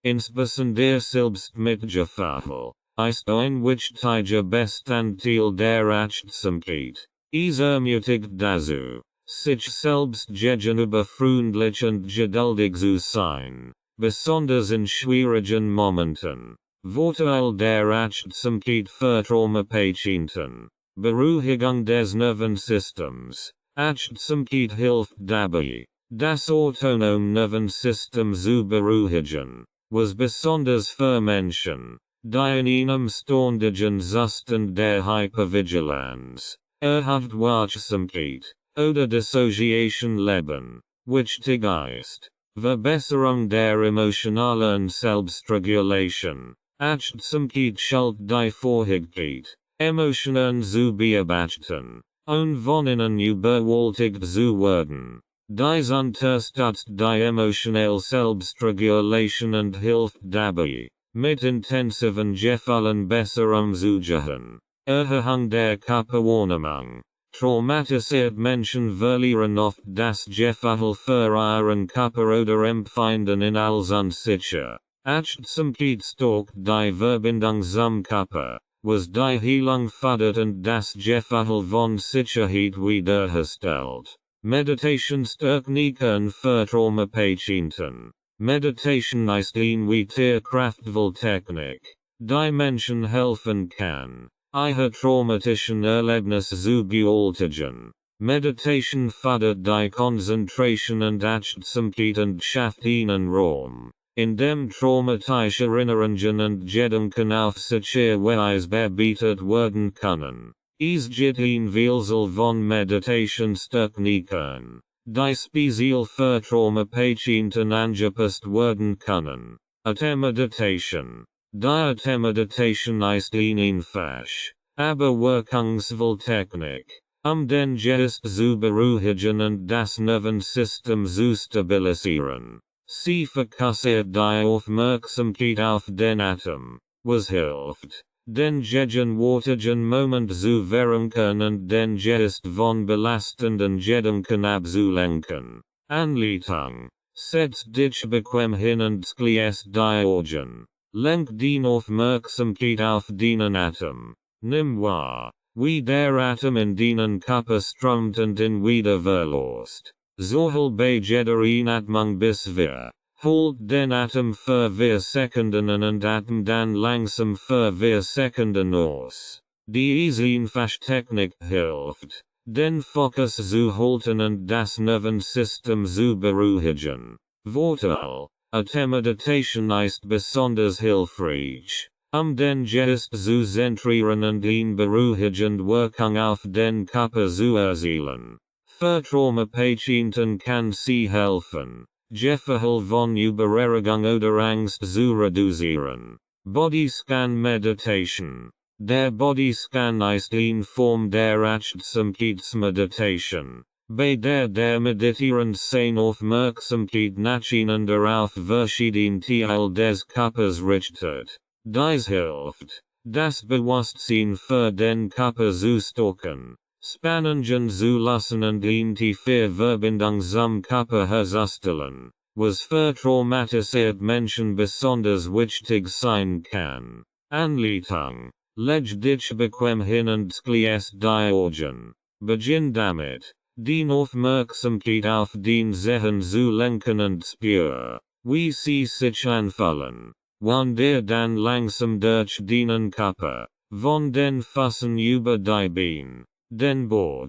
insbesondere Selbstmitgefühl, ist ein wichtiger Bestandteil der Achtsamkeit. Es ermutigt dazu, sich selbst gegenüber freundlich und geduldig zu sein, besonders in schwierigen Momenten. Vorteil der Achtsamkeit für Traumapatienten. Beruhigung des Nervensystems. Achtsamkeit hilft dabei, das autonome Nervensystem zu beruhigen, was besonders für Menschen, die in einem ständigen Zustand der Hypervigilanz, erhöht Wachsamkeit, oder Dissociation leben, wichtig ist. Verbesserung der emotionalen Selbstregulation. Achtsamkeit schult die Fähigkeit, Emotionen zu beobachten, von innen überwältigt zu werden. Dies unterstützt die emotionelle Selbstregulation und hilft dabei, mit intensiven Gefühlen besser umzugehen. Erhöhung der Körperwahrnehmung. Traumatisiert Menschen verlieren oft das Gefühl für ihren Körper oder empfinden ihn als unsicher. Achtsamkeit stärkt die Verbindung zum Körper, was die Heilung fördert und das Gefühl von Sicherheit wiederherstellt. Meditationstechniken für Traumapatienten. Meditation ist eine weitere kraftvolle Technik, die Menschen helfen kann, ihre traumatischen Erlebnisse zu bewältigen. Meditation fördert die Konzentration und Achtsamkeit und schafft ihnen Raum, in dem traumatische Erinnerungen und Gedanken auf sichere Weise bearbeitet werden können. Es gibt ein Vielzahl von Meditationstechniken, die speziell für Traumapatienten angepasst werden können. Atemmeditation. Die Atemmeditation ist eine einfache, aber wirkungsvolle Technik, den Geist zu beruhigen und das Nervensystem zu stabilisieren. Sie fokussiert die Aufmerksamkeit auf den Atem, was hilft, den gegenwärtigen Moment zu verankern und den Geist von belastenden Gedanken abzulenken. Anleitung. Setz dich bequem hin und schließ die Augen. Lenk die Aufmerksamkeit auf deinen Atem. Nimm wahr, wie der Atem in deinen Körper strömt und ihn wieder verlässt. Zohel bei jeder Einatmung bis wir. Hold den Atem für 4 Sekunden und atm dann langsam für 4 Sekunden aus. Die einfache Technik hilft, den Fokus zu halten und das Nervensystem zu beruhigen. Vorteil: Atemmeditation ist besonders hilfreich, den Geist zu zentrieren und eine beruhigende Wirkung auf den Körper zu erzielen. Für Traumapatienten kann sie helfen, Gefühle von Übererregung oder Angst zu reduzieren. Bodyscan Meditation. Der Bodyscan ist eine Form der Achtsamkeitsmeditation, bei der Meditierende seine Aufmerksamkeit nacheinander auf verschiedene Teile des Körpers richtet. Dies hilft, das Bewusstsein für den Körper zu stärken, Spannungen zu lassen und eine tiefe Verbindung zum Körper herzustellen, was für traumatisierte Menschen besonders wichtig sein kann. Anleitung. Leg dich bequem hin und schließ die Augen. Beginn damit, die Aufmerksamkeit auf den Sehen zu lenken und spür, wie sie sich anfühlen. Wander dann langsam durch deinen Körper, von den Füßen über die Beine, den Bauch,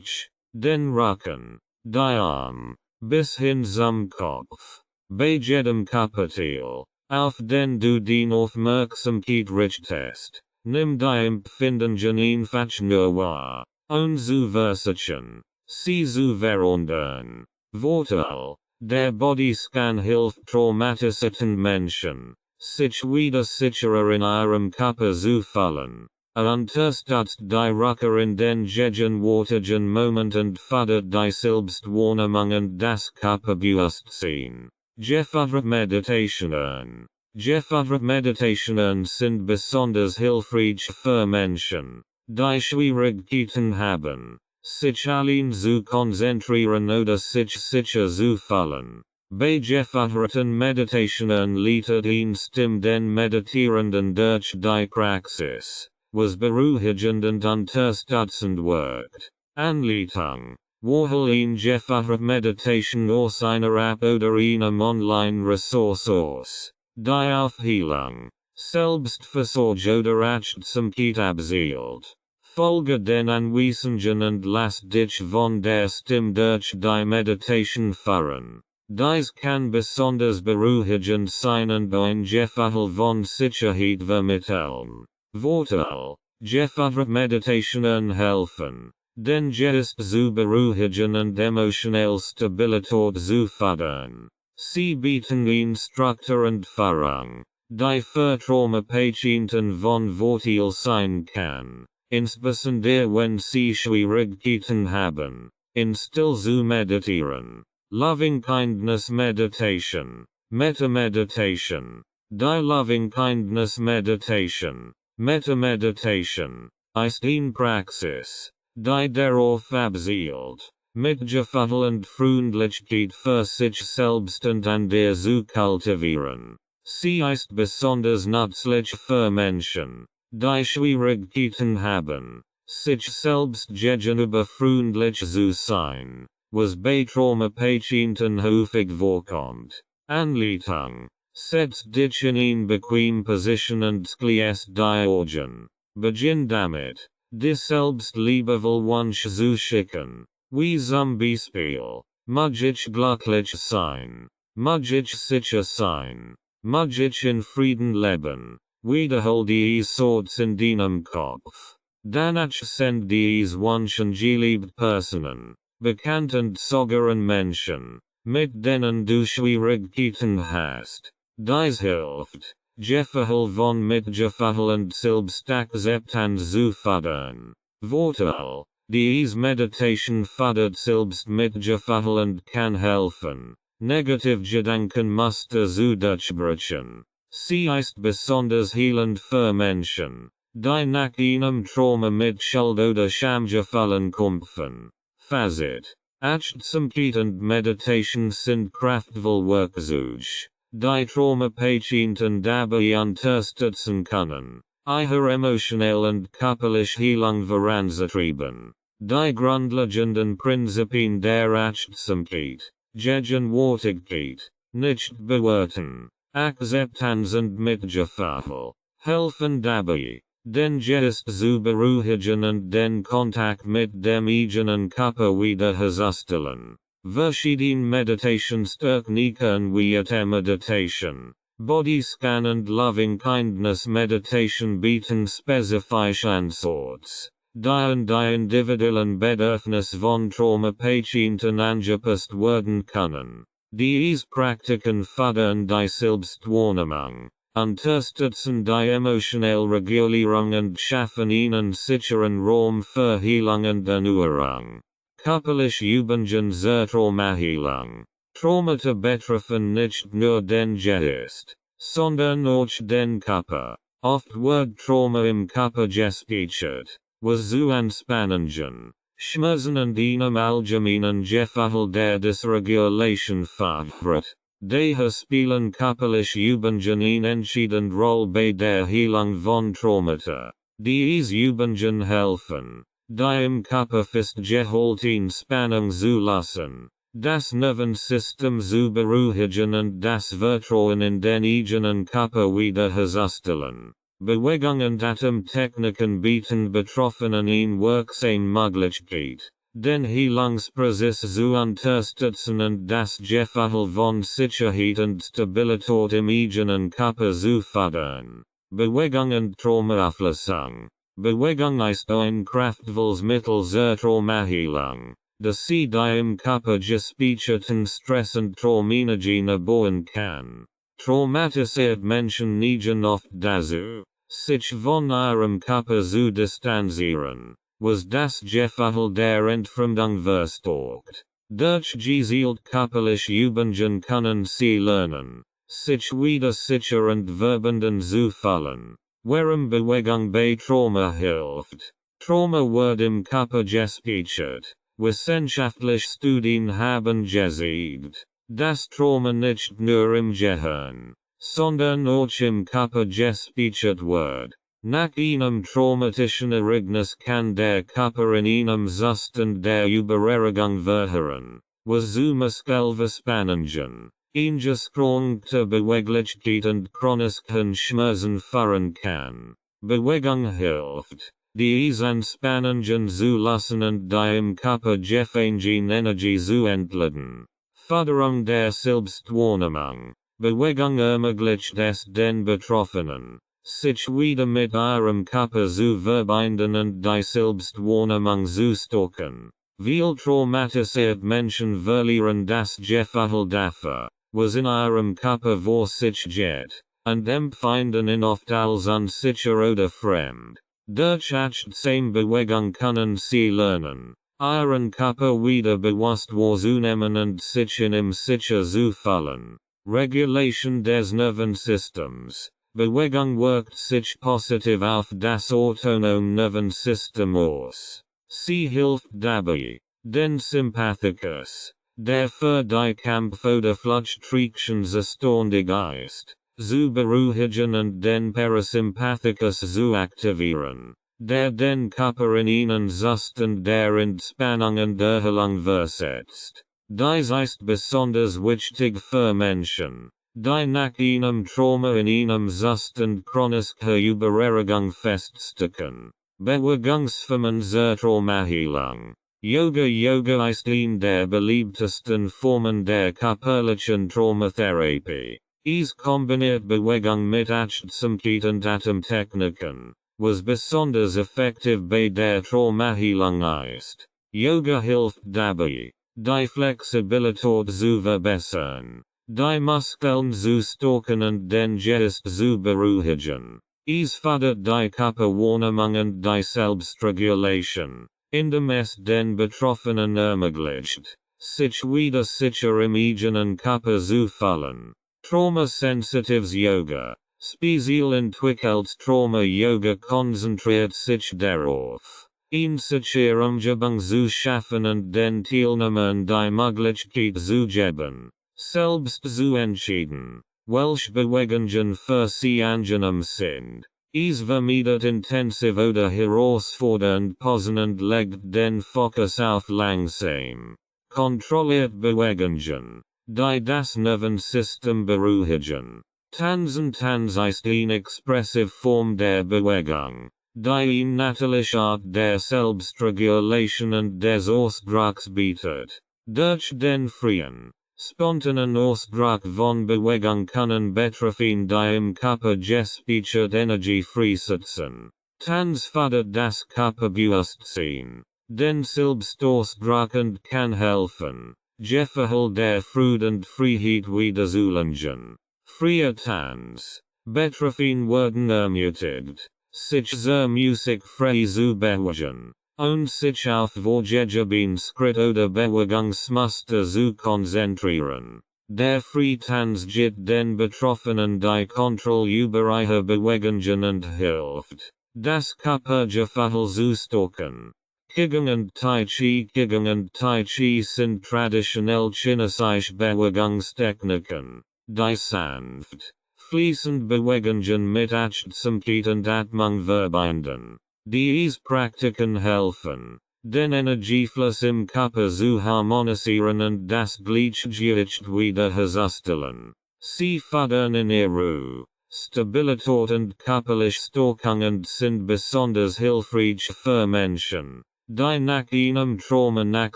den Rücken, die Arme, bis hin zum Kopf. Bei jedem Körperteil, auf den du die Aufmerksamkeit richtest, nimm die Empfindungen einfach nur wahr, ohne zu versuchen, sie zu verändern. Vorteil: der Bodyscan hilft traumatisierten Menschen, sich wieder sicherer in ihrem Körper zu fühlen. Unterstützt die Rückkehr in den gegenwärtigen Moment und fördert die Selbstwahrnehmung und das Körperbewusstsein. Geförderte Meditationen. Geförderte Meditationen sind besonders hilfreich für Menschen, die Schwierigkeiten haben, sich allein zu konzentrieren oder sich sicher zu fühlen. Bei geförderten Meditationen leitet eine Stimme den Meditierenden durch die Praxis, was beruhigend und unterstützend wirkt. Anleitung. Wähle eine geförderte Meditation aus einer App oder einem Online-Ressource aus, die auf Heilung, Selbstversorgung oder Achtsamkeit abzielt. Folge den Anweisungen und lass dich von der Stimme durch die Meditation führen. Dies kann besonders beruhigend sein und ein Gefühl von Sicherheit vermitteln. Vorteil: geförderte Meditationen helfen, den Geist zu beruhigen und emotionelle Stabilität zu fördern. Sie bieten Instruktor und Führung, die für Traumapatienten von Vorteil sein kann, insbesondere wenn sie Schwierigkeiten haben, in Still zu meditieren. Loving Kindness Meditation. Metta Meditation. Die Loving Kindness Meditation, Metta Meditation, ist eine Praxis, die darauf abzielt, mitgefahrend Freundlichkeit für sich selbst und andere zu kultivieren. Sie ist besonders nützlich für Menschen, die Schwierigkeiten haben, sich selbst gegenüber freundlich zu sein, was bei Traumapatienten häufig vorkommt. Anleitung: Setz dich in eine bequeme Position und schließ die Augen. Beginn damit, dich selbst liebevoll Wunsch zu schicken. Wie zum Beispiel, mag ich glücklich sein, mag ich sicher sein, mag ich in Frieden leben. Wiederhol dies Sorts in deinem Kopf. Danach send dies Wünschen geliebt Personen, bekannt und sogeren Menschen, mit denen du Schwierigkeiten hast. Dies hilft, Gefühl von Mitgefühl und Selbstakzeptanz zu fördern. Vorteil: Dies Meditation fördert Selbstmitgefühl und kann helfen, Negativgedanken Muster zu durchbrechen. Sie ist besonders heilend für Menschen, die nach einem Trauma mit Schuld oder Schamgefühlen kämpfen. Fazit: Achtsamkeit und Meditation sind kraftvolle Werkzeuge, die Traumapatienten dabei unterstützen können, ihre emotionelle und körperliche Heilung voranzutreiben. Die grundlegenden Prinzipien der Achtsamkeit, Gegenwärtigkeit, nicht bewerten, Akzeptanz und Mitgefühl, helfen dabei, den Geist zu beruhigen und den Kontakt mit dem eigenen Körper wiederherzustellen. Verschiedene Meditationstechniken wie Meditation, Body Scan und Loving Kindness Meditation bieten spezifische Ansätze, die an die individuellen Bedürfnisse von Traumapatienten angepasst werden können. Diese Praktiken fördern die Selbstwahrnehmung, unterstützen die emotionelle Regulierung und schaffen einen sicheren Raum für Heilung und Erneuerung. Körperliche Übungen zur Traumaheilung. Traumata betreffen nicht nur den Geist, sondern auch den Körper. Oft wird Trauma im Körper gespeichert, was zu Anspannungen, Schmerzen und einem allgemeinen Gefühl der Dysregulation fördert. Daher spielen körperliche Übungen eine entscheidende Rolle bei der Heilung von Traumata. Diese Übungen helfen, die im Körper festgehaltene Spannung zu lassen, das Nervensystem zu beruhigen und das Vertrauen in den eigenen Körper wiederherzustellen. Bewegung und Atemtechniken bieten Betroffenen eine wirksame Möglichkeit, den Heilungsprozess zu unterstützen und das Gefühl von Sicherheit und Stabilität im eigenen Körper zu fördern. Bewegung und Traumaablassung. Bewegung ist ein kraftvolles Mittel zur Traumaheilung, das sie die im Körper gespeicherten Stress und Traumenergien abbauen kann. Traumatisierte Menschen neigen oft dazu, sich von ihrem Körper zu distanzieren, was das Gefühl der Entfremdung verstärkt. Durch gezielt körperliche Übungen können sie lernen, sich wieder sicher und verbunden zu fühlen, warum Bewegung bei Trauma hilft. Trauma wird im Körper gespeichert. Wissenschaftliche Studien haben gezeigt, dass Trauma nicht nur im Gehirn, sondern auch im Körper gespeichert wird. Nach einem traumatischen Ereignis kann der Körper in einem Zustand der Übererregung verharren, was zu Muskelverspannungen, eingeschränkter Beweglichkeit und chronischen Schmerzen führen kann. Bewegung hilft, diese Anspannungen zu lassen und die im Körper gefangene Energie zu entladen. Förderung der Selbstwahrnehmung. Bewegung ermöglicht es den Betroffenen, sich wieder mit ihrem Körper zu verbinden und die Selbstwahrnehmung zu stärken. Viele traumatisierte Menschen verlieren das Gefühl dafür, was in ihrem Körper vor sich geht, und empfinden ihn oft als unsicher oder fremd. Durch achtsame Bewegung können sie lernen, ihren Körper wieder bewusst wahrzunehmen und sich in ihm sicher zu fühlen. Regulation des Nervensystems. Bewegung wirkt sich positiv auf das autonome Nervensystem aus. Sie hilft dabei, den Sympathikus, der für die Kampf oder Fluchtreaktion zuständig ist, zu beruhigen und den Parasympathikus zu aktivieren, der den Körper in einen Zustand der Entspannung und Erholung versetzt. Dies ist besonders wichtig für Menschen, die nach einem Trauma in einem Zustand chronischer Übererregung feststecken. Bewegungsformen zur Traumaheilung. Yoga ist eine der beliebtesten Formen der körperlichen Traumatherapie. Es kombiniert Bewegung mit Achtsamkeit und Atemtechniken, was besonders effektiv bei der Traumaheilung ist. Yoga hilft dabei, die Flexibilität zu verbessern, die Muskeln zu stärken und den Geist zu beruhigen. Es fördert die Körperwahrnehmung und die Selbstregulation, indem es den Betroffenen ermöglicht, sich wieder sicher im eigenen Körper zu fühlen. Trauma-sensitives Yoga, speziell entwickeltes Trauma-Yoga konzentriert sich darauf, eine sichere Umgebung zu schaffen und den Teilnehmern die Möglichkeit zu geben, selbst zu entscheiden, welche Bewegungen für sie angenehm sind. Es vermeidet intensiv oder herausfordernd Pausen und legt den Fokus auf langsam, kontrolliert Bewegungen, die das Nervensystem beruhigen. Tanzen ist eine expressive Form der Bewegung, die eine natürliche Art der Selbstregulation und des Ausdrucks bietet. Durch den freien, spontanen Ausdruck von Bewegung können Betroffene die im Körper gespeicherte Energie freisetzen. Tanz fördert das Körperbewusstsein, den Selbstausdruck und kann helfen, Gefühle der Freude und Freiheit wiederzuerlangen. Freier Tanz. Betroffene werden ermutigt, sich zur Musik frei zu bewegen, und sich auf vorgegebene Schritt oder Bewegungsmuster zu konzentrieren. Der Freetanz gibt den Betroffenen die Kontrolle über ihre Bewegungen und hilft, das Körpergefühl zu stärken. Qigong und Tai Chi sind traditionell chinesische Bewegungstechniken, die sanft, fließend Bewegungen mit Achtsamkeit und Atmung verbinden. Diese Praktiken helfen, den Energiefluss im Körper zu harmonisieren und das Gleichgewicht wiederherzustellen. Sie fördern Ruhe, Stabilität und körperliche Stärkung und sind besonders hilfreich für Menschen, die nach einem Trauma nach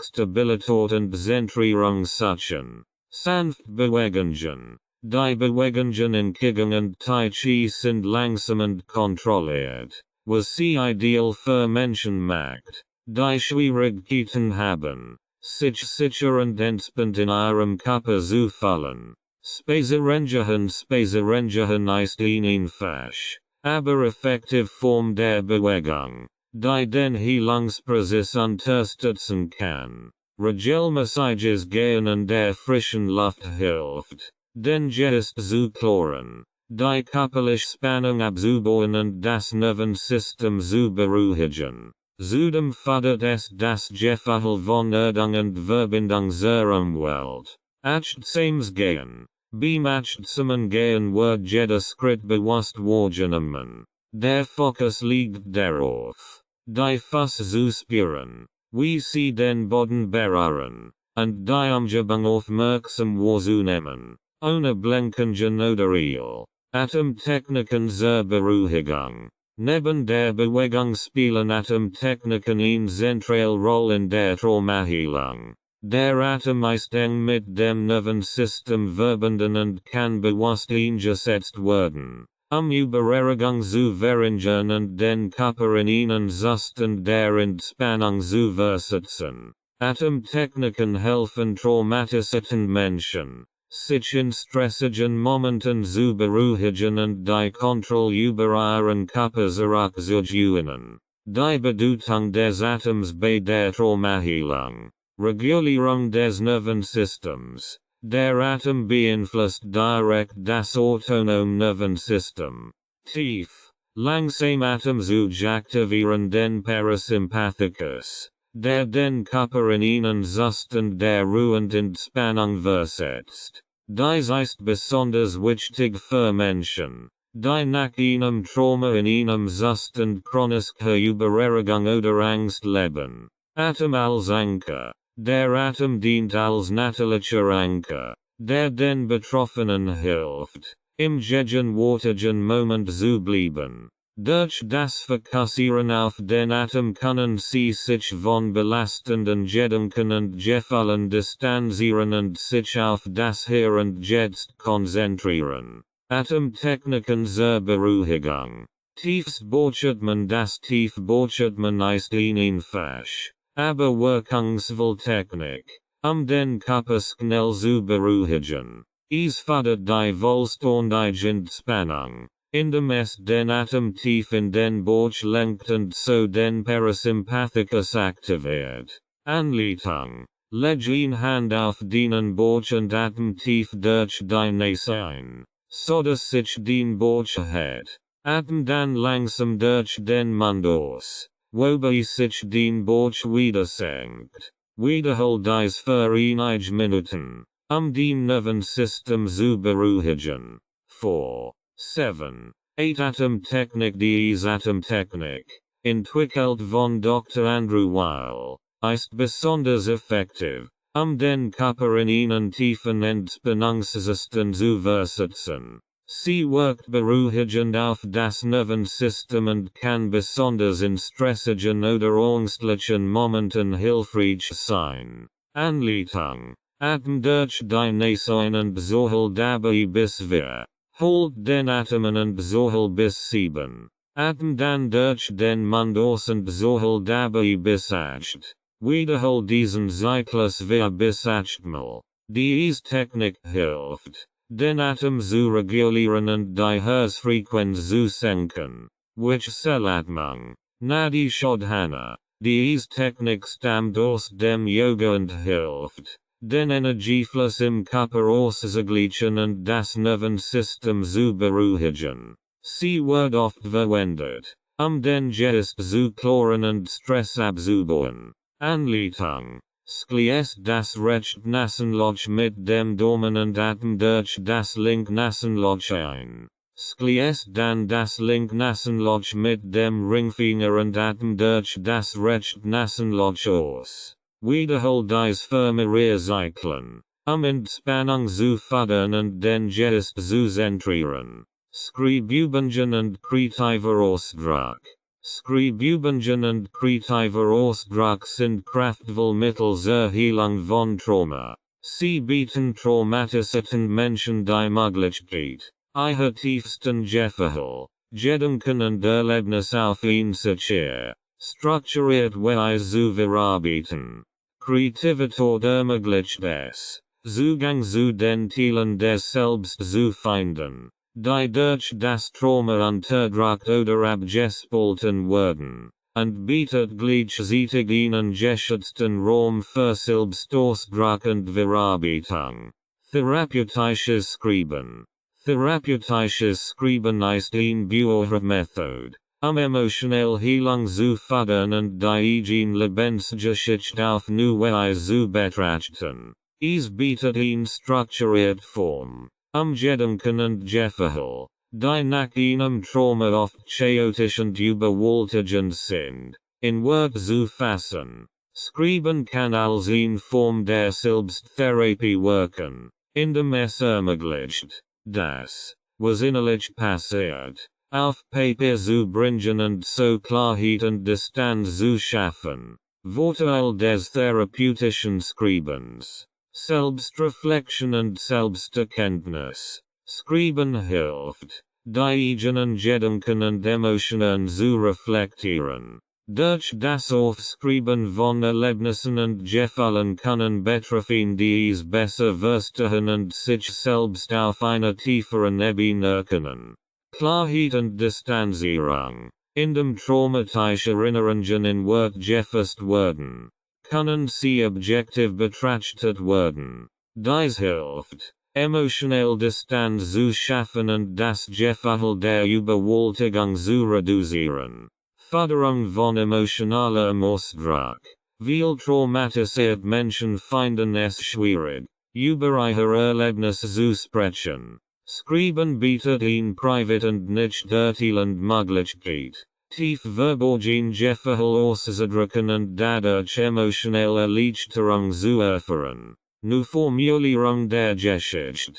Stabilität und Zentrierung suchen. Sanft Bewegungen. Die Bewegungen in Qigong und Tai Chi sind langsam und kontrolliert, was sie ideal für Menschen macht, die Schwierigkeiten haben, sich sicher und entspannt in ihrem Körper zu fühlen. Spazierengehen ist eine einfache, aber effektive Form der Bewegung, die den Heilungsprozess unterstützen kann. Regelmäßiges Gehen in der frischen Luft hilft, den Geist zu klären, die körperliche Spannung abzubauen und das Nervensystem zu beruhigen. Zudem fördert es das Gefühl von Erdung und Verbindung zur Umwelt. Achtsames Gehen. Beim achtsamen Gehen wird jeder Schritt bewusst wahrgenommen. Der Fokus liegt darauf, die Füße zu spüren, wie sie den Boden berühren, und die Umgebung aufmerksam wahrzunehmen, ohne Blinken oder Eil. Atemtechniken zur Beruhigung. Neben der Bewegung spielen Atemtechniken eine zentrale Rolle in der Traumaheilung. Der Atem ist eng mit dem Nervensystem verbunden und kann bewusst eingesetzt werden, Übererregung zu verringern und den Körper in einen Zustand der Entspannung zu versetzen. Atemtechniken helfen traumatisierten Menschen, sich in stressigen Momenten zu beruhigen und die Kontrolle über ihren Körper zurückzugewinnen. Die Bedeutung des Atems bei der Traumaheilung. Regulierung des Nervensystems. Der Atem beeinflusst direkt das autonome Nervensystem. Tief, langsame Atem zu aktivieren den Parasympathicus, der den Körper in einen Zustand der Ruhe und Entspannung versetzt. Dies ist besonders wichtig für Menschen, die nach einem Trauma in einem Zustand chronischer Übererregung oder Angst leben. Atem als Anker. Der Atem dient als natürlicher Anker, der den Betroffenen hilft, im gegenwärtigen Moment zu bleiben. Durch das Fokussieren auf den Atem können sie sich von belastenden Gedanken und Gefühlen distanzieren und sich auf das Hier und Jetzt konzentrieren. Atemtechniken zur Beruhigung. Tiefes Bauchatmen. Das Tiefbauchatmen ist eine einfache, aber wirkungsvolle Technik, den Körper schnell zu beruhigen. Es fördert die vollständige Entspannung, indem es den Atem tief in den Bauch lenkt und so den Parasympathicus aktiviert. Anleitung. Leg eine Hand auf den Bauch und Atem tief durch die Nase ein, sodass sich den Bauch erhebt. Atem dann langsam durch den Mund aus, wobei sich den Bauch wieder senkt. Wiederhol dies für einige Minuten, den Nervensystem zu beruhigen. 4, 7, 8 Atemtechnik. Diese Atemtechnik, entwickelt von Dr. Andrew Weil, ist besonders effektiv, den Körper in einen tiefen Entspannungszustand zu versetzen. Sie wirkt beruhigend auf das Nervensystem und kann besonders in stressigen oder ängstlichen Momenten hilfreich sein. Anleitung. Atem durch die Nase ein und besohel dabei bis 4. Hold den Atem und besohel bis 7. Atem dann durch den Mund aus und besohel dabei bis 8. Wiederhol diesen Zyklus 4 bis 8 Mal. Diese Technik hilft, den Atem zu regulieren und die Herzfrequenz zu senken. Wechselatmung. Nadi Shodhana. Diese Technik stammt aus dem Yoga und hilft, den Energiefluss im Körper auszugleichen und das Nervensystem zu beruhigen. Sie wird oft verwendet, den Geist zu klären und Stress abzubauen. Anleitung. Schließt das rechte Nasenloch mit dem Daumen und Atem durch das linke Nasenloch ein. Schließt dann das linke Nasenloch mit dem Ringfinger und Atem durch das rechte Nasenloch aus. Wiederhol dies für mehrere Zyklen, Entspannung zu fördern und den Geist zu zentrieren. Skribübungen und kreativer Ausdruck. Skribübungen und kreativer Ausdruck sind kraftvolle Mittel zur Heilung von Trauma. Sie bieten traumatisierten Menschen die Möglichkeit, ihre tiefsten Gefühle, Gedanken und Erlebnisse auf eine sichere, strukturierte Weise zu verarbeiten. Kreativität ermöglicht es, Zugang zu den Teilen des Selbst zu finden, die durch das Trauma unterdrückt oder abgespalten werden, und bietet gleichzeitig einen geschützten Raum für Selbstausdruck und Verarbeitung. Therapeutisches Schreiben. Therapeutisches Schreiben ist eine Büchermethode, emotionelle Heilung zu fördern und die eigene Lebensgeschichte auf neue Weise zu betrachten. Es bietet eine strukturierte Form, Gedanken und Gefühle, die nach einem Trauma oft chaotisch und überwältigend sind, in Worte zu fassen. Schreiben kann als eine Form der Selbsttherapie wirken, indem es ermöglicht, das, was innerlich passiert, auf Papier zu bringen und so Klarheit und Distanz zu schaffen. Vorteil des therapeutischen Schreibens. Selbstreflexion und Selbsterkenntnis. Schreiben hilft, die eigenen Gedanken und Emotionen zu reflektieren. Durch das Aufschreiben von Erlebnissen und Gefühlen können Betroffene dies besser verstehen und sich selbst auf einer tieferen Ebene erkennen. Klarheit und Distanzierung. Indem traumatische Erinnerungen in Wort gefasst werden, können sie objektiv betrachtet werden. Dies hilft, Emotionell Distanz zu schaffen und das Gefühl der Überwältigung zu reduzieren. Förderung von emotionalem Ausdruck. Viel traumatisiert Menschen finden es schwierig, über ihre Erlebnisse zu sprechen. Schreiben bietet ihnen privat und nicht urteilend Möglichkeit, tief verborgen Gefühl auszudrücken und dadurch emotionelle Erleichterung zu erfahren. Nu Formulierung der Geschichte.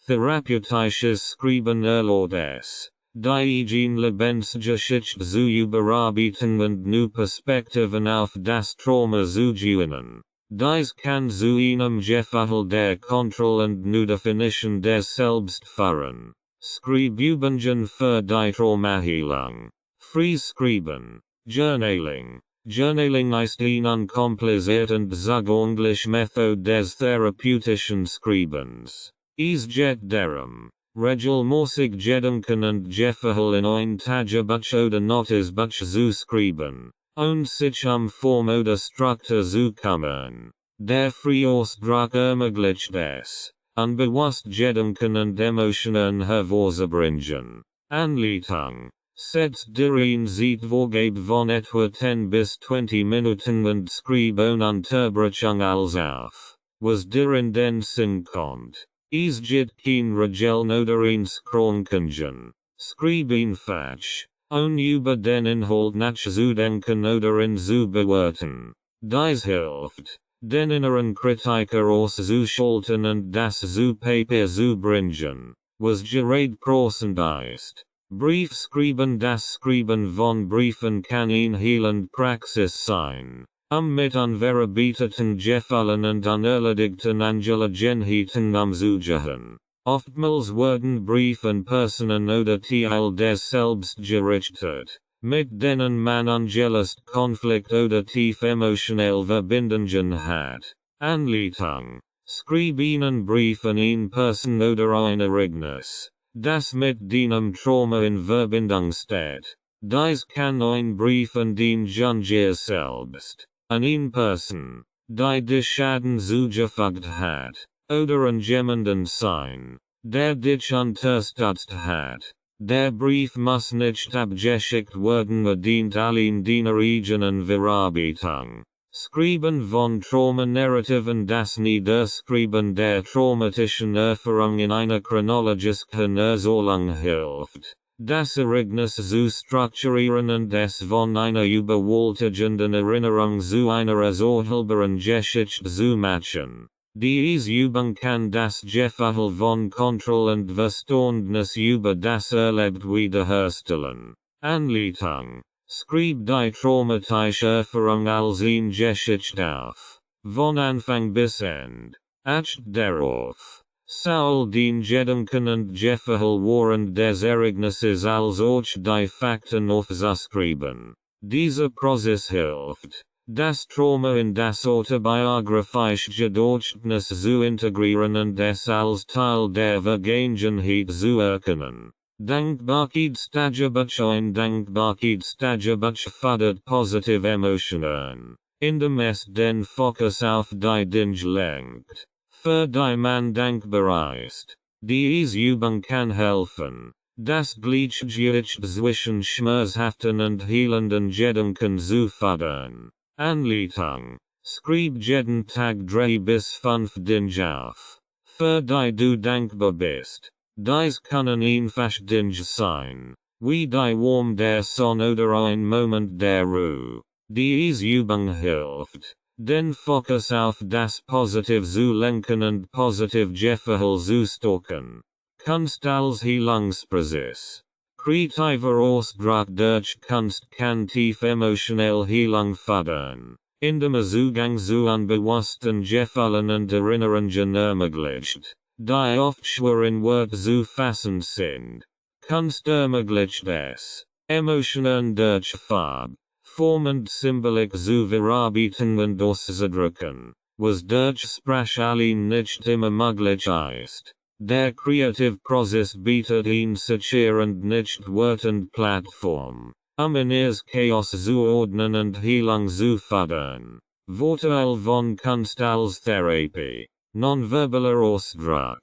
Therapeutisches Schreiben erlaubt es, die Lebensgeschichte zu überarbeiten und nu Perspektiven auf das Trauma zu gewinnen. Dies kann zu einem Gefühl der Kontrolle und nu Definition des Selbst führen. Schreibübungen für die Traumaheilung. Fries Schreiben. Journaling. Journaling ist eine unkomplizierte und zugängliche Methode des therapeutischen Schreibens. Es geht darum, regelmäßig Gedanken und Gefühle in ein Tagebuch oder Notizbuch zu schreiben, und sich Form oder Struktur zu kümmern. Der freie Ausdruck ermöglicht es, unbewusst Gedanken und Emotionen hervorzubringen. Anleitung. Setzt darin Zeitvorgabe von etwa 10 bis 20 Minuten und schreib ohne Unterbrechung alles auf, was dir in den Sinn kommt. Es gibt kein Regeln oder Einschränkungen. Schreib einfach, ohne über den Inhalt nachzudenken oder ihn zu bewerten. Dies hilft, den inneren Kritiker auszuschalten und das zu Papier zu bringen, was gerade passend ist. Briefschreiben. Das Schreiben von Briefen kann eine heilende Praxis sein, mit unverarbeiteten Gefühlen und unerledigten Angelegenheiten umzugehen. Oftmals werden Briefe an Personen oder Teil des Selbst gerichtet, mit denen man ungelöst Konflikt oder tief emotionelle Verbindungen hat. Anleitung. Schreib einen Brief an eine Person oder ein Ereignis, das mit deinem Trauma in Verbindung steht. Dies kann ein Brief an den Junger selbst, an eine Person, die dich Schaden zugefügt hat, oder an jemanden sein, der dich unterstützt hat. Der Brief muss nicht abgeschickt werden, dient allein deiner eigenen Verarbeitung. Schreiben von Trauma-Narrativen. Das Niederschreiben der traumatischen Erfahrung in einer chronologischen Erzählung hilft, das Ereignis zu strukturieren und es von einer überwältigenden Erinnerung zu einer ersählbaren Geschichte zu machen. Diese Übung kann das Gefühl von Kontrolle und Verständnis über das Erlebte wiederherstellen. Anleitung. Schreib die traumatische Erfahrung als eine Geschichte auf, von Anfang bis Ende. Acht darauf, soll den Gedanken und Gefühl während des Ereignisses als auch die Fakten aufzuschreiben. Dieser Prozess hilft, das Trauma in das autobiografische Gedächtnis zu integrieren und es als Teil der Vergangenheit zu erkennen. Dankbarkeitstagebuch. Ein Dankbarkeitstagebuch fördert positive Emotionen, indem es den Fokus auf die Dinge lenkt, für die man dankbar ist. Diese Übung kann helfen, das Gleichgewicht zwischen schmerzhaften und heilenden Gedanken zu fördern. Anleitung. Schreib jeden Tag 3 bis 5 Dinge auf, für die du dankbar bist. Dies können einfach Dinge sein, wie die Warm der Sonne oder ein Moment der Ruhe. Diese Übung hilft, den Fokus auf das Positive zu lenken und positive Gefühle zu stocken. Kunst als Heilungsprozess. Kreativer Ausdruck durch Kunst kann tief emotionelle Heilung fördern, indem Zugang zu unbewussten Gefühlen und Erinnerungen ermöglicht, die oft schwer in Worte zu fassen sind. Kunst ermöglicht es, Emotionen durch Farbe, Form und Symbolik zu verarbeiten und auszudrücken, was durch Sprache allein nicht immer möglich ist. Der Kreativprozess bietet eine sichere und nicht wertende Plattform, in ihres Chaos zu ordnen und Heilung zu fördern. Vorteil von Kunst als Therapie. Nonverbaler Ausdruck.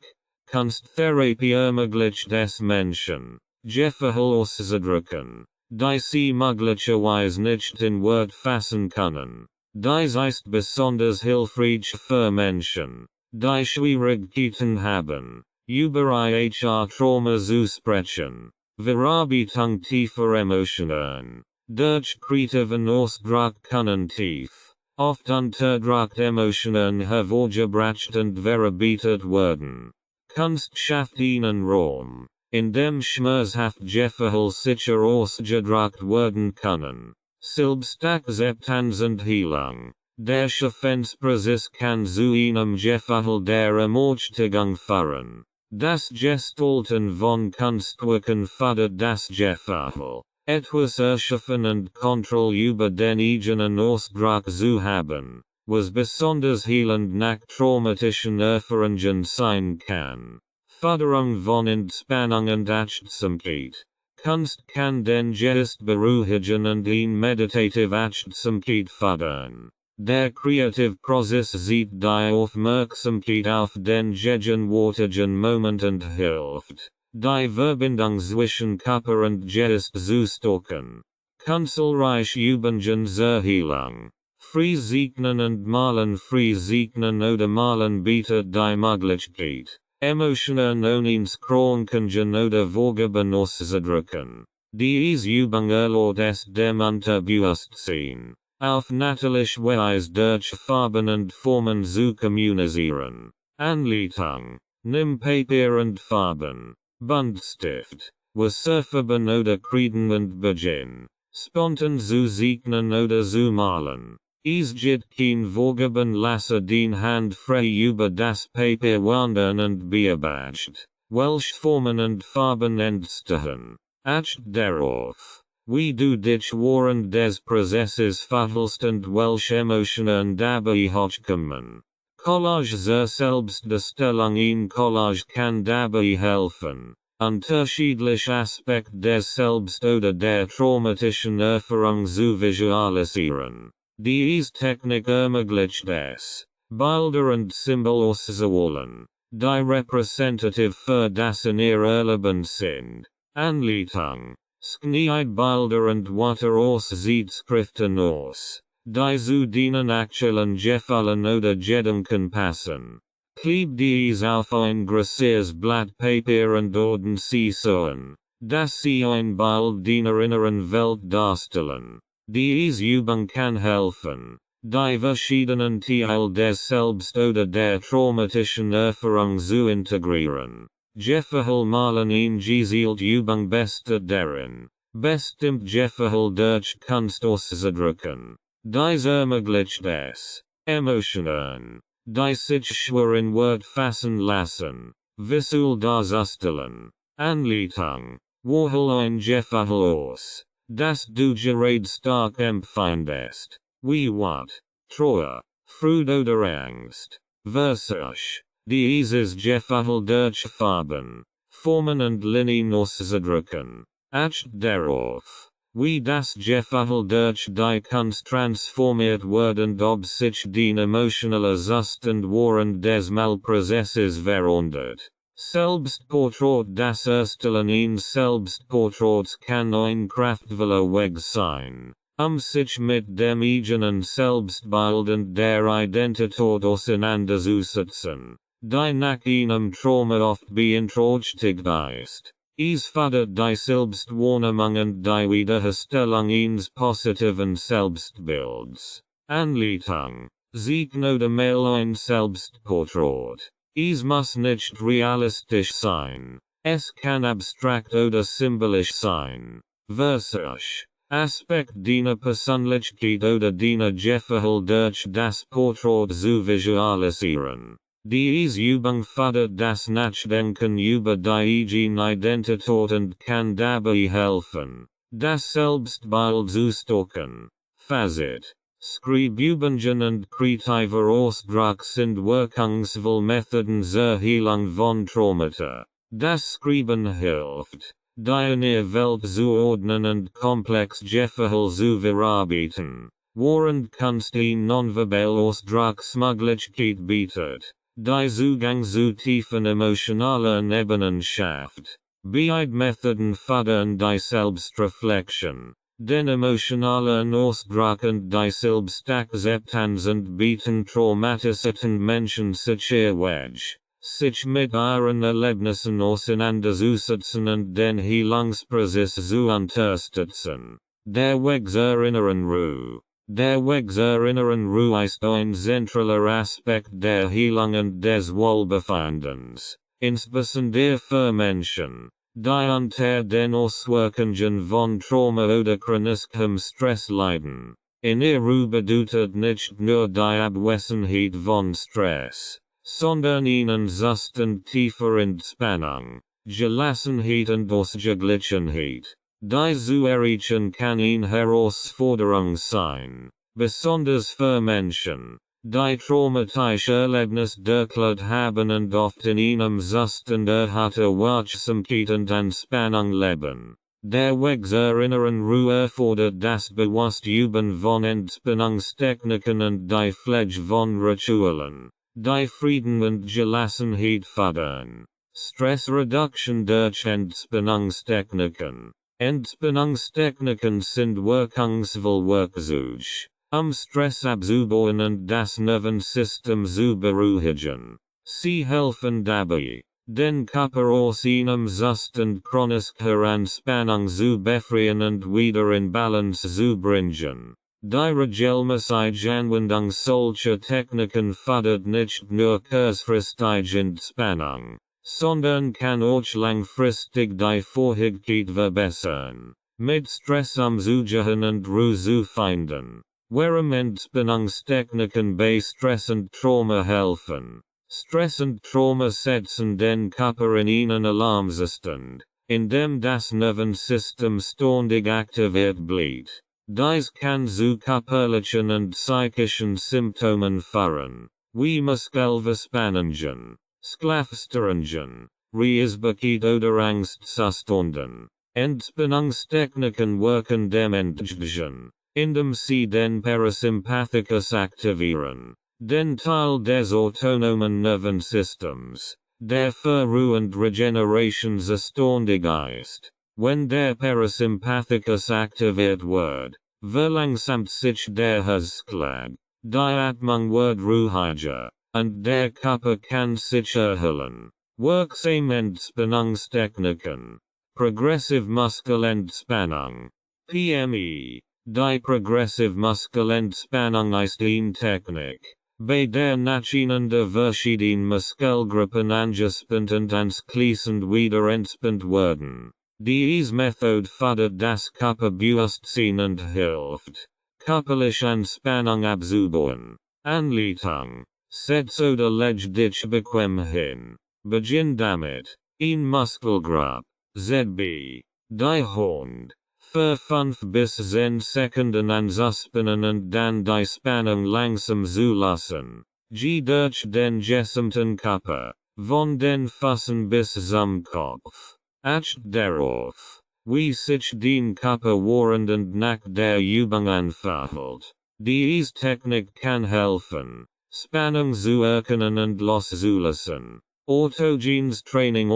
Kunsttherapie ermöglicht des Menschen, Jefferhel auszudrücken, die sie möglicherweise nicht in Wort fassen können. Dies ist besonders hilfreich für Menschen, die Schwierigkeiten haben, über ihr Trauma zu sprechen. Verarbeitung tiefer Emotionen. Durch kreativen Ausdruck können tief, oft unterdrückt Emotionen hervorgebracht und verarbeitet werden. Kunst schafft ihnen Raum, in dem schmerzhaft Jefferhel sicher ausgedrückt werden können. Selbstakzeptanz und Heilung. Der Schaffensprozess kann zu einem Jefferhel der Ermächtigung führen. Das Gestalten von Kunstwerken fördert das Jefferhel, etwas erschaffen und Kontrolle über den eigenen Ausdruck zu haben, was besonders heilend nach traumatischen Erfahrungen sein kann. Förderung von Entspannung und Achtsamkeit. Kunst kann den Geist beruhigen und ihn meditative Achtsamkeit fördern. Der Kreativprozess sieht die Aufmerksamkeit auf den gegenwärtigen Moment und hilft, die Verbindung zwischen Körper und Geist zu stärken. Kunstreich Übungen zur Heilung. Frisiegnen und Malen. Frisiegnen oder Malen bietet die Möglichkeit, Emotionen ins Kranken oder Vorgaben auszudrücken. Diese Übung erlaubt es dem Unterbewusstsein, auf natürliche Weise durch Farben und Formen zu kommunizieren. Anleitung. Nimm Papier und Farben, Buntstift, Wasserfarben oder Kreiden und beginn, spontan zu zeichnen oder zu malen. Es gibt kein Vorgaben, lasse die Hand frei über das Papier wandern und beobacht, welche Formen und Farben entstehen. Achte darauf, wie du dich während des Prozesses verhältst und welche Emotionen dabei hochkommen. Collage zur Selbstdarstellung. In Collage kann dabei helfen, unterschiedliche Aspekte des Selbst oder der traumatischen Erfahrung zu visualisieren. Diese Technik ermöglicht es, Bilder und Symbole auszuwählen, die repräsentativ für das in ihr Erleben sind. Anleitung. Schneid Bilder und Wörter aus Schriften aus, die zu den aktuellen Gefallen oder Gedanken passen. Kleb dies auf ein großes Blatt Papier und ordne sie so an, dass sie ein Bild der inneren Welt darstellen. Diese Übung kann helfen, die verschiedenen Teile des Selbst oder der traumatischen Erfahrung zu integrieren. Jefferhel malen. In gezielt Übung besteht darin, bestimmt Jefferhel durch Kunst auszudrücken. Dies ermöglicht es, Emotionen, die sich schwer in Wort fassen lassen, visuell darzustellen. Anleitung. Wähle ein Jefferhel aus, das du gerade stark empfindest, wie Wut, Trauer, Freude oder Angst. Versuch, dieses Jefferhel durch Farben, Formen und Linien auszudrücken. Achte darauf, wie das Jefferhel durch die Kunst transformiert wird und ob sich den emotionalen Zustand während des Malprozesses verändert. Selbstportrait. Das Erstellen eines Selbstportraits kann ein kraftvoller Weg sein, sich mit dem eigenen Selbstbild und der Identität auseinanderzusetzen, die nach einem Trauma oft beeinträchtigt ist. Es fördert die Selbstwahrnehmung und die Wiederherstellung eines positiven Selbstbilds. Anleitung. Zeichne oder male ein Selbstporträt. Es muss nicht realistisch sein. Es kann abstrakt oder symbolisch sein. Versuch, Aspekt deiner Persönlichkeit oder deiner Jefferhel durch das Porträt zu visualisieren. Diese Übung fördert das Nachdenken über die eigene Identität und kann dabei helfen, das Selbstbild zu stärken. Fazit. Schreibübungen und kreativer Ausdruck sind wirkungsvolle Methoden zur Heilung von Traumata. Das Schreiben hilft, die innere Welt zu ordnen und komplex Jefferhel zu verarbeiten, während Kunst eine nonverbale Ausdrucksmöglichkeit bietet. die Zugang zu tiefen emotionalen Ebenenschaft, Beide-Methoden fördern die Selbstreflexion, den emotionalen Ausdruck und die Selbstakzeptanz und bieten traumatisierten Menschen sicher Weg, sich mit ihren Erlebnissen auseinanderzusetzen und den Heilungsprozess zu unterstützen. Der Weg zur inneren Ruhe. Der Weg zur inneren Ruhe ist ein zentraler Aspekt der Heilung und des Wohlbefindens, insbesondere für Menschen, die unter den Auswirkungen von Trauma oder chronischem Stress leiden. In ihr Ruhe bedeutet nicht nur die Abwesenheit von Stress, sondern ihnen Zustand tiefer Entspannung, Gelassenheit und Ausgeglichenheit. Die zu erreichen kann eine Herausforderung sein, besonders für Menschen, die traumatische Erlebnis durchlebt haben und oft in einem Zustand erhöhter Wachsamkeit und Entspannung leben. Der Weg zur inneren Ruhe erfordert das bewusste Üben von Entspannungstechniken und die Pflege von Ritualen, die Frieden und Gelassenheit fördern. Stressreduktion durch Entspannungstechniken. Entspannungstechniken sind wirkungsvoll Werkzeuge, Stress abzubauen und das Nervensystem zu beruhigen. Sie helfen dabei, den Körper aus einem Zustand chronischer Anspannung zu befreien und wieder in Balance zu bringen. Die regelmäßige Anwendung solcher Techniken fördert nicht nur kurzfristige Entspannung, sondern kann auch langfristig die Fähigkeit verbessern, mit Stress umzugehen und Ruhe zu finden. Warum Entspannungstechniken bei Stress und Trauma helfen. Stress und Trauma setzen den Körper in einen Alarmzustand, in dem das Nervensystem ständig aktiviert bleibt. Dies kann zu körperlichen und psychischen Symptomen führen, wie Muskelverspannungen, Schlafstörungen, Reizbarkeit oder Angstzustanden. Entspannungstechniken wirken dem entgegen, indem sie den Parasympathikus aktivieren, den Teil des autonomen Nervensystems, der für Ruhe und Regeneration zuständig ist. Wenn der Parasympathikus aktiviert wird, verlangsamt sich der Herzschlag, die Atmung wird ruhiger, und der Körper kann sich erholen. Wirksame Entspannungstechniken. Progressive Muskelentspannung. PME. Die Progressive Muskelentspannung ist eine Technik, bei der nacheinander verschiedene Muskelgruppen angespannt und anschließend wieder entspannt werden. Diese Methode fördert das Körperbewusstsein und hilft, körperliche Anspannung abzubauen. Anleitung. Setz oder leg dich bequem hin. Beginn damit. Ein Muskelgruppe. ZB. Die Hand. Für 5 bis 10 Sekunden anspannen und dann die Spannung langsam zulassen. G durch den gesamten Körper, von den Füßen bis zum Kopf. Acht darauf, wie sich den Körper während und nach der Übung anfühlt. Diese Technik kann helfen, Spannung zu erkennen und loszulassen. Autogenes Training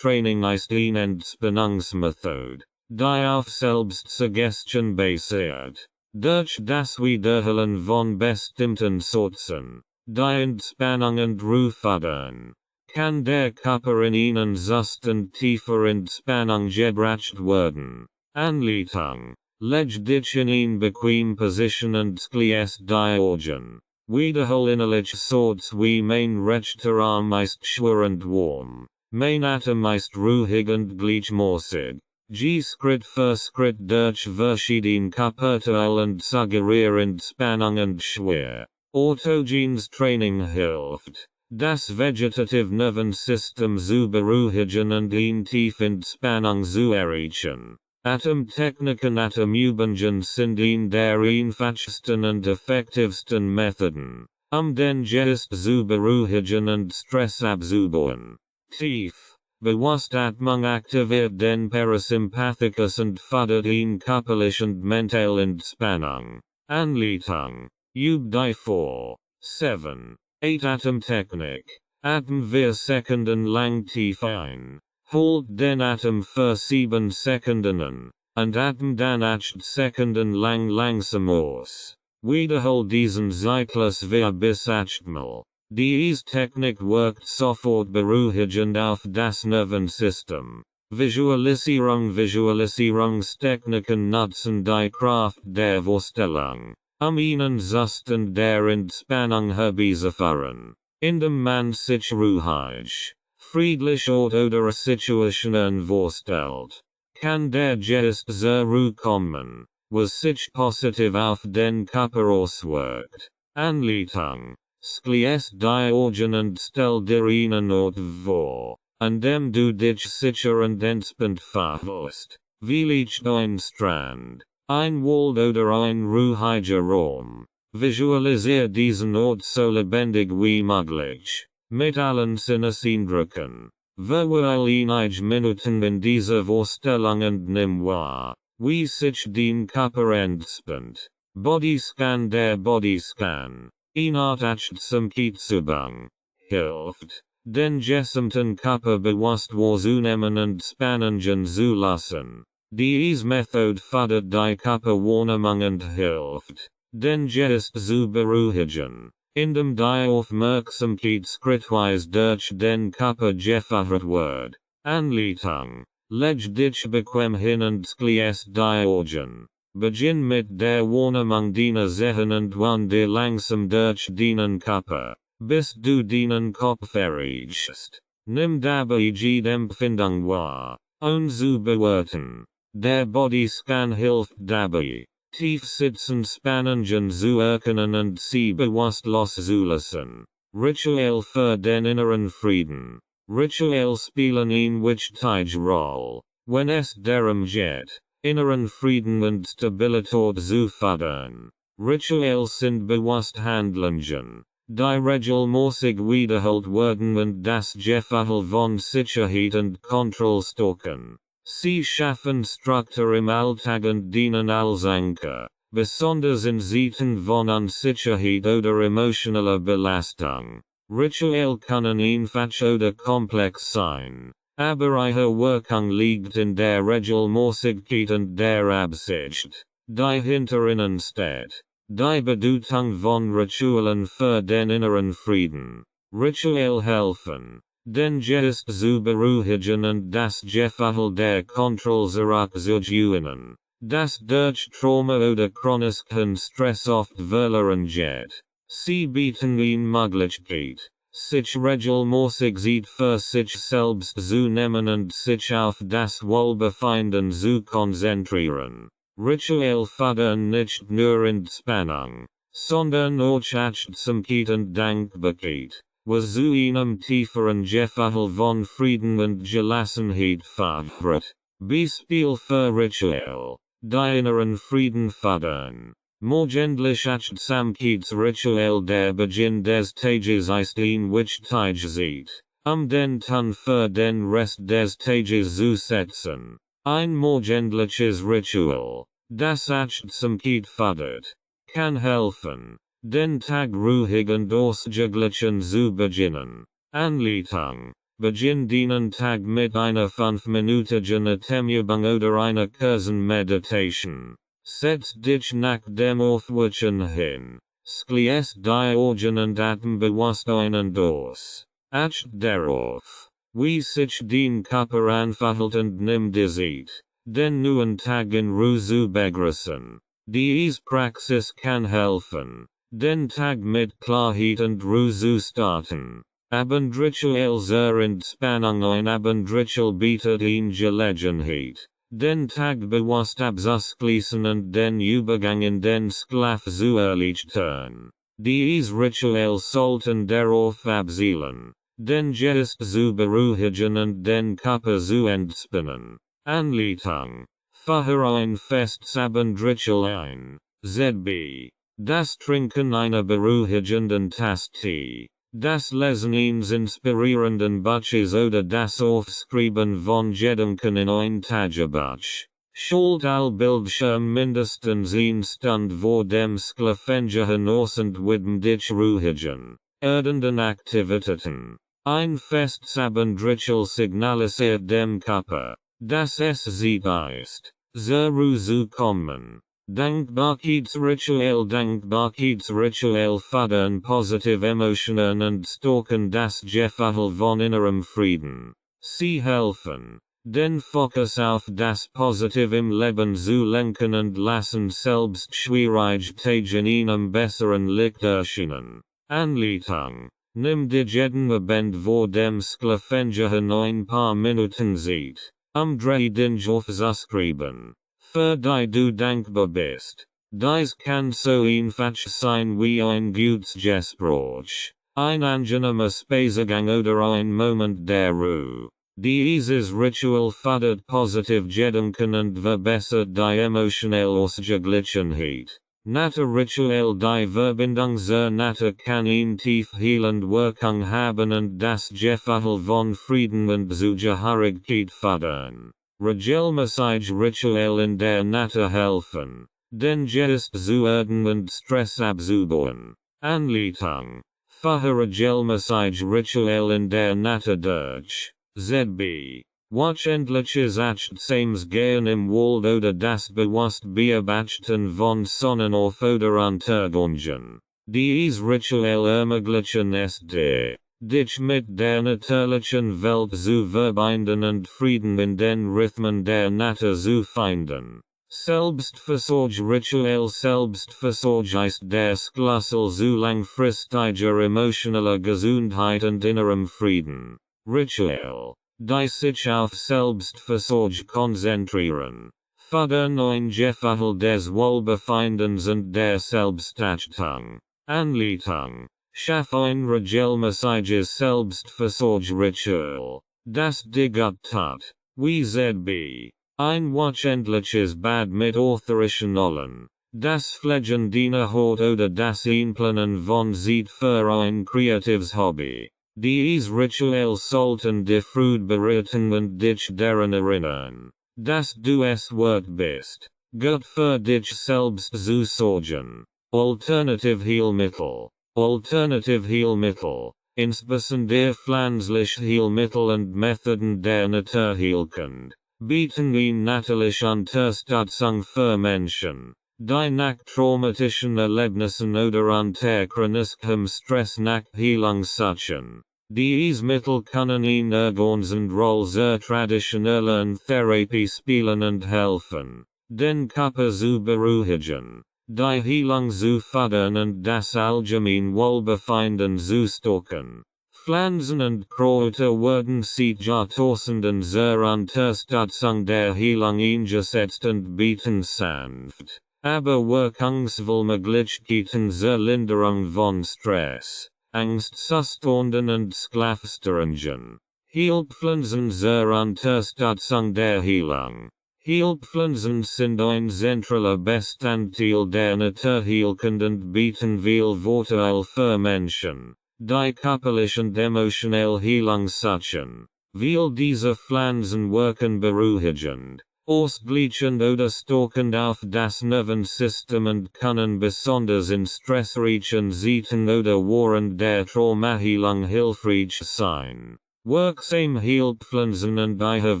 ist eine Entspannungsmethode, die auf Selbstsuggestion basiert. Durch das Wiederholen von bestimmten Sätzen, die Entspannung und Ruhe fördern, kann der Körper in einen Zustand tiefer Entspannung gebracht werden. Anleitung. Leg dich in eine bequeme Position und schließ die Augen. Wiederhol innerlich Sorts wie mein rechter Arm ist schwer und warm, mein Atem ist ruhig und gleichmäßig. Schritt für Schritt durch verschiedene Körperteile und suggeriere Entspannung und schwer. Autogenes Training hilft, das vegetative Nervensystem zu beruhigen und in tief Entspannung zu erreichen. Atemtechniken Atemübungen sind eine der einfachsten und effektivsten Methoden, den Geist zu beruhigen und Stress abzubauen. Tief, bewusst Atmung aktiviert den Parasympathikus und fördert eine körperliche und mentale Entspannung. Anleitung. Üb die 4, 7, 8 Atomtechnik. Atom wir Sekunden lang tief ein. Halt den Atem für 7 Sekunden. Und Atem dann 8 Sekunden lang langsam aus. Wiederhol diesen Zyklus wir bis 8 Mal. Diese Technik wirkt sofort beruhigend auf das Nervensystem. Visualisierungstechniken nutzen die Kraft der Vorstellung, ihnen Zustand der Entspannung herbeizuführen, indem man sich ruhig, friedlich oder Situationen vorstellt, kann der Geist zur Ruhe kommen, was sich positiv auf den Körper auswirkt. Anleitung. Schließ die Augen und stell dir einen Ort vor, an dem du dich sicher und entspannt fühlst. Vielleicht ein Strand, ein Wald oder ein ruhiger Raum. Visualisier diesen Ort so lebendig wie möglich, mit allen Sinneseindrücken. Verweile einige Minuten in dieser Vorstellung und nimm wahr, wie sich dein Körper entspannt. Bodyscan. Der Bodyscan. Art Achtsamkeitsübung hilft, den gesamten Körper bewusst wahrzunehmen und Spannungen zu lassen. Diese Methode fördert die Körperwahrnehmung und hilft, den Geist zu beruhigen, indem die Aufmerksamkeit schrittweise durch den Körper geführt wird. Anleitung. Leg dich bequem hin und schließ die Augen. Beginn mit der Wahrnehmung deiner Zehen und wander langsam durch deinen Körper, bis du deinen Kopf erreichst. Nimm dabei jede Empfindung wahr, ohne zu bewerten. Der Bodyscan hilft dabei, tiefsitzende Spannungen zu erkennen und sie bewusst loszulassen. Ritual für den inneren Frieden. Ritual spielen eine wichtige Rolle, wenn es darum geht, inneren Frieden und Stabilität zu fördern. Rituals sind bewusst Handlungen, die regelmäßig wiederholt werden und das Gefühl von Sicherheit und Kontrolle stärken. Sie schaffen Struktur im Alltag und dienen als Anker, besonders in Zeiten von Unsicherheit oder emotionaler Belastung. Ritual können einfach oder komplex sein, aber ihre Wirkung liegt in der Regelmäßigkeit und der Absicht, die hinter ihnen steht. Die Bedeutung von Ritualen für den inneren Frieden. Ritual helfen, den Geist zu beruhigen und das Gefühl der Kontrolle zurückzugewinnen, das durch Trauma oder chronischen Stress oft verloren geht. Sie bieten eine Möglichkeit, sich regelmäßig Zeit für sich selbst zu nehmen und sich auf das Wohlbefinden zu konzentrieren. Ritual fördern nicht nur Entspannung, sondern auch Achtsamkeit und Dankbarkeit, was zu einem tieferen Gefühl von Frieden und Gelassenheit fördert. Beispiel für Ritual, die inneren Frieden fördern. Morgendlich Achtsamkeitsritual. Der Beginn des Tages ist wichtig Zeit, den Ton für den Rest des Tages zu setzen. Ein morgendliches Ritual, das Achtsamkeit fördert, kann helfen, den Tag ruhig und ausgeglichen zu beginnen. Anleitung. Beginn deinen Tag mit einer 5-minütigen Atemübung oder einer kurzen Meditation. Setz dich nach dem Aufwachen hin, schließ die Augen und atme bewusst ein und aus. Achte darauf, wie sich dein Körper anfühlt und nimm die Zeit, den neuen Tag in Ruhe zu begrüßen. Diese Praxis kann helfen, den Tag mit Klarheit und Ruhe zu starten. Abendritual zur Entspannung. Ein Abendritual bietet eine Gelegenheit, den Tag bewusst abzuschließen und den Übergang in den Schlaf zu erleichtern. Diese Ritual sollten darauf abzielen, den Geist zu beruhigen und den Körper zu entspannen. Anleitung. Fahre ein festes Abendritual ein. ZB. Das Trinken einer beruhigenden Tasse Tee. Das Lesen eines inspirierenden Buches oder das Aufschreiben von Gedanken in ein Tagebuch. Schalt al Bildschirm mindestens eine Stunde vor dem Schlafengehen aus und widm dich ruhigen, erdenden Aktivitäten. Ein Festsabenritual signalisiert dem Körper, dass es Zeit ist, zur Ruhe zu kommen. Dankbarkeitsritual fördern positive Emotionen und stärken das Gefühl von innerem Frieden. Sie helfen, den Fokus auf das Positive im Leben zu lenken und lassen selbst Schwierigkeiten einem besseren Licht erscheinen. Anleitung. Nimm dich jeden Abend vor dem Schlafengehen ein paar Minuten Zeit, drei Dinge aufzuschreiben, für die du dankbar bist. Dies kann so einfach sein wie ein gutes Gespräch, ein angenehmer Spaziergang oder ein Moment der Ruhe. Dieses Ritual fördert positive Gedanken und verbessert die emotionelle Ausgeglichenheit. Ritual die Verbindung zur Natur kann eine tiefheilende Wirkung haben und das Gefühl von Frieden und Zugehörigkeit fördern. Regelmäßig Ritual in der Natur helfen, den Geist zu erden und Stress abzubauen. Anleitung. Für regelmäßig Ritual in der Natur durch ZB. Wöchentliches Achtsames gehen im Wald oder das bewusst Beobachten von Sonnenauf oder Untergängen. Dies Ritual ermöglichen es dir, dich mit der natürlichen Welt zu verbinden und Frieden in den Rhythmen der Natur zu finden. Selbstversorge Ritual Selbstversorge ist der Schlüssel zu langfristiger emotioneller Gesundheit und innerem Frieden. Ritual. Die sich auf Selbstversorge konzentrieren, fördern ein Gefühl des Wohlbefindens und der Selbstachtung. Anleitung. Schaff ein regelmäßiges Selbstversorge-Ritual, das dir gut tut, wie ZB. Ein wöchentliches Bad mit authorischen Ollen, das Pflegen deiner Haut oder das Einplanen von Zeit für ein kreatives Hobby. Dies Ritual sollten die Freude bereiten und dich daran erinnern, dass du es wert bist, gut für dich selbst zu sorgen. Alternative Heilmittel. Alternative Heilmittel, insbesondere pflanzliche Heilmittel und Methoden der Naturheilkunde, bieten eine natürliche Unterstützung für Menschen, die nach traumatischen Erlebnissen oder unter chronischem Stress nach Heilung suchen. Dies Mittel können in ergänzend Rolle zur traditionellen Therapie spielen und helfen, den Körper zu beruhigen, die Heilung zu fördern und das allgemein Wohlbefinden zu stärken. Pflanzen und Kräuter werden seit Jahrtausenden zur Unterstützung der Heilung eingesetzt und bieten sanft, aber wirkungsvolle Möglichkeiten zur Linderung von Stress, Angstzuständen und Schlafstörungen. Heilpflanzen zur Unterstützung der Heilung. Heilpflanzen sind ein zentraler Bestandteil der Naturheilkunde und bieten viel Vorteil für Menschen, die körperlich und emotionell Heilung suchen. Weil diese Pflanzen wirken beruhigend, ausgleichend oder stärkend auf das Nervensystem und können besonders in stressreichen Zeiten oder während der Traumaheilung hilfreich sein. Wirksame Heilpflanzen und ihre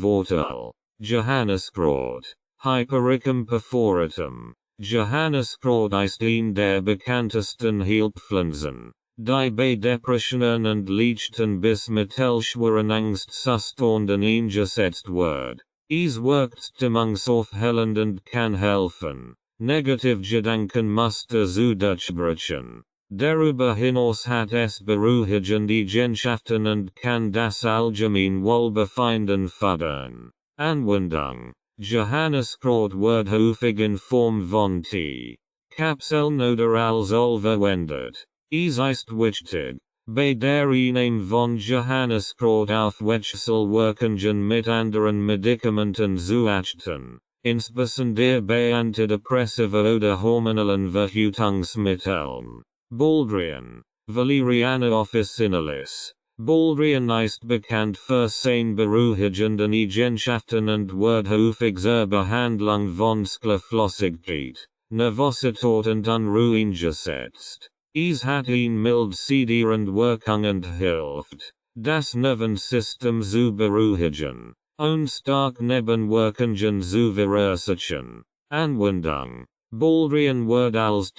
Vorteile. Johanniskraut. Hypericum perforatum. Johanniskraut ist ein der bekanntesten Heilpflanzen, die bei Depressionen und leichten bis mittelschweren Angstzuständen eingesetzt wird. Es wirkt stimmungsaufhellend und kann helfen, Negativgedankenmuster zu durchbrechen. Darüber hinaus hat es beruhigende Eigenschaften und kann das allgemein Wohlbefinden fördern. Anwendung. Johanniskraut wird häufig in Form von Tee, Kapseln oder als Öl verwendet. Es ist wichtig, bei der Einnahme von Johanniskraut auf Wechselwirkungen mit anderen Medikamenten zu achten, insbesondere bei Antidepressiva oder hormonellen Verhütungsmitteln. Baldrian. Valeriana officinalis. Baldrian ist bekannt für seine beruhigenden Eigenschaften und wird häufig zur Behandlung von Schlaflosigkeit, Nervosität und Unruhe eingesetzt. Es hat ihn mild sedierend Wirkung und hilft, das Nervensystem zu beruhigen, und stark Nebenwirkungen zu verursachen. Anwendung. Baldrian Word als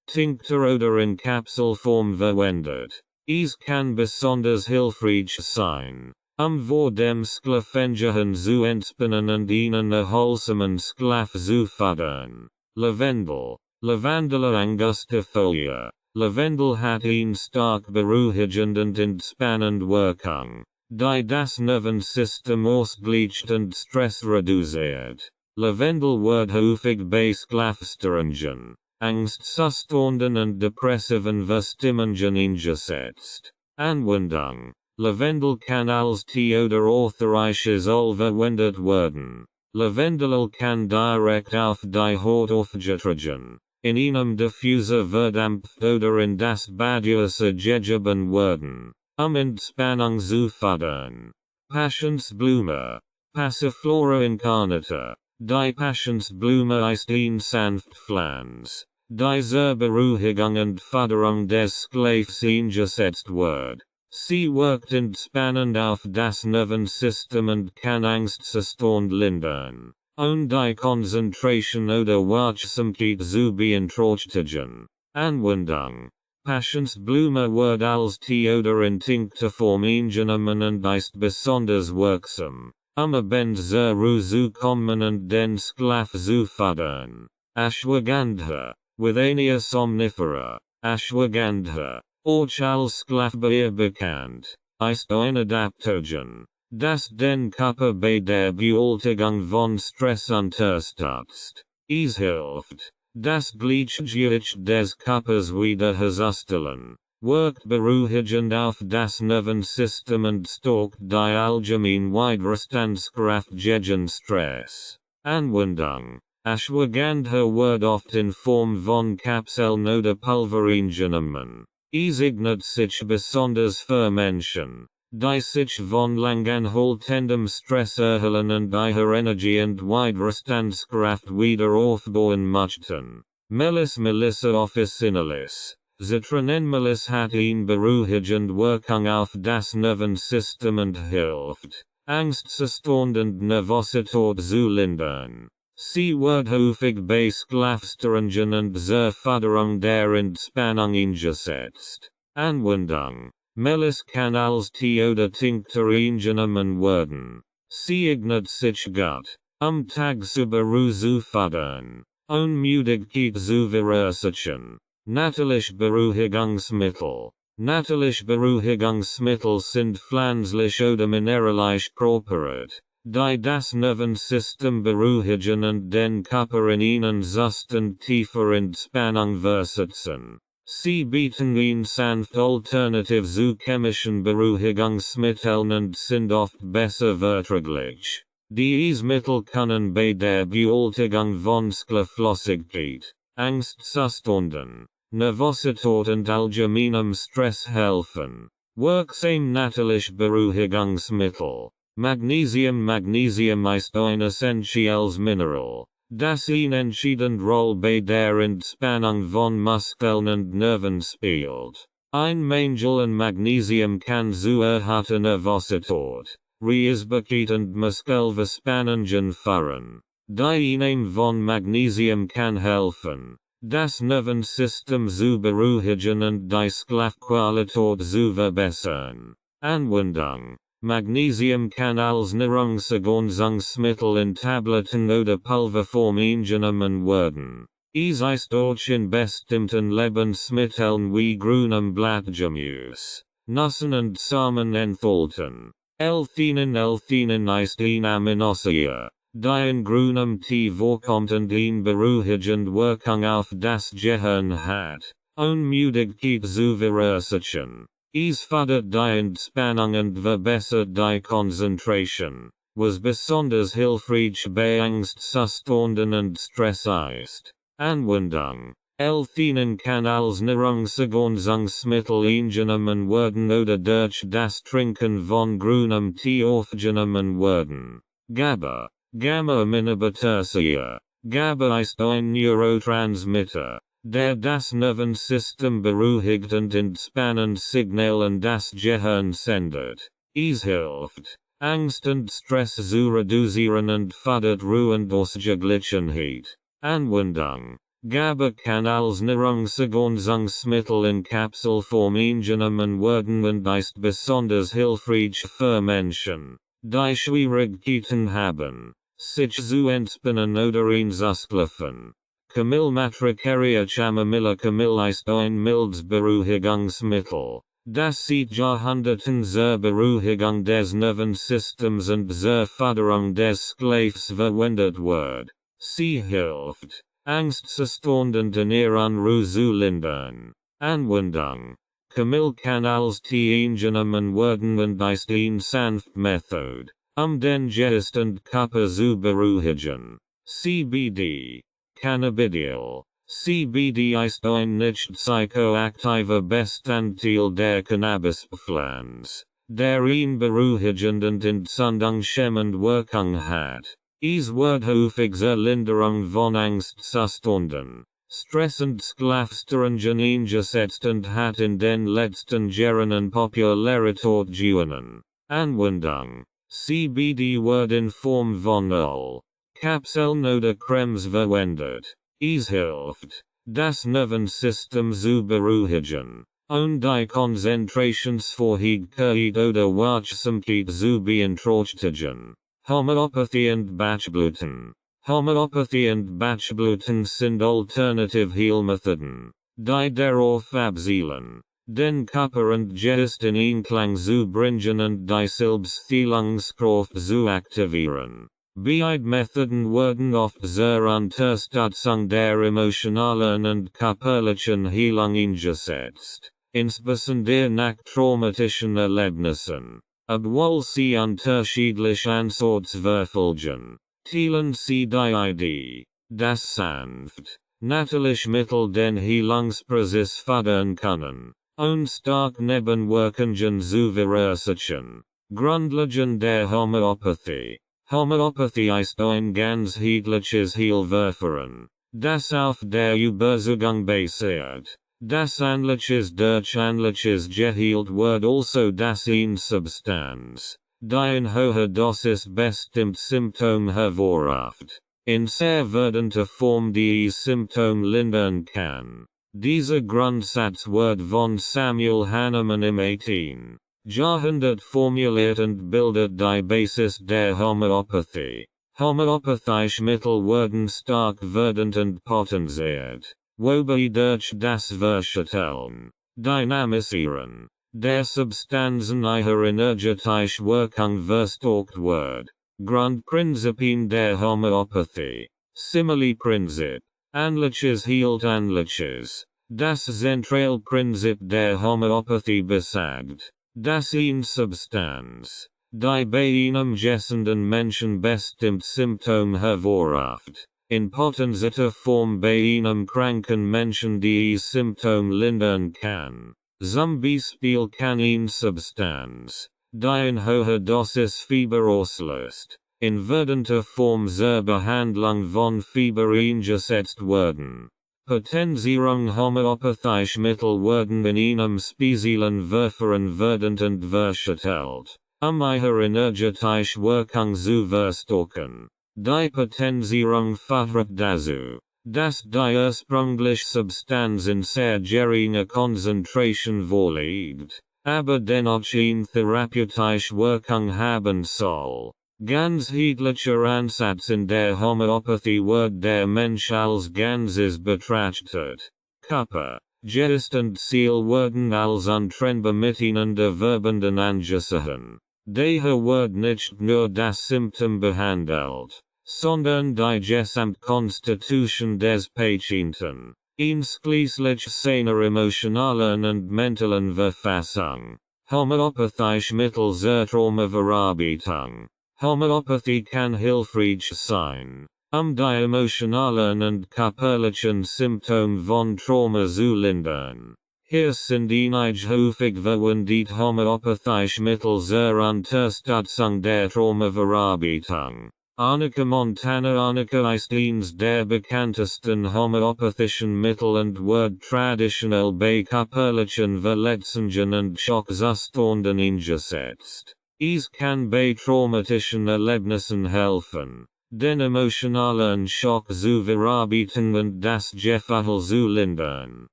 Tincture oder in Kapselform verwendet. Es kann besonders hilfreich sein, vor dem Schlafengehen zu entspannen und einen erholsamen Schlaf zu fördern. Lavendel. Lavandula angustifolia. Lavendel hat eine stark beruhigend und entspannend Wirkung, die das Nervensystem ausgleicht und Stress reduziert. Lavendel wird häufig bei Schlafstörungen, angstzuständen und depressiven Verstimmungen eingesetzt. Anwendung. Lavendel kann als Tee oder authorisches Öl verwendet werden. Lavendel kann direkt auf die Haut aufgetragen, in einem Diffuser verdampft oder in das Badiöse gegeben werden, Entspannung zu fördern. Passionsblume. Passiflora incarnata. Die Passionsblume ist ein Sanftpflanz, die zur Beruhigung und Förderung des Schlafs eingesetzt wird. Sie wirkt entspannend auf das Nervensystem und kann Angstzustand lindern, und die Konzentration oder Wachsamkeit zu beeinträchtigen. Anwendung. Passionsblume wird als Tee oder in Tincturform eingenommen und ist besonders wirksam, Abend zur Ruhe zu kommen und den Schlaf zu fördern. Ashwagandha. Withania somnifera. Ashwagandha. Auch als Schlafbeer bekannt, ist ein Adaptogen, das den Körper bei der Bewältigung von Stress unterstützt. Es hilft, das Gleichgewicht des Körpers wiederherzustellen, wirkt beruhigend auf das Nervensystem und stärkt die allgemeine Widerstandskraft gegen Stress. Anwendung. Ashwagandha wird oft in Form von Kapseln oder Pulver eingenommen. Es eignet sich besonders für Menschen, die sich von langanhaltendem Stress erholen und ihre Energie und Widerstandskraft wieder aufbauen möchten. Melis melissa officinalis. Zitronenmelis hat eine beruhigende Wirkung auf das Nervensystem und hilft, Angstzustand und Nervosität zu lindern. Sie wird häufig bei Schlafstörungen und zur Förderung der Entspannung eingesetzt. Anwendung. Melis kann als Tee oder Tincture eingenommen werden. Sie eignet sich gut, tagsüber Ruhe zu fördern, und Müdigkeit zu verursachen. Natürliche Beruhigungsmittel. Natürliche Beruhigungsmittel sind pflanzlich oder mineralisch präpariert, die das Nervensystem beruhigen und den Körper in einen Zustand tiefer Entspannung versetzen. Sie bieten eine sanfte Alternative zu chemischen Beruhigungsmitteln und sind oft besser verträglich. Diese Mittel können bei der Bewältigung von Schlaflosigkeit, Angstzuständen, Nervosität und allgemeinem Stress helfen. Wirksam natürliche Beruhigungsmittel. Magnesium. Magnesium ist ein essentielles Mineral, das eine entscheidende Rolle bei der Entspannung von Muskeln und Nerven spielt. Ein Mangel an Magnesium kann zu erhöhter Nervosität, Reizbarkeit und Muskelverspannungen führen. Die Einnahme von Magnesium kann helfen, das Nervensystem zu beruhigen und die Schlafqualität zu verbessern. Anwendung. Magnesium kann als Nahrungsergänzungsmittel in Tabletten oder Pulverform eingenommen werden. Es ist auch in bestimmten Lebensmitteln wie grünem Blattgemüse, Nüssen und Samen enthalten. L-Theanin. L-Theanin ist ein Aminosäure, die in grünem Tee vorkommt und eine beruhigende Wirkung auf das Gehirn hat, und Müdigkeit zu verursachen. Es fördert die Entspannung und verbessert die Konzentration, was besonders hilfreich bei Angstzuständen und Stress ist. Anwendung. L-Theanin kann als Nahrungsergänzungsmittel eingenommen werden oder durch das Trinken von grünem Tee aufgenommen werden. GABA. Gamma-Aminobutyraceae. GABA ist ein Neurotransmitter, das Nervensystem beruhigt und entspannend Signalen das Gehirn sendet. Es hilft, Angst und Stress zu reduzieren und fördert Ruhe und Ausgeglichenheit. Anwendung. Gabe kann als Nahrungsergänzungsmittel in Kapselform eingenommen werden und ist besonders hilfreich für Menschen, die Schwierigkeiten haben, sich zu entspannen oder einzuschlafen. Kamillmatrikaria Chamomilla Kamille ist ein mildes Beruhigungsmittel, das seit Jahrhunderten zur Beruhigung des Nervensystems und zur Förderung des Schlafs verwendet wird. Sie hilft, Angstzuständen in ihren Ruhe zu lindern. Anwendung. Kamille kann als Tee eingenommen werden und ist eine sanfte Methode, den Geist und Körper zu beruhigen. CBD. Cannabidiol. CBD ist ein nicht psychoaktiver Bestandteil der Cannabispflanze, der eine beruhigend und entzündungshemmend Wirkung hat. Es wird häufig zur Linderung von Angstzuständen, Stress und Schlafstörungen eingesetzt und hat in den letzten Jahren an Popularität gewonnen. Anwendung. CBD wird in Form von Öl, Kapseln oder Cremes verwendet. Es hilft, das Nervensystem zu beruhigen, und die Konzentrationsfähigkeit oder Wachsamkeit zu beeinträchtigen. Homöopathie und Bachblüten. Homöopathie und Bachblüten sind alternative Heilmethoden, die darauf abzielen, den Körper und Geist in Einklang zu bringen und die Selbstheilungskraft zu aktivieren. Beide Methoden werden oft zur Unterstützung der emotionalen und körperlichen Heilung eingesetzt, insbesondere nach traumatischen Erlebnissen. Obwohl sie unterschiedlich Ansatzverfolgen, teilen sie die Idee, dass sanft, natürlich Mittel den Heilungsprozess fördern können, und stark Nebenwirkungen zu verursachen. Grundlagen der Homöopathie. Homöopathie ist ein ganzheitliches Heilverfahren, das auf der Überzeugung basiert, das Ähnliches durch Ähnliches geheilt wird, also das eine Substanz, die in hoher Dosis bestimmt Symptom hervorruft, in sehr verdunter Form die Symptom lindern kann. Dieser Grundsatz wird von Samuel Hahnemann im 18. Jahrhundert formuliert und bildet die Basis der Homöopathie. Homöopathische Mittel werden stark werdend und potenziert, wobei durch das Verstellen, Dynamisieren, der Substanzen ihre energetische Wirkung verstärkt wird. Grundprinzipien der Homöopathie. Simile-Prinzip. Ähnliches hielt Ähnliches. Das Zentralprinzip der Homöopathie besagt, dass eine Substanz, die bei einem gesunden Menschen bestimmt Symptom hervorruft, in potenzierter Form bei einem kranken Menschen die Symptom lindern kann. Zum Beispiel kann eine Substanz, die in hoher Dosis Fieber auslöst, in verdunter Form zur Behandlung von Fieber eingesetzt werden. Potenzierung homöopathische Mittel werden in einem speziellen Verfahren verdund und verstärkt, ihre energetische Wirkung zu verstärken. Die Potenzierung führt dazu, dass die ursprüngliche Substanz in sehr geringer Konzentration vorliegt, aber dennoch eine therapeutische Wirkung haben soll. Ganzheitlicher Ansatz in der Homöopathie wird der Mensch als Ganzes betrachtet. Körper, Geist und Seele werden als untrennbar miteinander verbunden angesehen. Daher wird nicht nur das Symptom behandelt, sondern die Gesamtkonstitution des Patienten, einschließlich seiner emotionalen und mentalen Verfassung. Homöopathische Mittel zur Traumaverarbeitung. Homöopathie kann hilfreich sein, die emotionalen und körperlichen Symptome von Trauma zu lindern. Hier sind einige häufig verwendete homöopathische Mittel zur Unterstützung der Traumaverarbeitung. Arnika Montana Arnika ist eines der bekanntesten homöopathischen Mittel und wird traditionell bei körperlichen Verletzungen und Schockzuständen eingesetzt. Es kann bei traumatischen Erlebnissen helfen, den emotionalen Schock zu verarbeiten und das Gefühl zu lindern,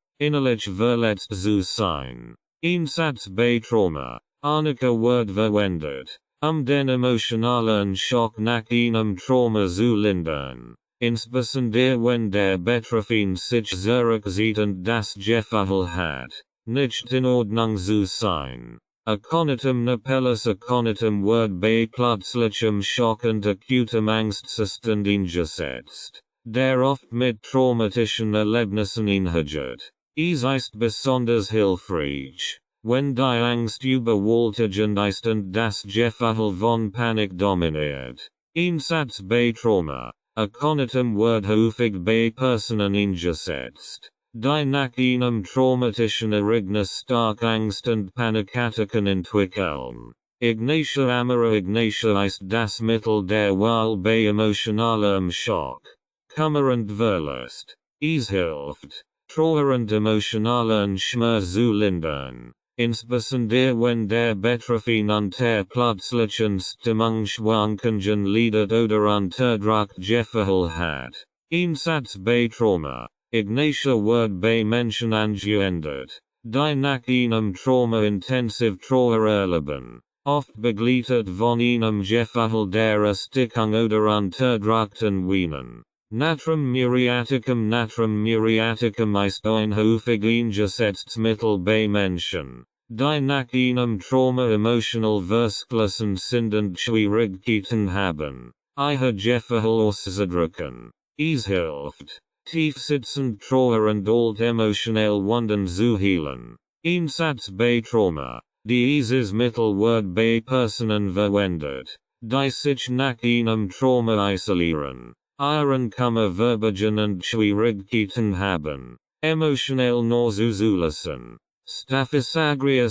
innerlich verletzt zu sein. Einsatz bei Trauma. Arnika wird verwendet, den emotionalen Schock nach einem Trauma zu lindern, insbesondere wenn der Betroffene sich zurückzieht und das Gefühl hat, nicht in Ordnung zu sein. Aconitum napellus aconitum wird bei plötzlichem Schock und akutem Angstzustand eingesetzt, der oft mit traumatischen Erlebnissen einhergeht. Es ist besonders hilfreich, wenn die Angst überwältigend ist und das Gefühl von Panik dominiert. Einsatz bei Trauma. Aconitum wird häufig bei Personen eingesetzt, die nach einem traumatischen Ereignis stark Angst und Panikattacken entwickeln. Ignatia amara Ignatia ist das Mittel der Wahl bei emotionalem Schock, Kummer und Verlust. Es hilft, Trauer und emotionalen Schmerz zu lindern, insbesondere wenn der Betroffene unter plötzlichen Stimmungsschwankungen leidet oder Unterdruckgefühl hat. Einsatz bei Trauma. Ignatia wird bei Menschen angewendet, die nach einem Trauma intensiv Trauer erleben, oft begleitet von einem Gefühl der Erstickung oder unterdrückten Weinen. Natrum muriaticum ist ein häufig eingesetztes Mittel bei Menschen, die nach einem Trauma emotional versklissen sind und Schwierigkeiten haben, ihr Gefühl auszudrücken. Es hilft, tiefsitzend Trauer und alt emotional Wunden zu heilen. Einsatz bei Trauma. Dieses Mittel wird bei Personen verwendet, die sich nach einem Trauma isolieren, ihren Kummer verbergen und Schwierigkeiten haben, emotional nur zulassen. Staphysagria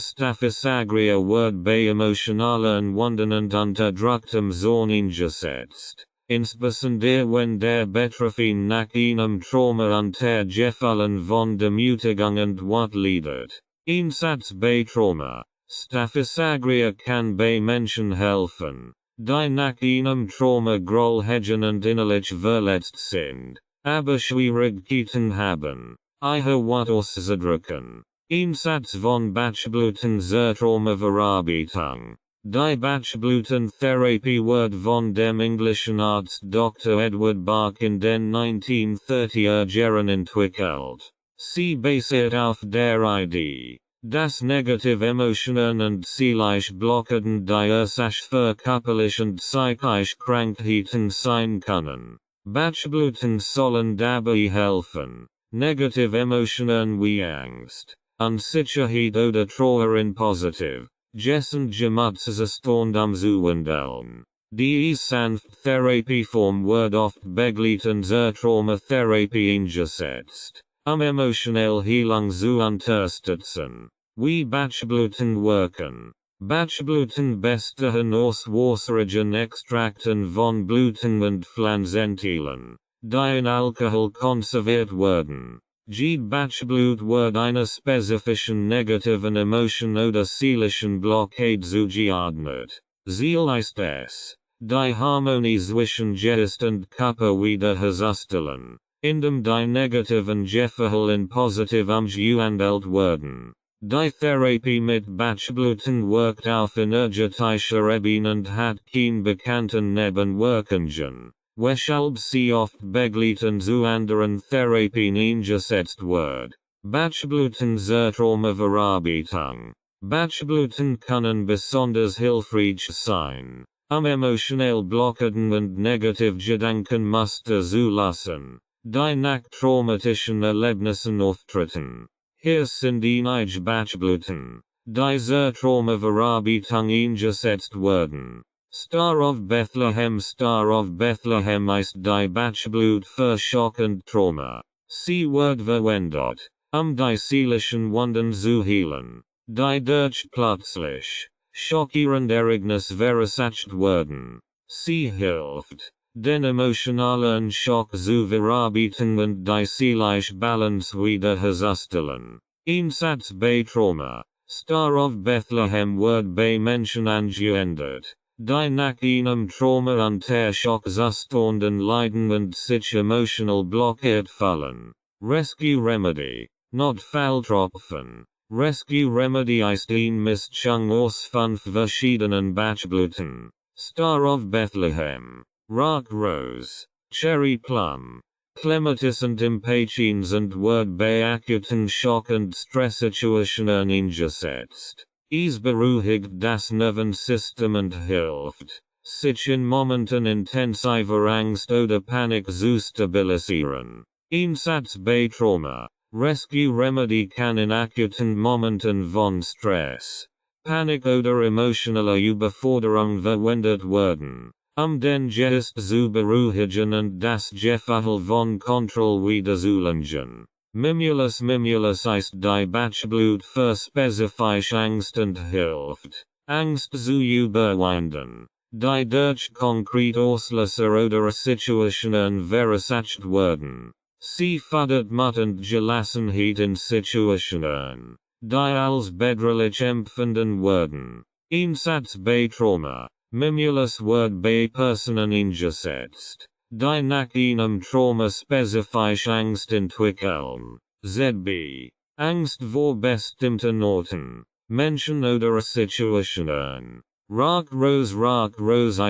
wird bei emotionalen Wunden und unterdrücktem Zorn eingesetzt, insbesondere wenn der Betroffene nach einem Trauma unter Gefühlen von Demütigung und Wut leidet. Einsatz bei Trauma. Staphysagria kann bei Menschen helfen, die nach einem Trauma Groll hegen und innerlich verletzt sind, aber Schwierigkeiten haben, ihr Wut auszudrücken. Einsatz von Batchbluten zur Traumaverarbeitung. Die Batchblutentherapie wird von dem englischen Arzt Dr. Edward Bach in den 1930er Jahren entwickelt. Sie basiert auf der Idee, dass negative Emotionen und seelische Blockaden die Ursache für körperliche und psychische Krankheiten sein können. Batchbluten sollen dabei helfen, negative Emotionen wie Angst, Unsicherheit oder Trauer in positiv, gesund Gemütszustand umzuwandeln. Die sanfte Therapieform wird oft begleitend zur Traumatherapie eingesetzt, emotional Heilung zu unterstützen. Wie Batchbluten wirken. Batchbluten bestehen aus wässrigen Extrakten von Bluten und Pflanzenteilen, die in Alkohol konserviert werden. Jede Batchblut wird einer spezifischen negativen Emotion oder seelischen Blockade zugeordnet. Ziel ist es, die Harmonie zwischen Geist und Körper wiederherzustellen, indem die negativen Gefühle in positiv umgewandelt werden. Die Therapie mit Batchbluten wirkt auf energetischer Ebene und hat keine bekannten Nebenwirkungen, weshalb sie oft begleitend zu anderen Therapien eingesetzt wird. Batchbluten zur Traumaverarbeitung. Batchbluten können besonders hilfreich sein, emotional Blockaden und Negativgedankenmuster zu lassen, die nach traumatischen Erlebnissen auftreten. Hier sind einige Batchbluten, die zur Traumaverarbeitung eingesetzt werden. Star of Bethlehem ist die Batchblut für Schock und Trauma. Sie wird verwendet, die seelischen Wunden zu heilen, die durch plötzlich, schockierend Ereignis verursacht werden. Sie hilft, den emotionalen Schock zu verarbeiten und die seelische Balance wiederherzustellen. Einsatz bei Trauma. Star of Bethlehem wird bei Menschen angewendet, die nach einem Trauma unter Schockzuständen leiden und sich emotional blockiert fühlen. Rescue Remedy. Notfalltropfen. Rescue Remedy ist ein Mischung aus 5 verschiedenen Bachblüten. Star of Bethlehem. Rock Rose. Cherry Plum. Clematis und Impatiens und wird bei akuten Schock- und Stresssituationen eingesetzt. Es beruhigt das Nervensystem und hilft, sich in Momenten intensiver Angst oder Panik zu stabilisieren. Einsatz bei Trauma. Rescue Remedy kann in akuten Momenten von Stress, Panik oder emotionaler Überforderung verwendet werden, den Geist zu beruhigen und das Gefühl von Kontrolle wiederzuerlangen. Mimulus ist die Bachblut für spezifische Angst und hilft, Angst zu überwinden, die durch konkret Auslöser oder Situationen verursacht werden. Sie fördert Mut und Gelassenheit in Situationen, die als bedrohlich empfunden werden. Einsatz bei Trauma. Mimulus wird bei Personen eingesetzt, die nach einem Trauma spezifische Angst entwickeln. ZB. Angst vor bestimmten Orten, Menschen oder Situationen. Rock Rose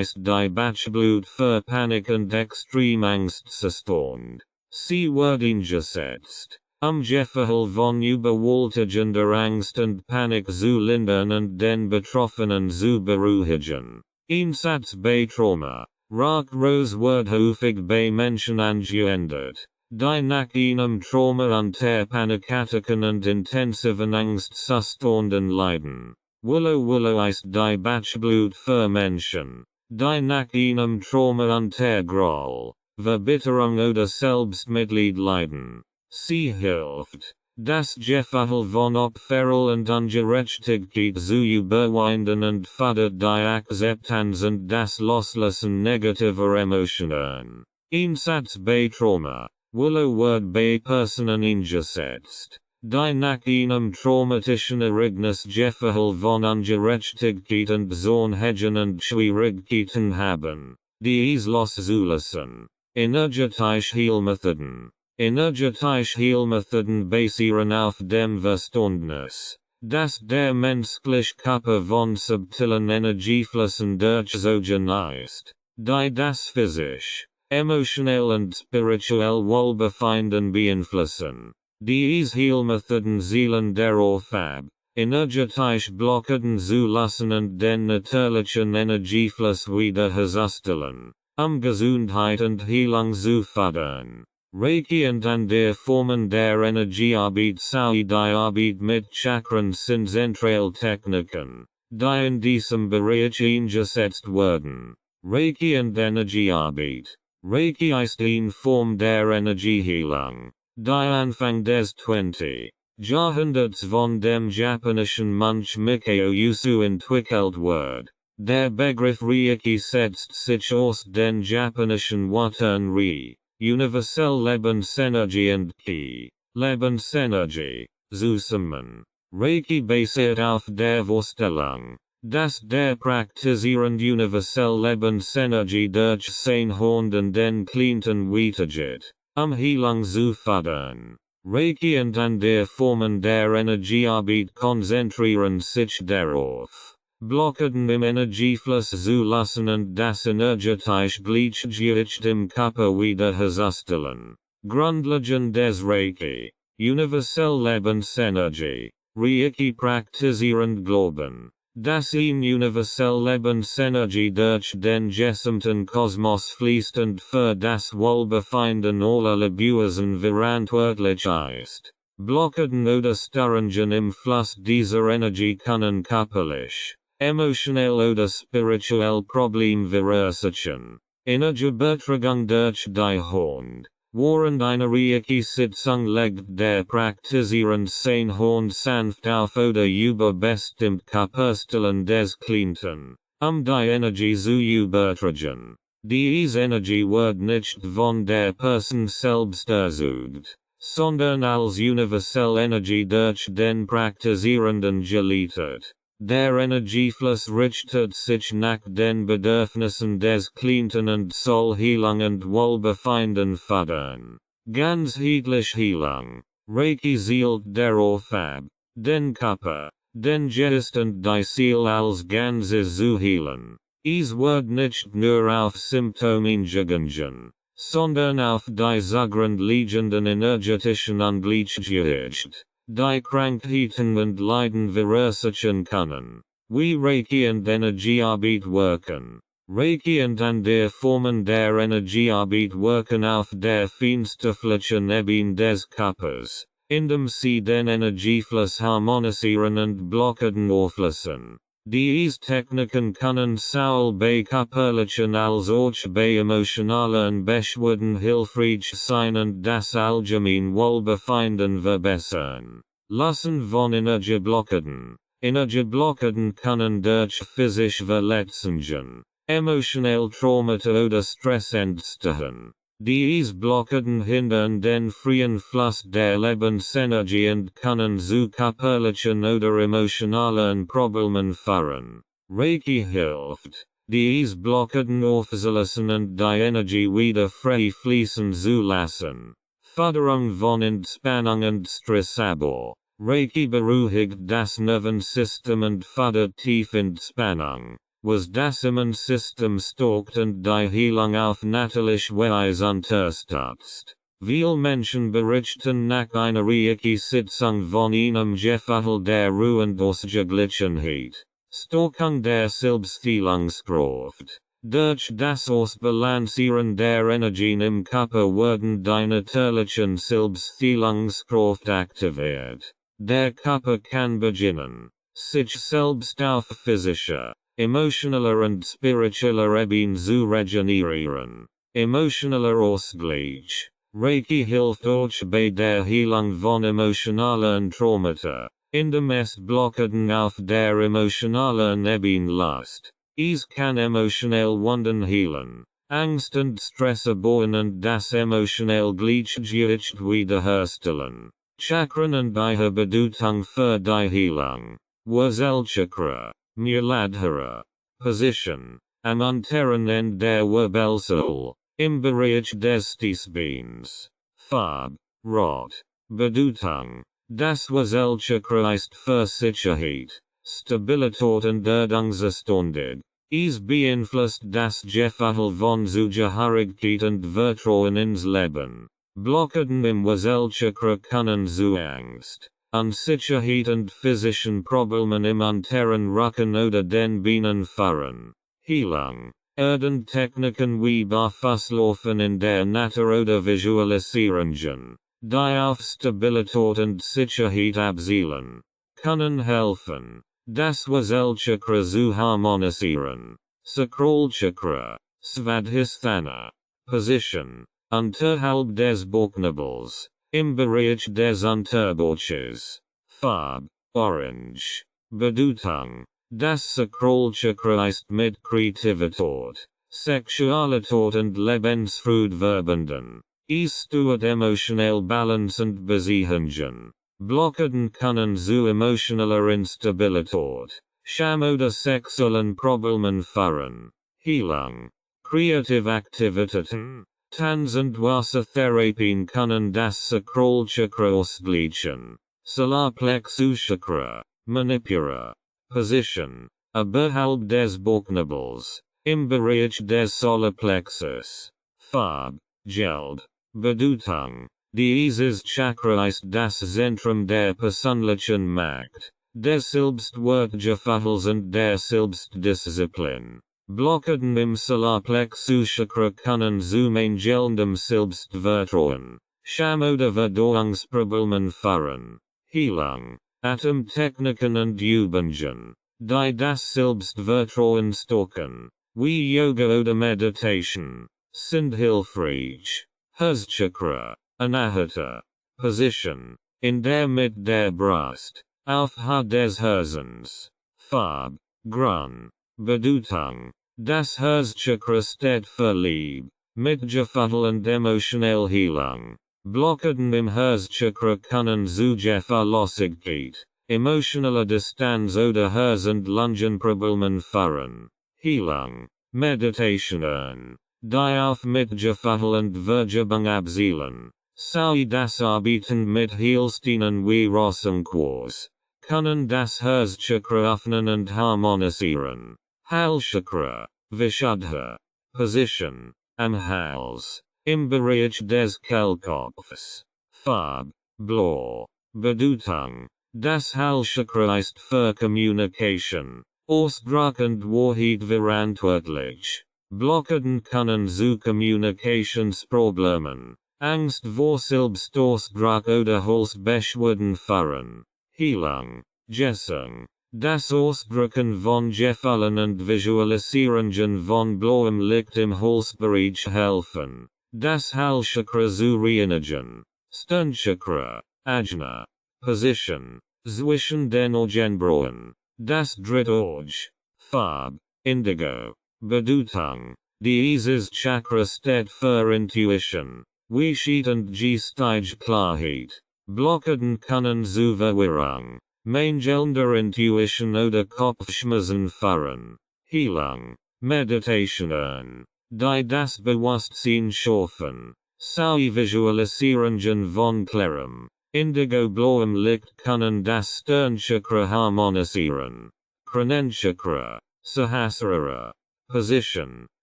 ist die Bachblut für Panik und Extremangstzustand. Sie wird eingesetzt, Gefühl von überwältigender Angst und Panik zu lindern und den Betroffenen zu beruhigen. Einsatz bei Trauma. Rock Rose wird häufig bei Menschen angewendet, die nach einem Trauma unter Panikattacken und intensiven Angstzuständen leiden. Willow ist die Bachblut für Menschen, die nach einem Trauma unter Groll, Verbitterung oder Selbstmitleid leiden. Sie hilft, das Gefühl von Opferung und Ungerechtigkeit zu überwinden und fördert die Akzeptanz und das Loslassen negativer Emotionen. Einsatz bei Trauma. Willow wird bei Personen eingesetzt, die nach einem traumatischen Ereignis Gefühl von Ungerechtigkeit und Zorn und Schwierigkeiten haben, die es loszulassen. Energetische Heilmethoden. Energetische Heilmethoden basieren auf dem Verständnis, dass der menschliche Körper von subtilen Energieflüssen durchzogen ist, die das physisch, emotionell und spirituell Wohlbefinden beeinflussen. Diese Heilmethoden zielen darauf ab, energetisch Blockaden zu lassen und den natürlichen Energiefluss wiederherzustellen, Gesundheit und Heilung zu fördern. Reiki und andere Formen der Energiearbeit sowie die Arbeit mit Chakren sind Zentraltechniken, die in diesem Bereich eingesetzt werden. Reiki und Energiearbeit. Reiki ist eine Form der Energieheilung, die Anfang des 20. Jahrhunderts von dem japanischen Mönch Mikao Yusu entwickelt wird. Der Begriff Reiki setzt sich aus den japanischen Wörtern Re, universell Lebensenergie und Ki, Lebensenergie, zusammen. Reiki basiert auf der Vorstellung, dass der Praktizierend universell Lebensenergie durch sein Handeln den Klienten weitergibt, Heilung zu fördern. Reiki und andere Formen der Energiearbeit konzentrieren sich darauf, Blockaden im Energiefluss zu lassen und das energetisch Gleichgewicht im Körper wiederherzustellen. Grundlagen des Reiki. Universell Lebensenergie. Reiki praktizierend glauben, dass universell Lebensenergie durch den gesamten Kosmos fließt und für das Wohlbefinden aller Lebewesen verantwortlich ist. Blockaden oder Störungen im Fluss dieser Energie können körperlich, emotionell oder spirituell Problem verursachen. Energieübertragung durch die Hand. Während einer Reiki-Sitzung legt der Praktizierend sein Hand sanft auf oder über bestimmt Körperstellen des Klienten, die Energie zu übertragen. Diese Energie wird nicht von der Person selbst erzeugt, sondern als universelle Energie durch den Praktizierenden geleitet. Der Energiefluss richtet sich nach den Bedürfnissen des Klienten und soll Heilung und Wohlbefinden fördern. Ganzheitlich Heilung. Reiki zielt darauf ab, den Körper, den Geist und die Seele als Ganzes zu heilen. Es wird nicht nur auf Symptome eingegangen, sondern auf die zugrunde liegenden energetischen Ungleichgewichte, die Krankheiten und Leiden verursachen können. Wie Reiki und Energiearbeit wirken. Reiki und andere Formen der Energiearbeit wirken auf der feinstofflichen Ebene des Körpers, indem sie den Energiefluss harmonisieren und Blockaden auflösen. Diese Techniken können sowohl bei körperlichen als auch bei emotionalen Beschwerden hilfreich sein und das allgemeine Wohlbefinden verbessern. Lassen von Energieblockaden. Energieblockaden können durch physische Verletzungen, emotionelle Traumata oder Stress entstehen. Diese Blockaden hindern den freien Fluss der Lebensenergie und können zu körperlichen oder emotionalen Problemen führen. Reiki hilft, diese Blockaden aufzulösen und die Energie wieder frei fließen zu lassen. Förderung von Entspannung und Stressabbau. Reiki beruhigt das Nervensystem und fördert Tiefentspannung, was das Immunsystem stärkt und die Heilung auf natürliche Weise unterstützt. Viele Menschen berichten nach einer Reiki-Sitzung von einem Gefühl der Ruhe und Ausgeglichenheit. Stärkung der Selbstheilungskraft. Durch das Ausbalancieren der Energien im Körper werden die natürlichen Selbstheilungskraft aktiviert. Der Körper kann beginnen, sich selbst auf physischer, emotionaler und spiritueller Ebene zu regenerieren. Emotionaler Ausgleich. Reiki hilft auch bei der Heilung von emotionalen Traumata, indem es Blockaden auf der emotionalen Ebene löst. Es kann emotionell Wunden heilen, Angst und Stress abbauen und das emotionelle Gleichgewicht wiederherstellen. Chakren und ihre Bedeutung für die Heilung. Wurzelchakra, Muladhara. Position, am unteren Ende der Wirbelsäule, im Bereich des Stießbeins. Farbe, Rot. Bedeutung, das Wurzelchakra ist für Sicherheit, Stabilität und Erdung zuständig. Es beeinflusst das Gefühl von Zugehörigkeit und Vertrauen ins Leben. Blockaden im Wurzelchakra können zu Angst, Unsicherheit und physischen Problemen im unteren Rücken oder den Beinen führen. Heilung. Erdentechniken wie Barfußlaufen in der Natur oder Visualisierungen, die auf Stabilität und Sicherheit abzielen, können helfen, das Wurzelchakra zu harmonisieren. Sakralchakra, Svadhisthana. Position, unterhalb des Bauchnabels, im Bereich des Unterbauches. Farbe, Orange. Bedeutung, das Sakralchakra ist mit Kreativität, Sexualität und Lebensfreude verbunden. Es steuert emotionell Balance und Beziehungen. Blockaden können zu emotionaler Instabilität, Scham oder sexuellen Problemen führen. Heilung. Kreative Aktivitäten, Tanz und Wassertherapien können das Sakralchakra ausgleichen. Solarplexuschakra, Manipura. Position, oberhalb des Bauchnabels, im Bereich des Solarplexus. Farbe, Gelb. Bedeutung, dieses Chakra ist das Zentrum der persönlichen Macht, des Selbstwertgefühls und der Selbstdisziplin. Blockaden im Solarplexuschakra können zu mangelndem Selbstvertrauen, Scham oder Verdauungsproblemen führen. Heilung. Atemtechniken und Übungen, die das Selbstvertrauen stärken, wie Yoga oder Meditation, sind hilfreich. Herzchakra, Anahata. Position, in der Mitte der Brust, auf Haar des Herzens. Farbe, Grün. Bedeutung, Das Herzchakra steht für Liebe, Mitgefühl und emotionelle Heilung. Blockaden im Herzchakra können zu Gefühllosigkeit, emotionaler Distanz oder Herzentlangenproblemen führen. Heilung, Meditationen, die auf Mitgefühl und Vergebung abzielen, sowie das Arbeiten mit Heilsteinen wie Rosenkurs, können das Herzchakra öffnen und harmonisieren. Heilchakra, Vishuddha, Position, am Hals, im Bereich des Kehlkopfes. Farbe, Blau, Bedeutung, das Heilchakra ist für Communication, Ausdruck und Wahrheit verantwortlich. Blockaden können zu Kommunikationsproblemen, Angst vor Selbstausdruck oder Halsbeschwerden führen. Heilung, Gessung, das Ausdrücken von Gefühlen und Visualisierungen von blauem Licht im Halsbereich helfen, das Heilchakra zu reinigen. Sternchakra, Ajna, Position, zwischen den Augenbrauen, das dritte Auge. Farbe, Indigo. Bedeutung, dieses Chakra steht für Intuition, Weisheit und geistige Klarheit. Blockaden können zu Verwirrung, mangelnder Intuition oder Kopfschmerzen führen. Heilung, Meditationen, die das Bewusstsein schärfen, sowie Visualisierungen von klarem, indigo-blauem Licht können das Sternchakra harmonisieren. Kronenchakra, Sahasrara. Position,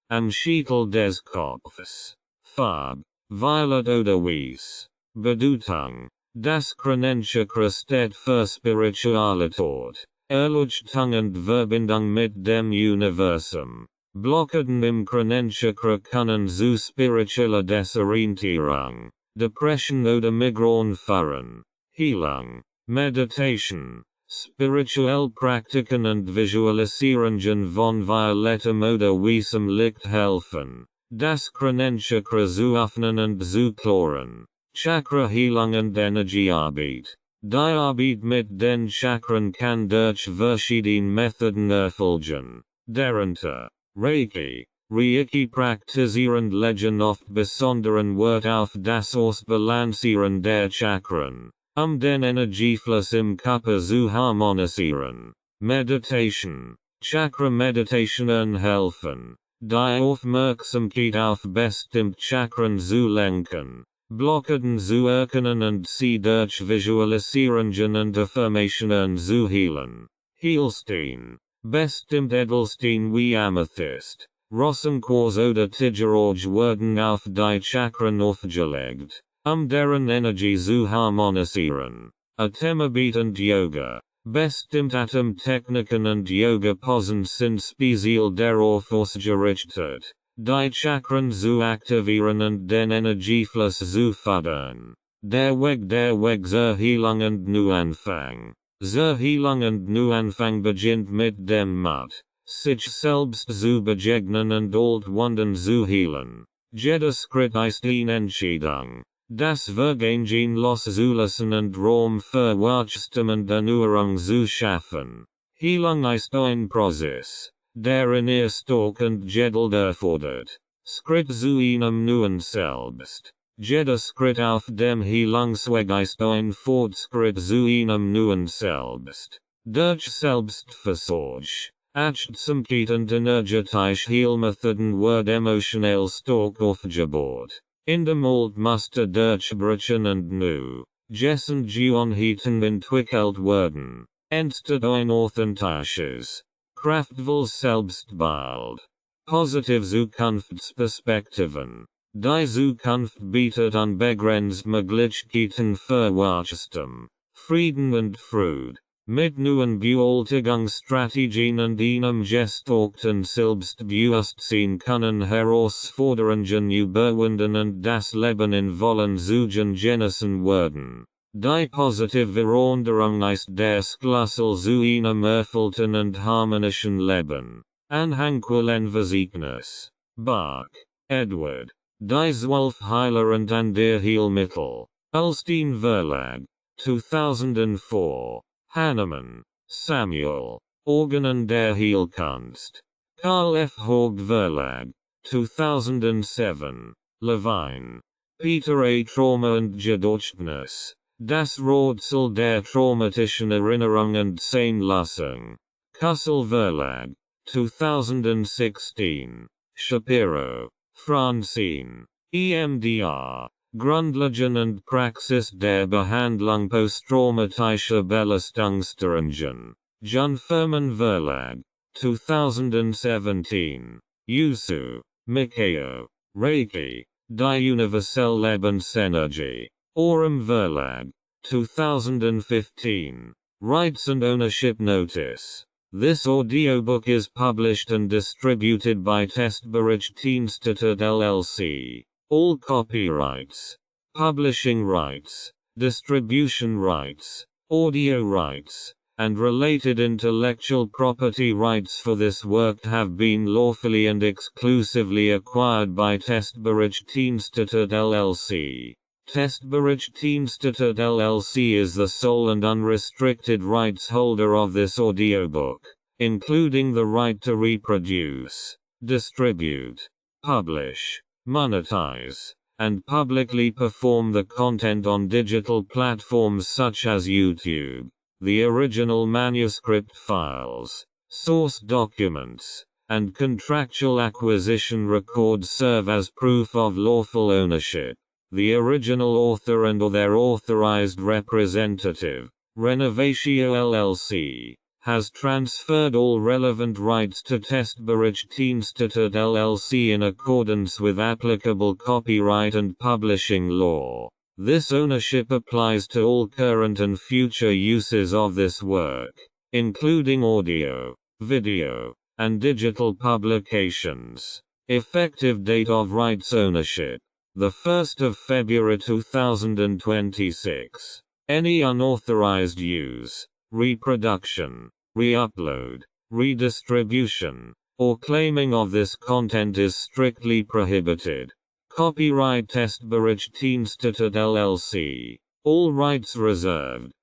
am Scheitel des Kopfes. Farbe, Violet oder Weiß. Bedeutung, das Kronenchakra steht für Spiritualität, Erleuchtung und Verbindung mit dem Universum. Blockaden im Kronenchakra können zu spiritueller Desorientierung, Depression oder Migräne führen. Heilung, Meditation, spirituelle Praktiken und Visualisierungen von violettem oder weißem Licht helfen, das Kronenchakra zu öffnen und zu klären. Chakra Heilung und Energiearbeit. Die Arbeit mit den Chakren kann durch verschiedene Methoden erfolgen, darunter Reiki. Reiki praktizierend legen oft besonderen Wert auf das Ausbalancieren der Chakren, den Energiefluss im Körper zu harmonisieren. Meditation. Chakra Meditationen helfen, die Aufmerksamkeit auf bestimmte Chakren zu lenken, Blockaden zu erkennen und sie durch Visualisierungen und Affirmationen zu heilen. Heilstein. Bestimmt Edelstein wie Amethyst, Rosenkurs oder Tigerorge werden auf die Chakren aufgelegt, deren Energie zu harmonisieren. Atemarbeit und Yoga. Bestimmt Atemtechniken und Yoga-Posen sind speziell darauf ausgerichtet, die Chakren zu aktivieren und den Energiefluss zu fördern. Der Weg zur Heilung und Neuanfang. Zur Heilung und Neuanfang beginnt mit dem Mut, sich selbst zu begegnen und alt Wunden zu heilen. Jeder Schritt ist eine Entscheidung, das Vergehen loszulassen und Raum für Wachstum und Erneuerung zu schaffen. Heilung ist ein Prozess, der in Stock und Geduld erfordert. Schritt zu einem neuen Selbst. Jeder Schritt auf dem Heilungsweg ist ein Fortschritt zu einem neuen Selbst. Durch Selbstversorge, Achtsamkeit und energetische Heilmethoden wird emotionell stark aufgebaut. In dem Altmuster durchbrechen und neu, Jessen Gewohnheiten entwickelt werden, entsteht ein authentisches, kraftvolles Selbstbild. Positive Zukunftsperspektiven. Die Zukunft bietet unbegrenzt Möglichkeiten für Wachstum, Frieden und Freude. Mit neuen Bewältigungsstrategien und einem gestärkten Selbstbewusstsein können Herausforderungen überwinden und das Leben in vollen Zügen genießen werden. Die positive Veränderung ist der Schlüssel zu einem erfüllten und harmonischen Leben. Anhanquillen Versägnis. Bach, Edward. Die 12 Heiler und der Heilmittel. Ulstein Verlag. 2004. Hanneman, Samuel. Organen der Heilkunst. Karl F. Haugt Verlag. 2007. Levine. Peter A. Trauma und Gedächtnis. Das Rätsel der traumatischen Erinnerung und Sehnlassung. Kassel Verlag. 2016. Shapiro. Francine. EMDR. Grundlagen und Praxis der Behandlung posttraumatischer Belastungsstörungen. John Furman Verlag. 2017. Yusu. Mikao. Reiki. Die Universelle Lebensenergie. Aurum Verlag. 2015. Rights and Ownership Notice. This audiobook is published and distributed by Testberichtdienste LLC. All copyrights, publishing rights, distribution rights, audio rights, and related intellectual property rights for this work have been lawfully and exclusively acquired by Testberichtdienste LLC. Testberichtdienste LLC is the sole and unrestricted rights holder of this audiobook, including the right to reproduce, distribute, publish, monetize, and publicly perform the content on digital platforms such as YouTube. The original manuscript files, source documents, and contractual acquisition records serve as proof of lawful ownership. The original author and/or their authorized representative, Renovatio LLC, has transferred all relevant rights to Testberichtdienste LLC in accordance with applicable copyright and publishing law. This ownership applies to all current and future uses of this work, including audio, video, and digital publications. Effective date of rights ownership: the 1st of February 2026. Any unauthorized use, reproduction, re-upload, redistribution, or claiming of this content is strictly prohibited. Copyright Testberichtdienste LLC. All rights reserved.